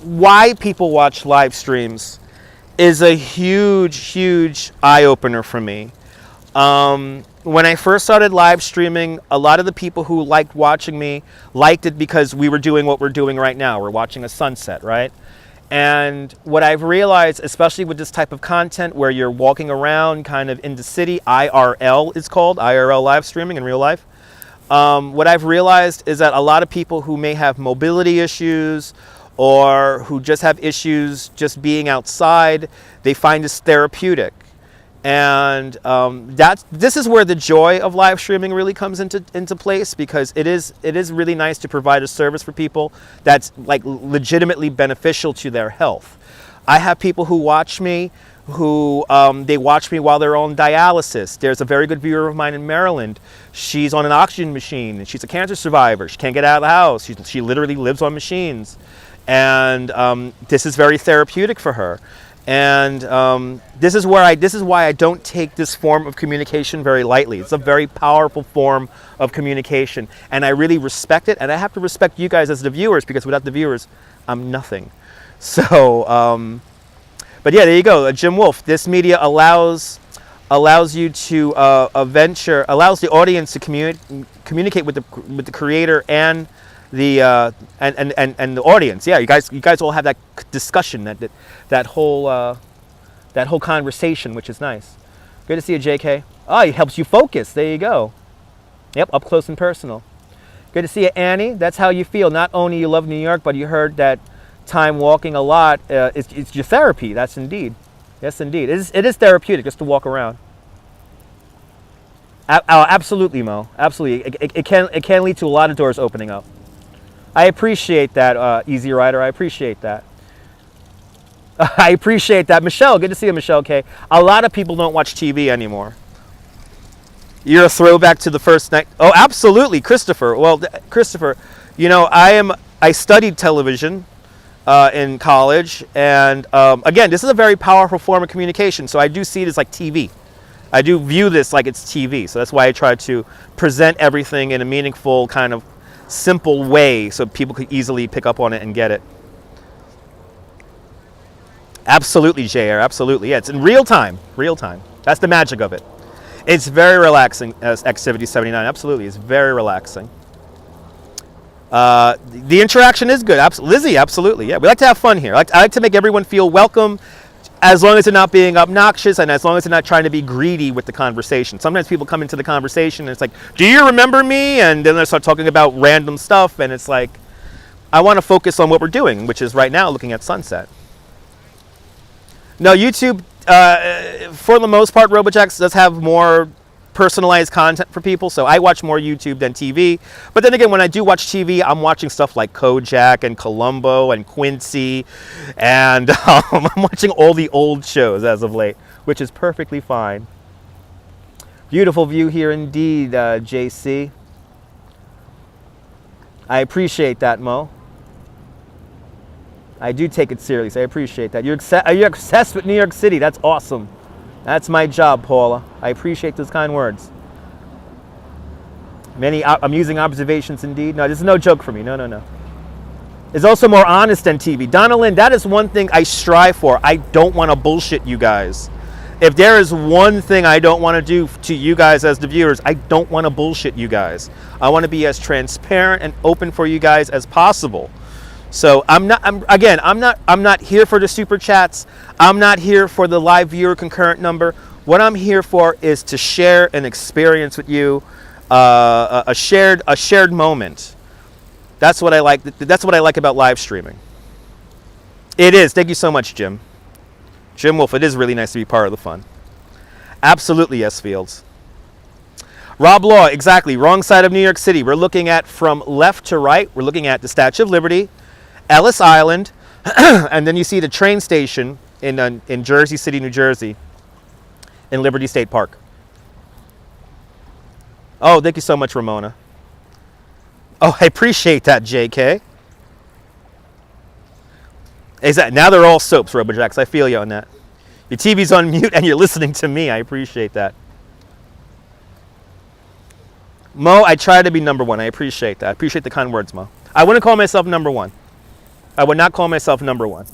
why people watch live streams is a huge, huge eye-opener for me. When I first started live streaming, a lot of the people who liked watching me liked it because we were doing what we're doing right now. We're watching a sunset, right? And what I've realized, especially with this type of content where you're walking around kind of in the city, IRL is called, IRL live streaming in real life. What I've realized is that a lot of people who may have mobility issues or who just have issues just being outside, they find this therapeutic. And this is where the joy of live streaming really comes into place, because it is really nice to provide a service for people that's like legitimately beneficial to their health. I have people who watch me who they watch me while they're on dialysis. There's a very good viewer of mine in Maryland. She's on an oxygen machine and she's a cancer survivor. She can't get out of the house. She literally lives on machines, and this is very therapeutic for her. And this is why I don't take this form of communication very lightly. It's a very powerful form of communication, and I really respect it. And I have to respect you guys as the viewers, because without the viewers, I'm nothing. So, but yeah, there you go. Jim Wolf. This media allows you to allows the audience to communicate with the creator and the and the audience. Yeah, you guys all have that discussion, that whole conversation, which is nice. Good to see you, JK. Oh, it helps you focus. There you go. Yep, up close and personal. Good to see you, Annie. That's how you feel. Not only you love New York, but you heard that time walking a lot. It's your therapy. That's indeed. Yes, indeed. It is therapeutic just to walk around. Absolutely, Mo. Absolutely. It can lead to a lot of doors opening up. I appreciate that, Easy Rider. I appreciate that. I appreciate that. Michelle, good to see you, Michelle K. A lot of people don't watch TV anymore. You're a throwback to the first night. Oh, absolutely, Christopher. Well, Christopher, you know, I studied television in college, and again, this is a very powerful form of communication, so I do see it as like TV. I do view this like it's TV, so that's why I try to present everything in a meaningful, kind of simple way so people could easily pick up on it and get it. Absolutely, JR, absolutely. Yeah, it's in real time. That's the magic of it. It's very relaxing, as Activity 79. Absolutely, it's very relaxing. The interaction is good. Lizzie, absolutely. Yeah, we like to have fun here. I like to make everyone feel welcome, as long as they're not being obnoxious and as long as they're not trying to be greedy with the conversation. Sometimes people come into the conversation and it's like, do you remember me? And then they start talking about random stuff, and it's like, I want to focus on what we're doing, which is right now looking at sunset. No, YouTube, for the most part, RoboJax does have more personalized content for people, so I watch more YouTube than TV. But then again, when I do watch TV, I'm watching stuff like Kojak and Columbo and Quincy, and I'm watching all the old shows as of late, which is perfectly fine. Beautiful view here indeed, JC. I appreciate that, Mo. I do take it seriously. I appreciate that. You're obsessed with New York City. That's awesome. That's my job, Paula. I appreciate those kind words. Many amusing observations indeed. No, this is no joke for me. No. It's also more honest than TV. Donna Lynn, that is one thing I strive for. I don't want to bullshit you guys. If there is one thing I don't want to do to you guys as the viewers, I don't want to bullshit you guys. I want to be as transparent and open for you guys as possible. So I'm not here for the super chats. I'm not here for the live viewer concurrent number. What I'm here for is to share an experience with you, a shared moment. That's what I like. That's what I like about live streaming. It is. Thank you so much, Jim. Jim Wolf. It is really nice to be part of the fun. Absolutely, yes, Fields. Rob Law. Exactly. Wrong side of New York City. We're looking at from left to right. We're looking at the Statue of Liberty, Ellis Island, and then you see the train station in Jersey City, New Jersey, in Liberty State Park. Oh, thank you so much, Ramona. Oh, I appreciate that, JK. Exactly. Now they're all soaps, RoboJax. I feel you on that. Your TV's on mute and you're listening to me. I appreciate that. Mo, I try to be number one. I appreciate that. I appreciate the kind words, Mo. I wouldn't call myself number one. I would not call myself number one.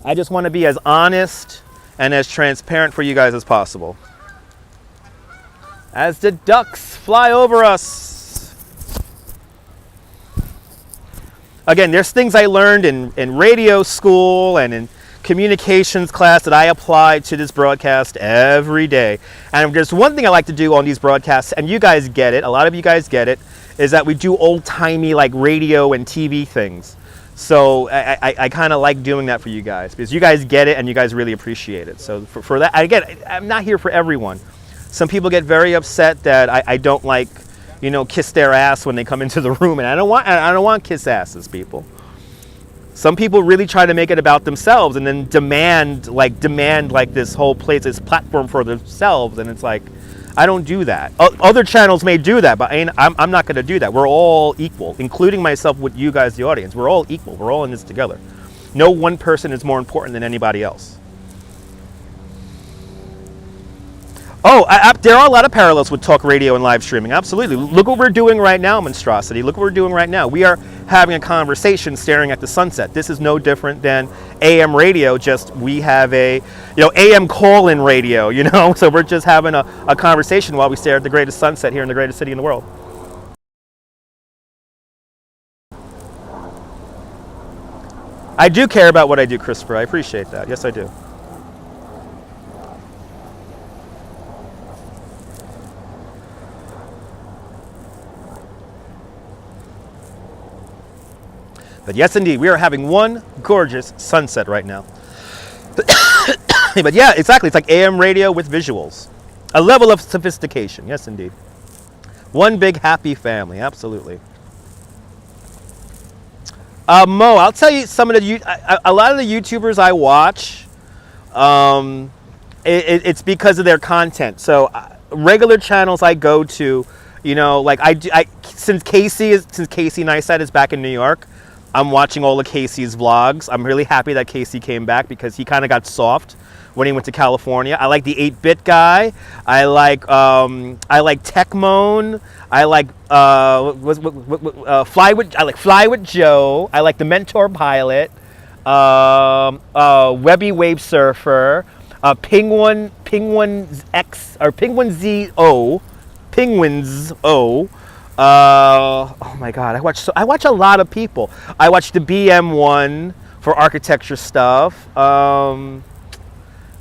I just want to be as honest and as transparent for you guys as possible. As the ducks fly over us. Again, there's things I learned in radio school and in communications class that I apply to this broadcast every day. And there's one thing I like to do on these broadcasts, and you guys get it, a lot of you guys get it, is that we do old-timey like radio and TV things. So I kind of like doing that for you guys because you guys get it and you guys really appreciate it. So for that, again, I'm not here for everyone. Some people get very upset that I don't like, you know, kiss their ass when they come into the room, and I don't want kiss asses, people. Some people really try to make it about themselves and then demand like this whole place, this platform for themselves, and it's like, I don't do that. Other channels may do that, but I'm not going to do that. We're all equal, including myself with you guys, the audience. We're all equal. We're all in this together. No one person is more important than anybody else. Oh, there are a lot of parallels with talk radio and live streaming. Absolutely. Look what we're doing right now, Monstrosity. Look what we're doing right now. We are having a conversation staring at the sunset. This is no different than AM radio, just we have a, you know, AM call-in radio, you know? So we're just having a conversation while we stare at the greatest sunset here in the greatest city in the world. I do care about what I do, Christopher. I appreciate that. Yes, I do. But yes, indeed, we are having one gorgeous sunset right now. But yeah, exactly. It's like AM radio with visuals. A level of sophistication. Yes, indeed. One big happy family. Absolutely. Mo, I'll tell you some of a lot of the YouTubers I watch, it's because of their content. So regular channels I go to, you know, like since Casey Neistat is back in New York, I'm watching all of Casey's vlogs. I'm really happy that Casey came back because he kind of got soft when he went to California. I like the 8-bit guy. I like Techmoan. I like Fly with Joe. I like the Mentor Pilot. Webby Wave Surfer. Penguin X or Penguin ZO. Penguins O. Oh my God! I watch a lot of people. I watch the BM1 for architecture stuff. Oh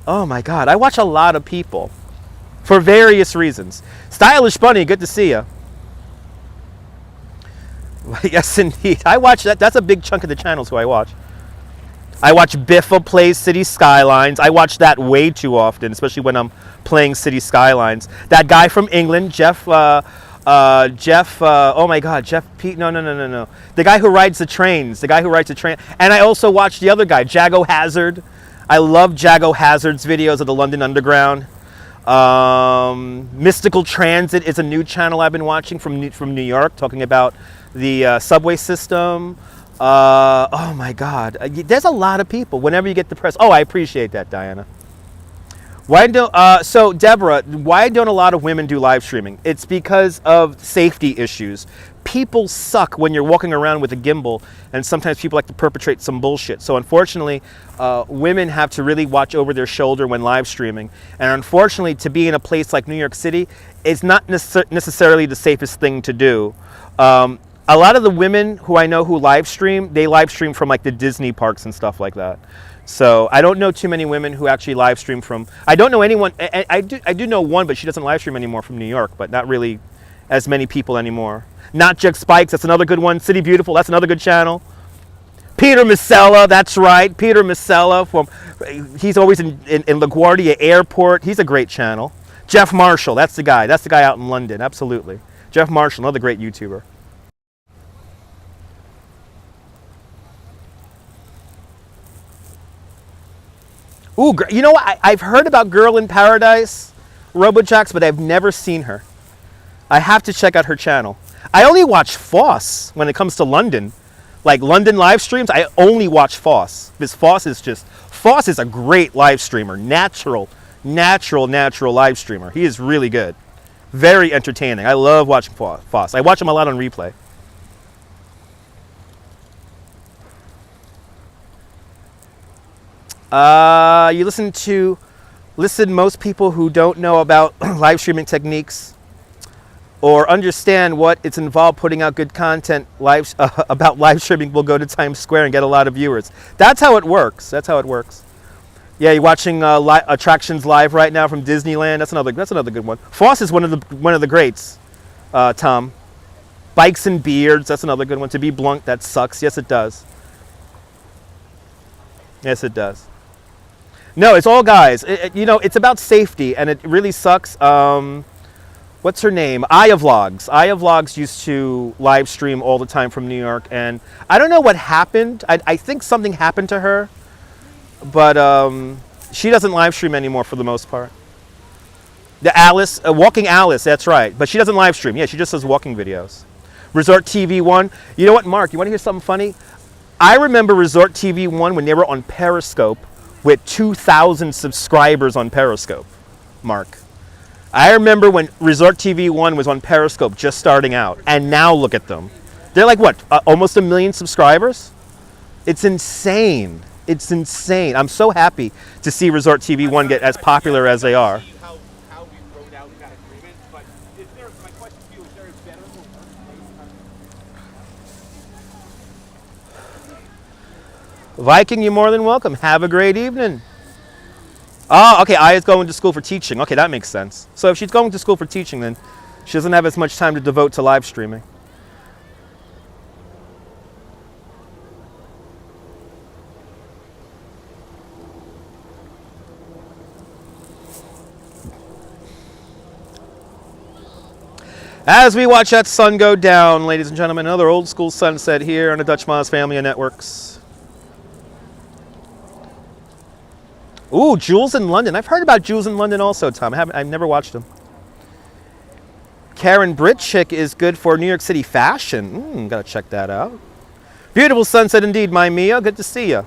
my God! I watch a lot of people for various reasons. Stylish Bunny, good to see you. Yes, indeed. I watch that. That's a big chunk of the channels who I watch. I watch Biffa Plays City Skylines. I watch that way too often, especially when I'm playing City Skylines. That guy from England, Jeff. Oh my God, Jeff Pete, no. The guy who rides the trains, And I also watch the other guy, Jago Hazard. I love Jago Hazard's videos of the London Underground. Mystical Transit is a new channel I've been watching from New York, talking about the subway system. Oh my God, there's a lot of people whenever you get the press. Oh, I appreciate that, Diana. So Deborah, why don't a lot of women do live streaming? It's because of safety issues. People suck when you're walking around with a gimbal, and sometimes people like to perpetrate some bullshit. So unfortunately, women have to really watch over their shoulder when live streaming. And unfortunately, to be in a place like New York City is not necessarily the safest thing to do. A lot of the women who I know who live stream, they live stream from like the Disney parks and stuff like that. So I don't know too many women who actually live stream from. I don't know anyone. I do know one, but she doesn't live stream anymore from New York. But not really as many people anymore. Not Jug Spikes. That's another good one. City Beautiful. That's another good channel. Peter Misella. That's right. Peter Misella he's always in LaGuardia Airport. He's a great channel. Jeff Marshall. That's the guy. That's the guy out in London. Absolutely. Jeff Marshall, another great YouTuber. Ooh, you know what? I've heard about Girl in Paradise, RoboJax, but I've never seen her. I have to check out her channel. I only watch Foss when it comes to London. Like London live streams, I only watch Foss. Because Foss is a great live streamer. Natural live streamer. He is really good. Very entertaining. I love watching Foss. I watch him a lot on replay. You listen most people who don't know about live streaming techniques or understand what it's involved putting out good content about live streaming will go to Times Square and get a lot of viewers. That's how it works. Yeah, you're watching attractions live right now from Disneyland. That's another good one. Foss is one of the greats, Tom. Bikes and beards, that's another good one. To be blunt, that sucks. Yes, it does. Yes, it does. No, it's all guys. You know, it's about safety, and it really sucks. What's her name? Aya Vlogs. Aya Vlogs used to live stream all the time from New York, and I don't know what happened. I think something happened to her, but she doesn't live stream anymore for the most part. The Alice, Walking Alice, that's right. But she doesn't live stream. Yeah, she just does walking videos. Resort TV 1. You know what, Mark, you want to hear something funny? I remember Resort TV 1 when they were on Periscope with 2,000 subscribers on Periscope, Mark. I remember when Resort TV 1 was on Periscope just starting out, and now look at them. They're like, what, almost 1 million subscribers? It's insane. It's insane. I'm so happy to see Resort TV 1 get as popular as they are. How we wrote out that agreement, but my question to you, is there a better or worse place? Viking, you're more than welcome. Have a great evening. Oh, okay, Aya's going to school for teaching. Okay, that makes sense. So if she's going to school for teaching, then she doesn't have as much time to devote to live streaming. As we watch that sun go down, ladies and gentlemen, another old school sunset here on the Dutch Miles Family of Networks. Ooh, Jules in London. I've heard about Jules in London also, Tom. I've never watched him. Karen Britchick is good for New York City fashion. Gotta check that out. Beautiful sunset indeed, my Mia. Good to see you.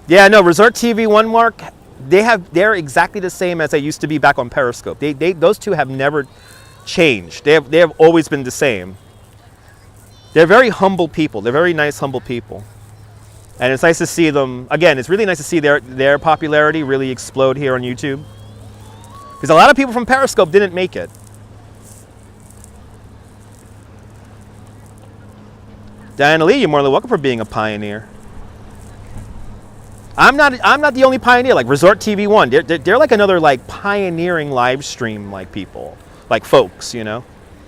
Yeah, no, Resort TV 1, Mark, they're exactly the same as they used to be back on Periscope. Those two have never changed. They have always been the same. They're very humble people. They're very nice, humble people. And it's nice to see them, again, it's really nice to see their popularity really explode here on YouTube. Because a lot of people from Periscope didn't make it. Diana Lee, you're more than welcome for being a pioneer. I'm not the only pioneer, like Resort TV 1. They're like another like pioneering live stream like people, like folks, you know.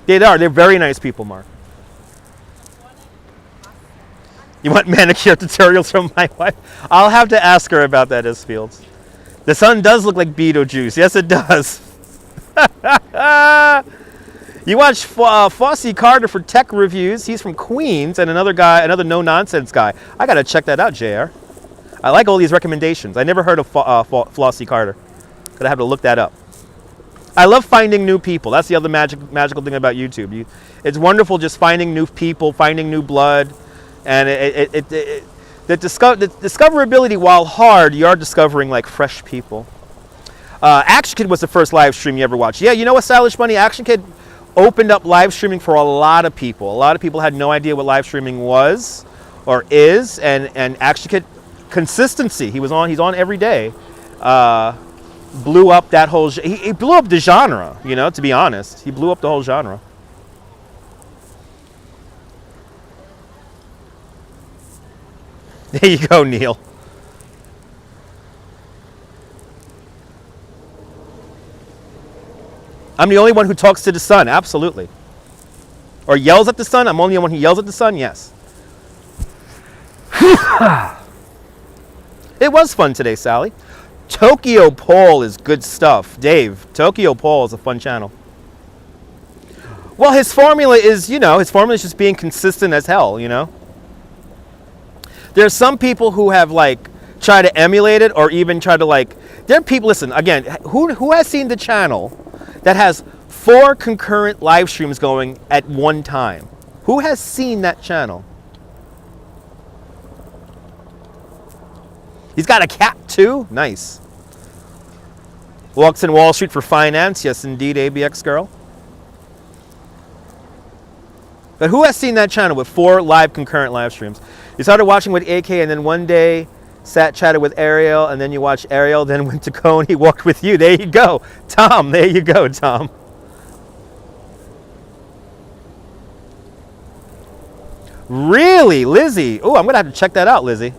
They're very nice people, Mark. You want manicure tutorials from my wife? I'll have to ask her about that, S-Fields. The sun does look like Beetlejuice. Yes, it does. You watch Fosse Carter for tech reviews. He's from Queens, and another no-nonsense guy. I got to check that out, JR. I like all these recommendations. I never heard of Fosse Carter. Gonna have to look that up. I love finding new people. That's the other magical thing about YouTube. It's wonderful just finding new people, finding new blood. And the discoverability, while hard, you are discovering like fresh people. Action Kid was the first live stream you ever watched. Yeah, you know what, Stylish Bunny? Action Kid opened up live streaming for a lot of people. A lot of people had no idea what live streaming was or is, and Action Kid, consistency. He's on every day. Blew up that whole. He blew up the genre. You know, to be honest, he blew up the whole genre. There you go, Neil. I'm the only one who talks to the sun, absolutely. Or yells at the sun. I'm only the one who yells at the sun, yes. It was fun today, Sally. Tokyo Paul is good stuff. Dave, Tokyo Paul is a fun channel. Well, his formula is just being consistent as hell, you know. There's some people who have like tried to emulate it or even try to like, there are people, listen, again, who has seen the channel that has 4 concurrent live streams going at one time? Who has seen that channel? He's got a cat too? Nice. Walks in Wall Street for finance. Yes, indeed, ABX girl. But who has seen that channel with 4 live concurrent live streams? You started watching with AK, and then one day chatted with Ariel, and then you watched Ariel, then went to Cone, he walked with you. There you go. Tom, there you go, Tom. Really, Lizzie? Oh, I'm going to have to check that out, Lizzie.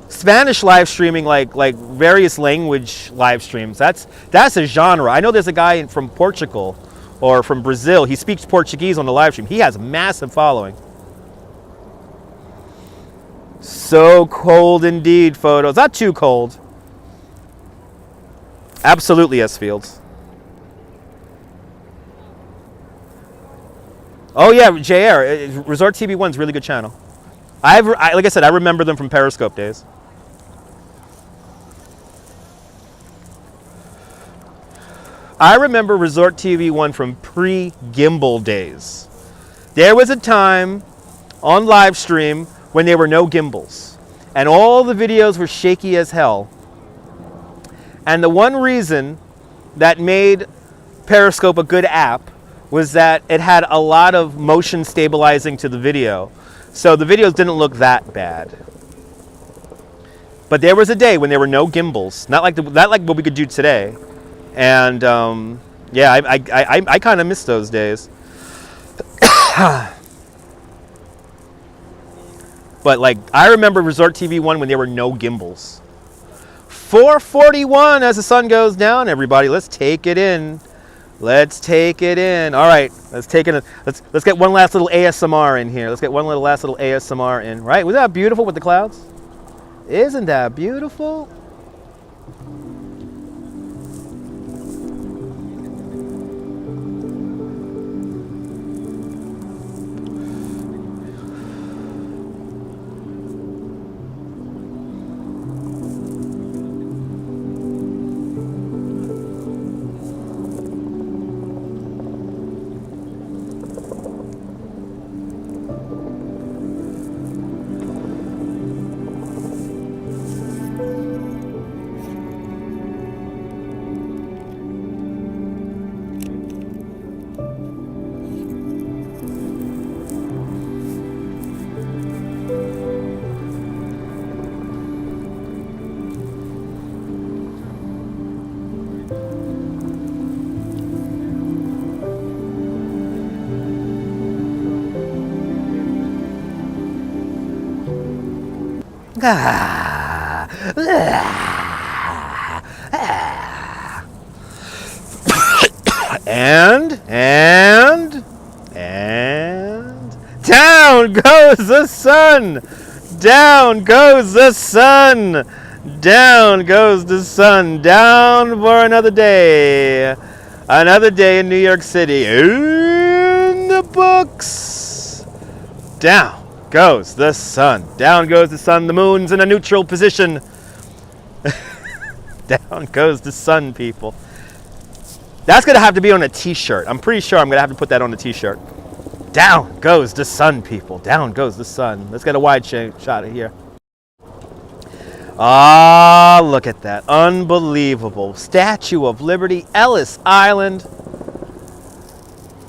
Spanish live streaming, like various language live streams. That's a genre. I know there's a guy from Portugal or from Brazil. He speaks Portuguese on the live stream. He has a massive following. So cold indeed, photos. Not too cold. Absolutely, S Fields. Oh yeah, JR. Resort TV 1's a really good channel. Like I said, I remember them from Periscope days. I remember Resort TV 1 from pre-Gimble days. There was a time on live stream when there were no gimbals and all the videos were shaky as hell. And the one reason that made Periscope a good app was that it had a lot of motion stabilizing to the video. So the videos didn't look that bad. But there was a day when there were no gimbals, not like what we could do today. And yeah, I kind of miss those days. But like, I remember Resort TV 1 when there were no gimbals. 4:41 as the sun goes down, everybody. Let's take it in. Let's take it in. All right, let's get one last little ASMR in here. Let's get one last little ASMR in. Right? Wasn't that beautiful with the clouds? Isn't that beautiful? And down goes the sun. Down goes the sun. Down goes the sun. Down for another day. Another day in New York City. In the books. Down goes the sun. Down goes the sun. The moon's in a neutral position. Down goes the sun, people. That's going to have to be on a t-shirt. I'm pretty sure I'm going to have to put that on a t-shirt. Down goes the sun, people. Down goes the sun. Let's get a wide shot of here. Ah, look at that. Unbelievable. Statue of Liberty, Ellis Island.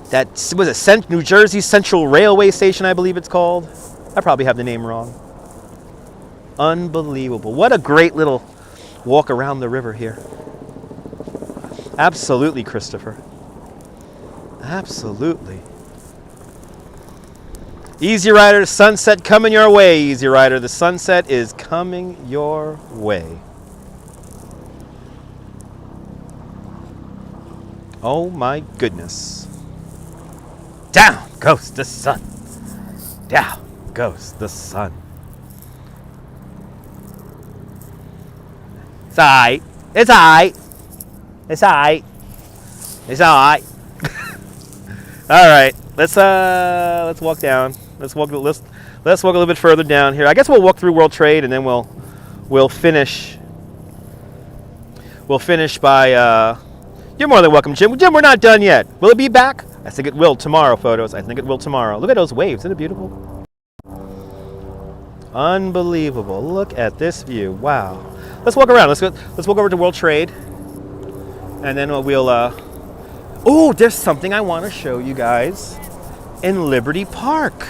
That was a New Jersey Central Railway Station, I believe it's called. I probably have the name wrong. Unbelievable. What a great little walk around the river here. Absolutely, Christopher. Absolutely. Easy Rider, sunset coming your way, Easy Rider. The sunset is coming your way. Oh my goodness. Down goes the sun. Down goes the sun. It's alright. It's alright. It's alright. It's alright. Alright. Let's walk down. Let's walk a little bit further down here. I guess we'll walk through World Trade and then we'll finish. We'll finish by you're more than welcome, Jim. Jim, we're not done yet. Will it be back? I think it will tomorrow, photos. I think it will tomorrow. Look at those waves. Isn't it beautiful? Unbelievable. Look at this view. Wow. Let's walk around. Let's walk over to World Trade. And then we'll oh, there's something I want to show you guys in Liberty Park.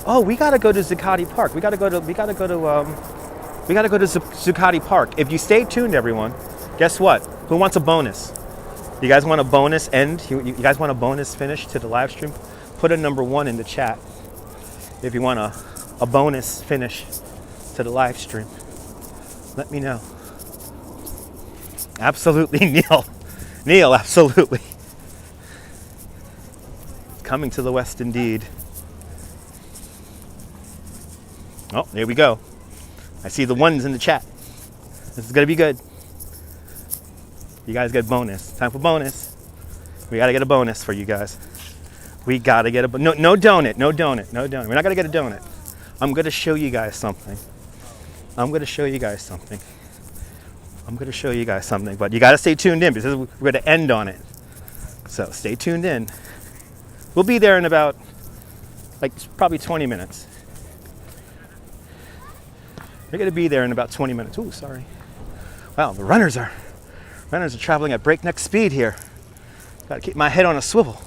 Oh, we got to go to Zuccotti Park. We got to go to Zuccotti Park. If you stay tuned, everyone, guess what? Who wants a bonus? You guys want a bonus end? You guys want a bonus finish to the live stream? Put a number 1 in the chat if you want a bonus finish to the live stream. Let me know. Absolutely, Neil. Neil, absolutely. coming to the west indeed. Oh, there we go. I see the ones in the chat. This is gonna be good. You guys get bonus. Time for bonus. We gotta get a bonus for you guys. We gotta get a no donut, no donut, no donut. We're not gonna get a donut. I'm gonna show you guys something. I'm gonna show you guys something. But you gotta stay tuned in because we're gonna end on it. So stay tuned in. We'll be there in about like probably 20 minutes. We're gonna be there in about 20 minutes. Ooh, sorry. Wow, the runners are traveling at breakneck speed here. Gotta keep my head on a swivel.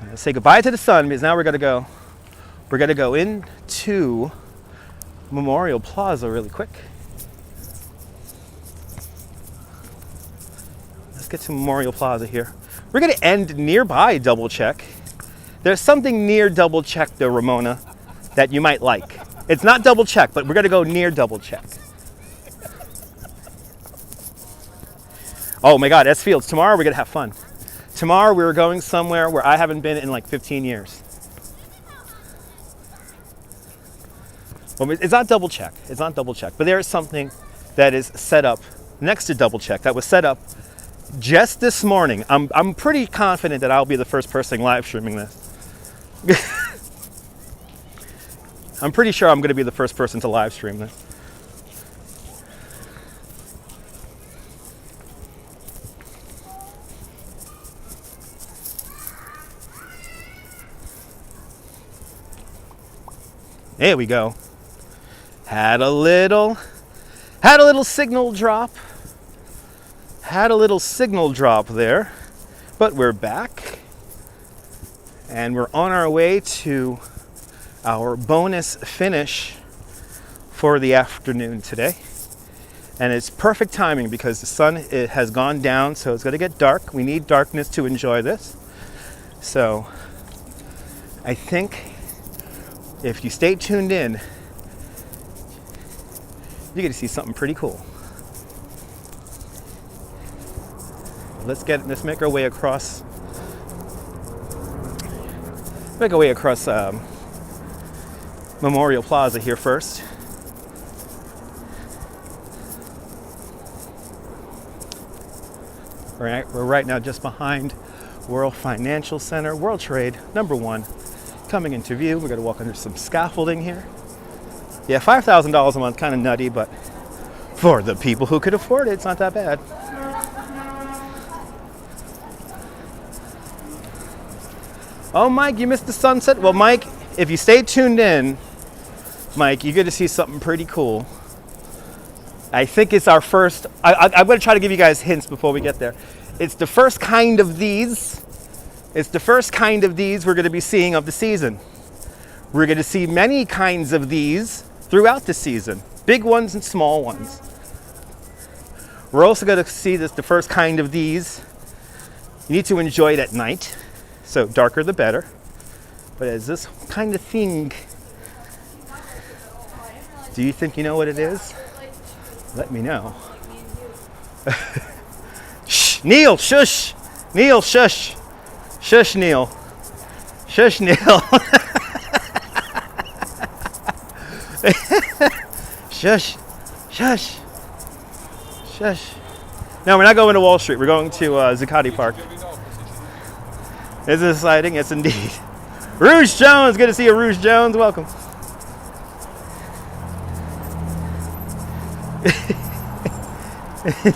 Let's say goodbye to the sun because now we're gonna go into Memorial Plaza really quick. Let's get to Memorial Plaza here. We're gonna end nearby Double Check. There's something near Double Check though, Ramona, that you might like. It's not Double Check, but we're gonna go near Double Check. Oh my God, S Fields, tomorrow we're gonna have fun. Tomorrow we're going somewhere where I haven't been in like 15 years. Well, it's not Double Check, but there is something that is set up next to Double Check that was set up just this morning. I'm pretty confident that I'll be the first person live streaming this. I'm pretty sure I'm gonna be the first person to live stream this. There we go. Had a little signal drop. Had a little signal drop there, but we're back. And we're on our way to our bonus finish for the afternoon today. And it's perfect timing because the sun has gone down, so it's gonna get dark. We need darkness to enjoy this. So I think if you stay tuned in, you're gonna see something pretty cool. Let's make our way across. Memorial Plaza here first. We're right now just behind World Financial Center, World Trade, #1, coming into view. We're gonna walk under some scaffolding here. Yeah, $5,000 a month, kind of nutty, but for the people who could afford it, it's not that bad. Oh, Mike, you missed the sunset? Well, Mike, if you stay tuned in, Mike, you're going to see something pretty cool. I think it's our first, I'm going to try to give you guys hints before we get there. It's the first kind of these. It's the first kind of these we're going to be seeing of the season. We're going to see many kinds of these throughout the season, big ones and small ones. We're also going to see the first kind of these. You need to enjoy it at night, so darker the better. But as this kind of thing, do you think you know what it is? Let me know. Shh, Neil, shush. Neil, shush. Shush, Neil. Shush, Neil. Shush. Shush. Shush. No, we're not going to Wall Street. We're going to Zuccotti Park. Is this exciting? Yes, indeed. Rouge Jones. Good to see you, Rouge Jones. Welcome.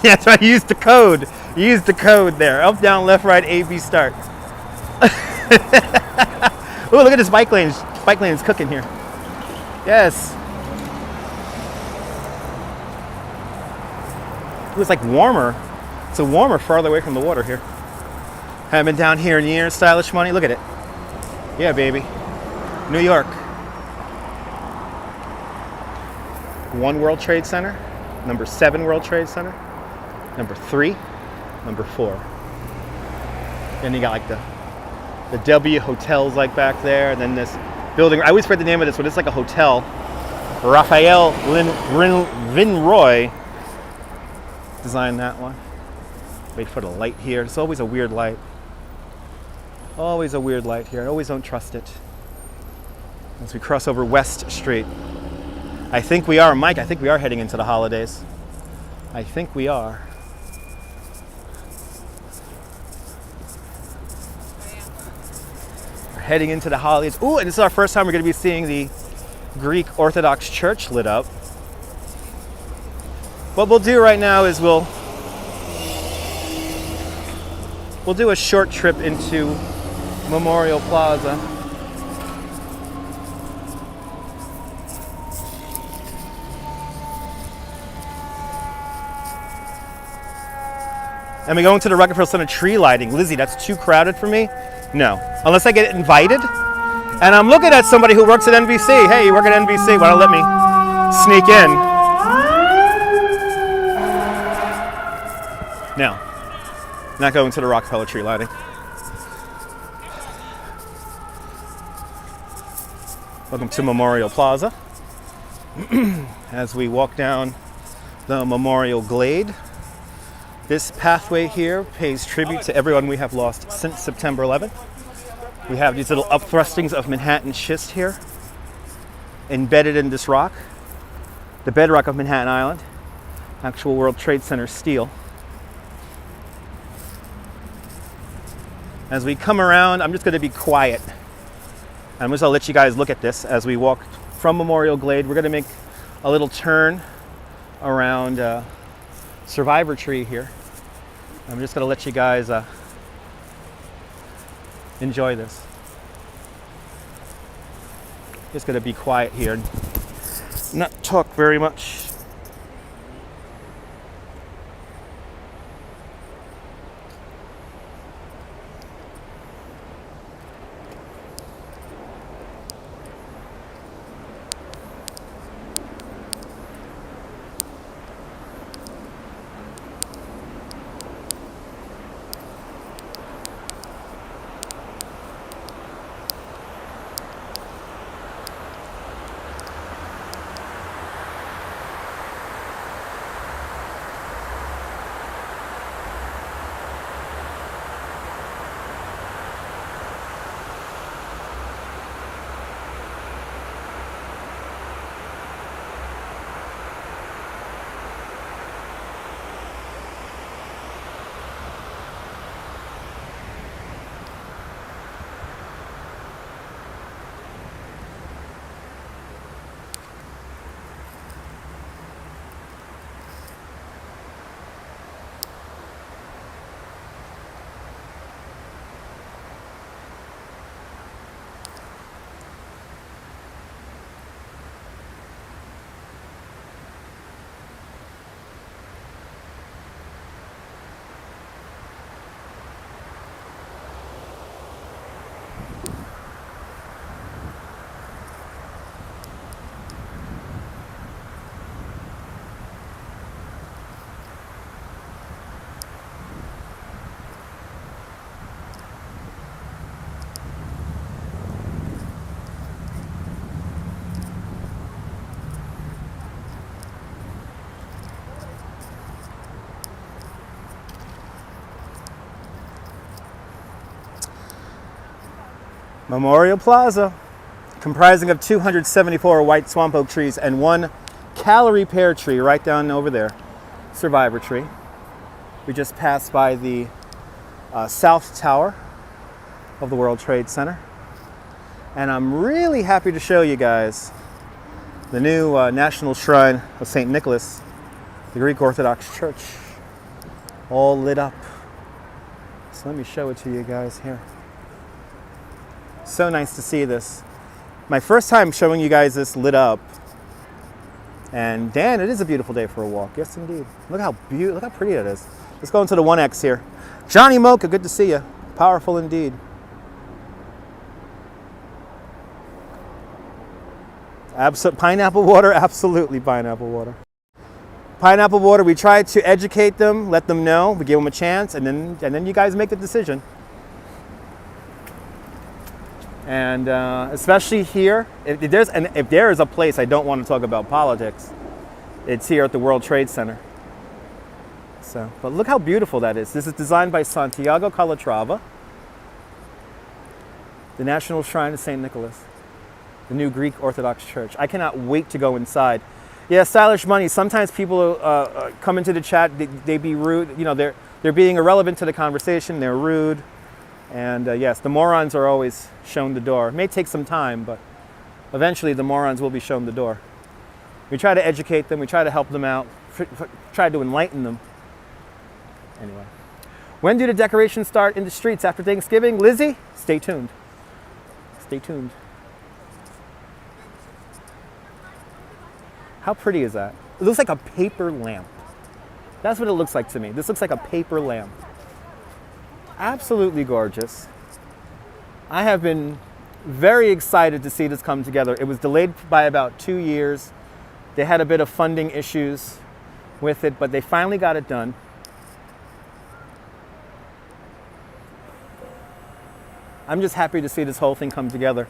That's right. Use the code. Use the code there. Up, down, left, right, A, B, start. Oh, look at this bike lane. Bike lane is cooking here. Yes. It was like warmer. It's a warmer farther away from the water here. Haven't been down here in years. Stylish money. Look at it. Yeah, baby. New York. 1 World Trade Center. Number 7 World Trade Center. Number 3. Number 4. Then you got like the W hotels like back there. And then this building. I always forget the name of this one. It's like a hotel. Raphael Vinroy designed that one. Wait for the light here. It's always a weird light. Always a weird light here. I always don't trust it. As we cross over West Street. I think we are, Mike, I think we are heading into the holidays. I think we are. We're heading into the holidays. Ooh, and this is our first time we're going to be seeing the Greek Orthodox Church lit up. What we'll do right now is we'll do a short trip into Memorial Plaza. And we're going to the Rockefeller Center tree lighting. Lizzie, that's too crowded for me? No. Unless I get invited. And I'm looking at somebody who works at NBC. Hey, you work at NBC. Why don't let me sneak in? No. Not going to the Rockefeller tree lighting. Welcome to Memorial Plaza. As we walk down the Memorial Glade. This pathway here pays tribute to everyone we have lost since September 11th. We have these little upthrustings of Manhattan schist here, embedded in this rock, the bedrock of Manhattan Island, actual World Trade Center steel. As we come around, I'm just going to be quiet. I'm just going to let you guys look at this as we walk from Memorial Glade. We're going to make a little turn around Survivor Tree here. I'm just going to let you guys enjoy this. Just going to be quiet here and not talk very much. Memorial Plaza, comprising of 274 white swamp oak trees and one calorie pear tree right down over there, Survivor Tree. We just passed by the South Tower of the World Trade Center. And I'm really happy to show you guys the new National Shrine of St. Nicholas, the Greek Orthodox Church, all lit up. So let me show it to you guys here. So nice to see this. My first time showing you guys this lit up. And Dan, it is a beautiful day for a walk. Yes, indeed. Look how pretty it is. Let's go into the 1X here. Johnny Mocha, good to see you. Powerful indeed. Pineapple water, absolutely pineapple water. Pineapple water, we tried to educate them, let them know, we give them a chance, and then you guys make the decision. And especially here, if there is a place I don't want to talk about politics, it's here at the World Trade Center. So, but look how beautiful that is. This is designed by Santiago Calatrava. The National Shrine of St. Nicholas, the new Greek Orthodox Church. I cannot wait to go inside. Yeah, Stylish Money. Sometimes people come into the chat, they be rude. You know, they're being irrelevant to the conversation. They're rude, and yes, the morons are always shown the door. It may take some time, but eventually the morons will be shown the door. We try to educate them. We try to help them out. Try to enlighten them. Anyway, when do the decorations start in the streets after Thanksgiving? Lizzie, stay tuned. Stay tuned. How pretty is that? It looks like a paper lamp. That's what it looks like to me. This looks like a paper lamp. Absolutely gorgeous. I have been very excited to see this come together. It was delayed by about 2 years. They had a bit of funding issues with it, but they finally got it done. I'm just happy to see this whole thing come together.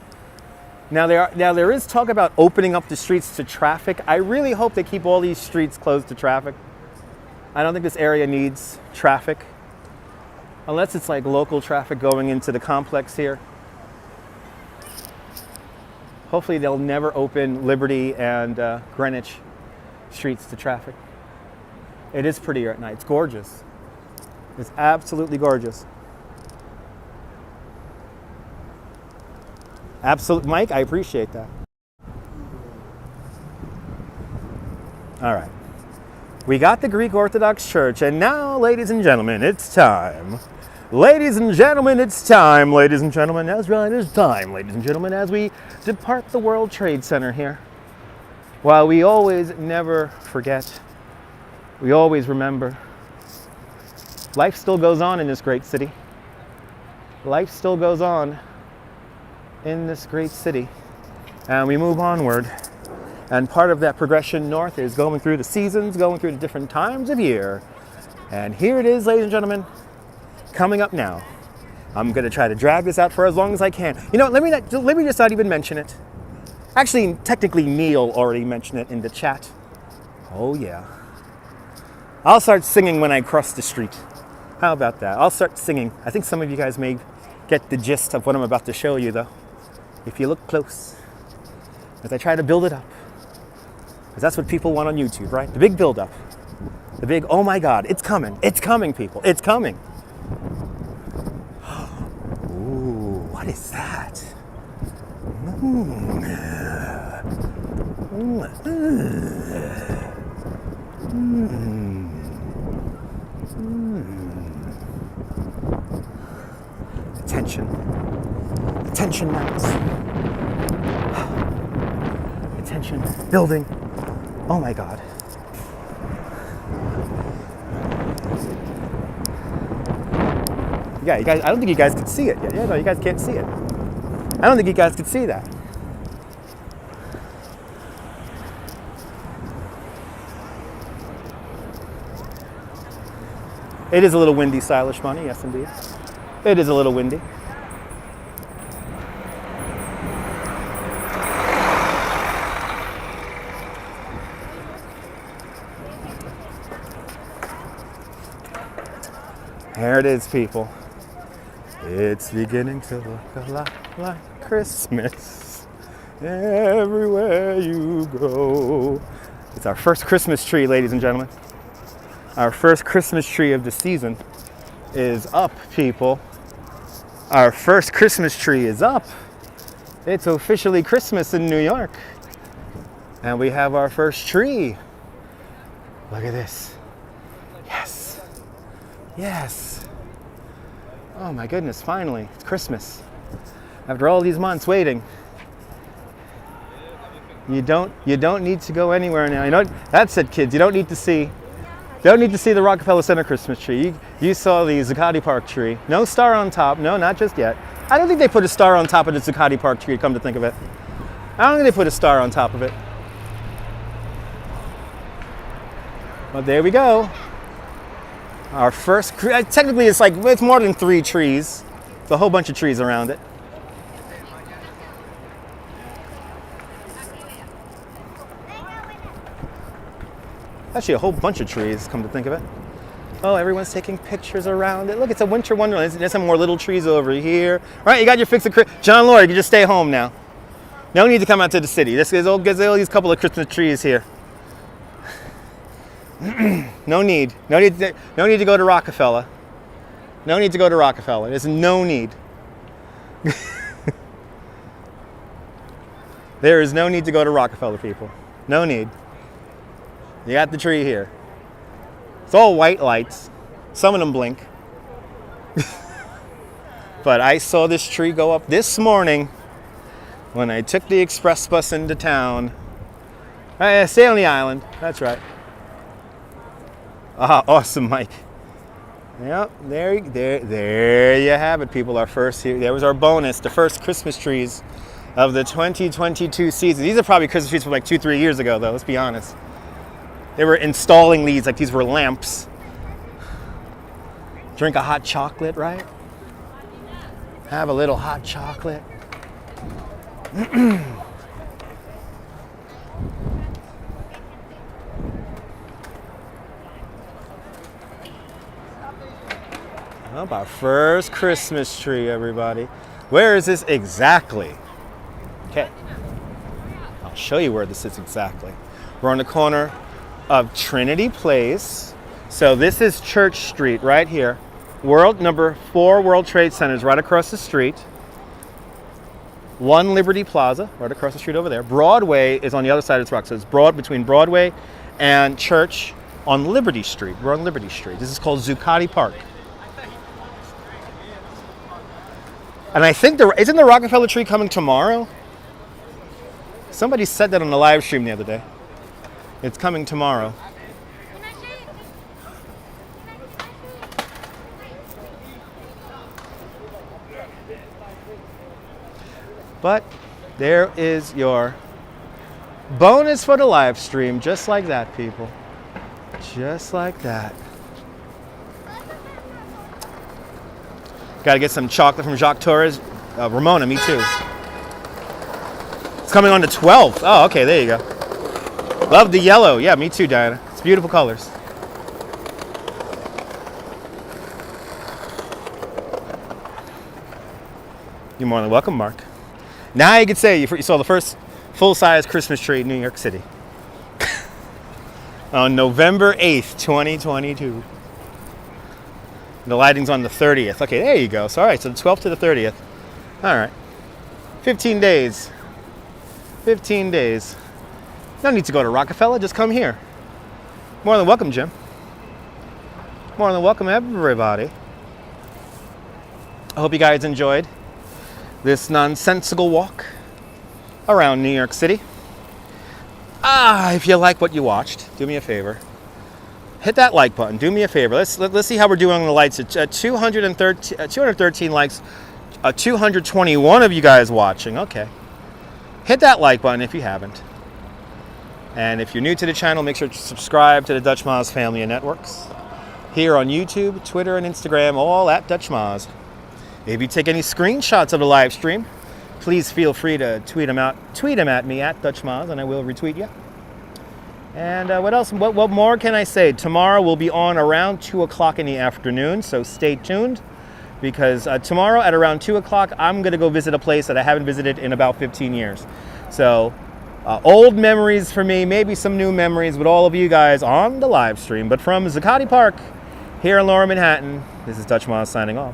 Now there is talk about opening up the streets to traffic. I really hope they keep all these streets closed to traffic. I don't think this area needs traffic, unless it's like local traffic going into the complex here. Hopefully they'll never open Liberty and Greenwich streets to traffic. It is prettier at night. It's gorgeous. It's absolutely gorgeous. Absolutely, Mike, I appreciate that. All right. We got the Greek Orthodox Church, and now, ladies and gentlemen, it's time. Ladies and gentlemen, it's time. Ladies and gentlemen, that's right, it's time. Ladies and gentlemen, as we depart the World Trade Center here. While we always never forget, we always remember, life still goes on in this great city. Life still goes on in this great city, and we move onward, and part of that progression north is going through the seasons, going through the different times of year, and here it is, ladies and gentlemen, coming up now. I'm going to try to drag this out for as long as I can. You know, let me just not even mention it. Actually, technically Neil already mentioned it in the chat. Oh yeah, I'll start singing when I cross the street. How about that? I'll start singing. I think some of you guys may get the gist of what I'm about to show you, though, if you look close, as I try to build it up. Because that's what people want on YouTube, right? The big build up. The big, oh my God, it's coming. It's coming, people. It's coming. Ooh, what is that? Attention. Attention, Max. Attention. Building. Oh my God. Yeah, you guys, I don't think you guys could see it yet. Yeah, no, you guys can't see it. I don't think you guys could see that. It is a little windy, Stylish Money, yes indeed. It is a little windy. There it is, people. It's beginning to look a lot like Christmas everywhere you go. It's our first Christmas tree, ladies and gentlemen. Our first Christmas tree of the season is up, people. Our first Christmas tree is up. It's officially Christmas in New York. And we have our first tree. Look at this. Yes. Yes. Oh my goodness, finally, it's Christmas. After all these months waiting. You don't need to go anywhere now. You know, that's it, kids. You don't need to see the Rockefeller Center Christmas tree. You saw the Zuccotti Park tree. No star on top. No, not just yet. I don't think they put a star on top of the Zuccotti Park tree, come to think of it. I don't think they put a star on top of it. But there we go. Our first, technically it's more than 3 trees. It's a whole bunch of trees around it. Actually a whole bunch of trees, come to think of it. Oh, everyone's taking pictures around it. Look, it's a winter wonderland. There's some more little trees over here. All right, you got your fix of John Lord, you can just stay home now. No need to come out to the city. There's these couple of Christmas trees here. No need to go to Rockefeller. No need to go to Rockefeller. There's no need. There is no need to go to Rockefeller, people. No need. You got the tree here. It's all white lights. Some of them blink. But I saw this tree go up this morning when I took the express bus into town. Stay on the island. That's right. Ah, awesome, Mike. Yep, there you have it, people. Our first here. There was our bonus, the first Christmas trees of the 2022 season. These are probably Christmas trees from like 2-3 years ago, though. Let's be honest. They were installing these like these were lamps. Drink a hot chocolate, right? Have a little hot chocolate. Well, our first Christmas tree, everybody. Where is this exactly? Okay, I'll show you where this is exactly. We're on the corner of Trinity Place. So this is Church Street right here. Number 4 World Trade Center is right across the street. 1 Liberty Plaza, right across the street over there. Broadway is on the other side of this rock. So it's between Broadway and Church on Liberty Street. We're on Liberty Street. This is called Zuccotti Park. And I think isn't the Rockefeller tree coming tomorrow? Somebody said that on the live stream the other day. It's coming tomorrow. But there is your bonus for the live stream, just like that, people. Just like that. Got to get some chocolate from Jacques Torres. Ramona, me too. It's coming on the 12th. Oh, okay, there you go. Love the yellow. Yeah, me too, Diana. It's beautiful colors. You're more than welcome, Mark. Now you can say you saw the first full-size Christmas tree in New York City. On November 8th, 2022. The lighting's on the 30th. Okay, there you go. So, all right, so the 12th to the 30th. All right. 15 days. 15 days. No need to go to Rockefeller. Just come here. More than welcome, Jim. More than welcome, everybody. I hope you guys enjoyed this nonsensical walk around New York City. If you like what you watched, do me a favor. Hit that like button. Do me a favor. Let's see how we're doing on the lights. 213 likes. 221 of you guys watching. Okay. Hit that like button if you haven't. And if you're new to the channel, make sure to subscribe to the Dutch Moz family of networks. Here on YouTube, Twitter, and Instagram, all at Dutch Moz. If you take any screenshots of the live stream, please feel free to tweet them at me at Dutch Moz, and I will retweet you. And what else? What more can I say? Tomorrow we'll be on around 2 o'clock in the afternoon, so stay tuned. Because tomorrow at around 2 o'clock, I'm going to go visit a place that I haven't visited in about 15 years. So old memories for me, maybe some new memories with all of you guys on the live stream. But from Zuccotti Park here in Lower Manhattan, this is Dutch Moz signing off.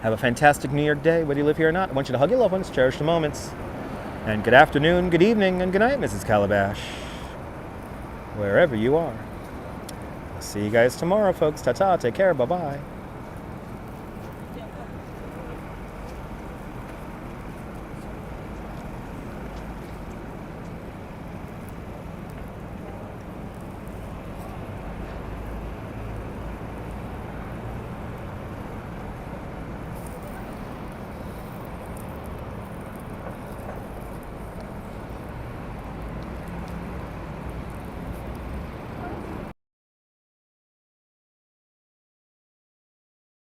Have a fantastic New York day, whether you live here or not. I want you to hug your loved ones, cherish the moments. And good afternoon, good evening, and good night, Mrs. Calabash. Wherever you are. See you guys tomorrow, folks. Ta-ta. Take care. Bye-bye.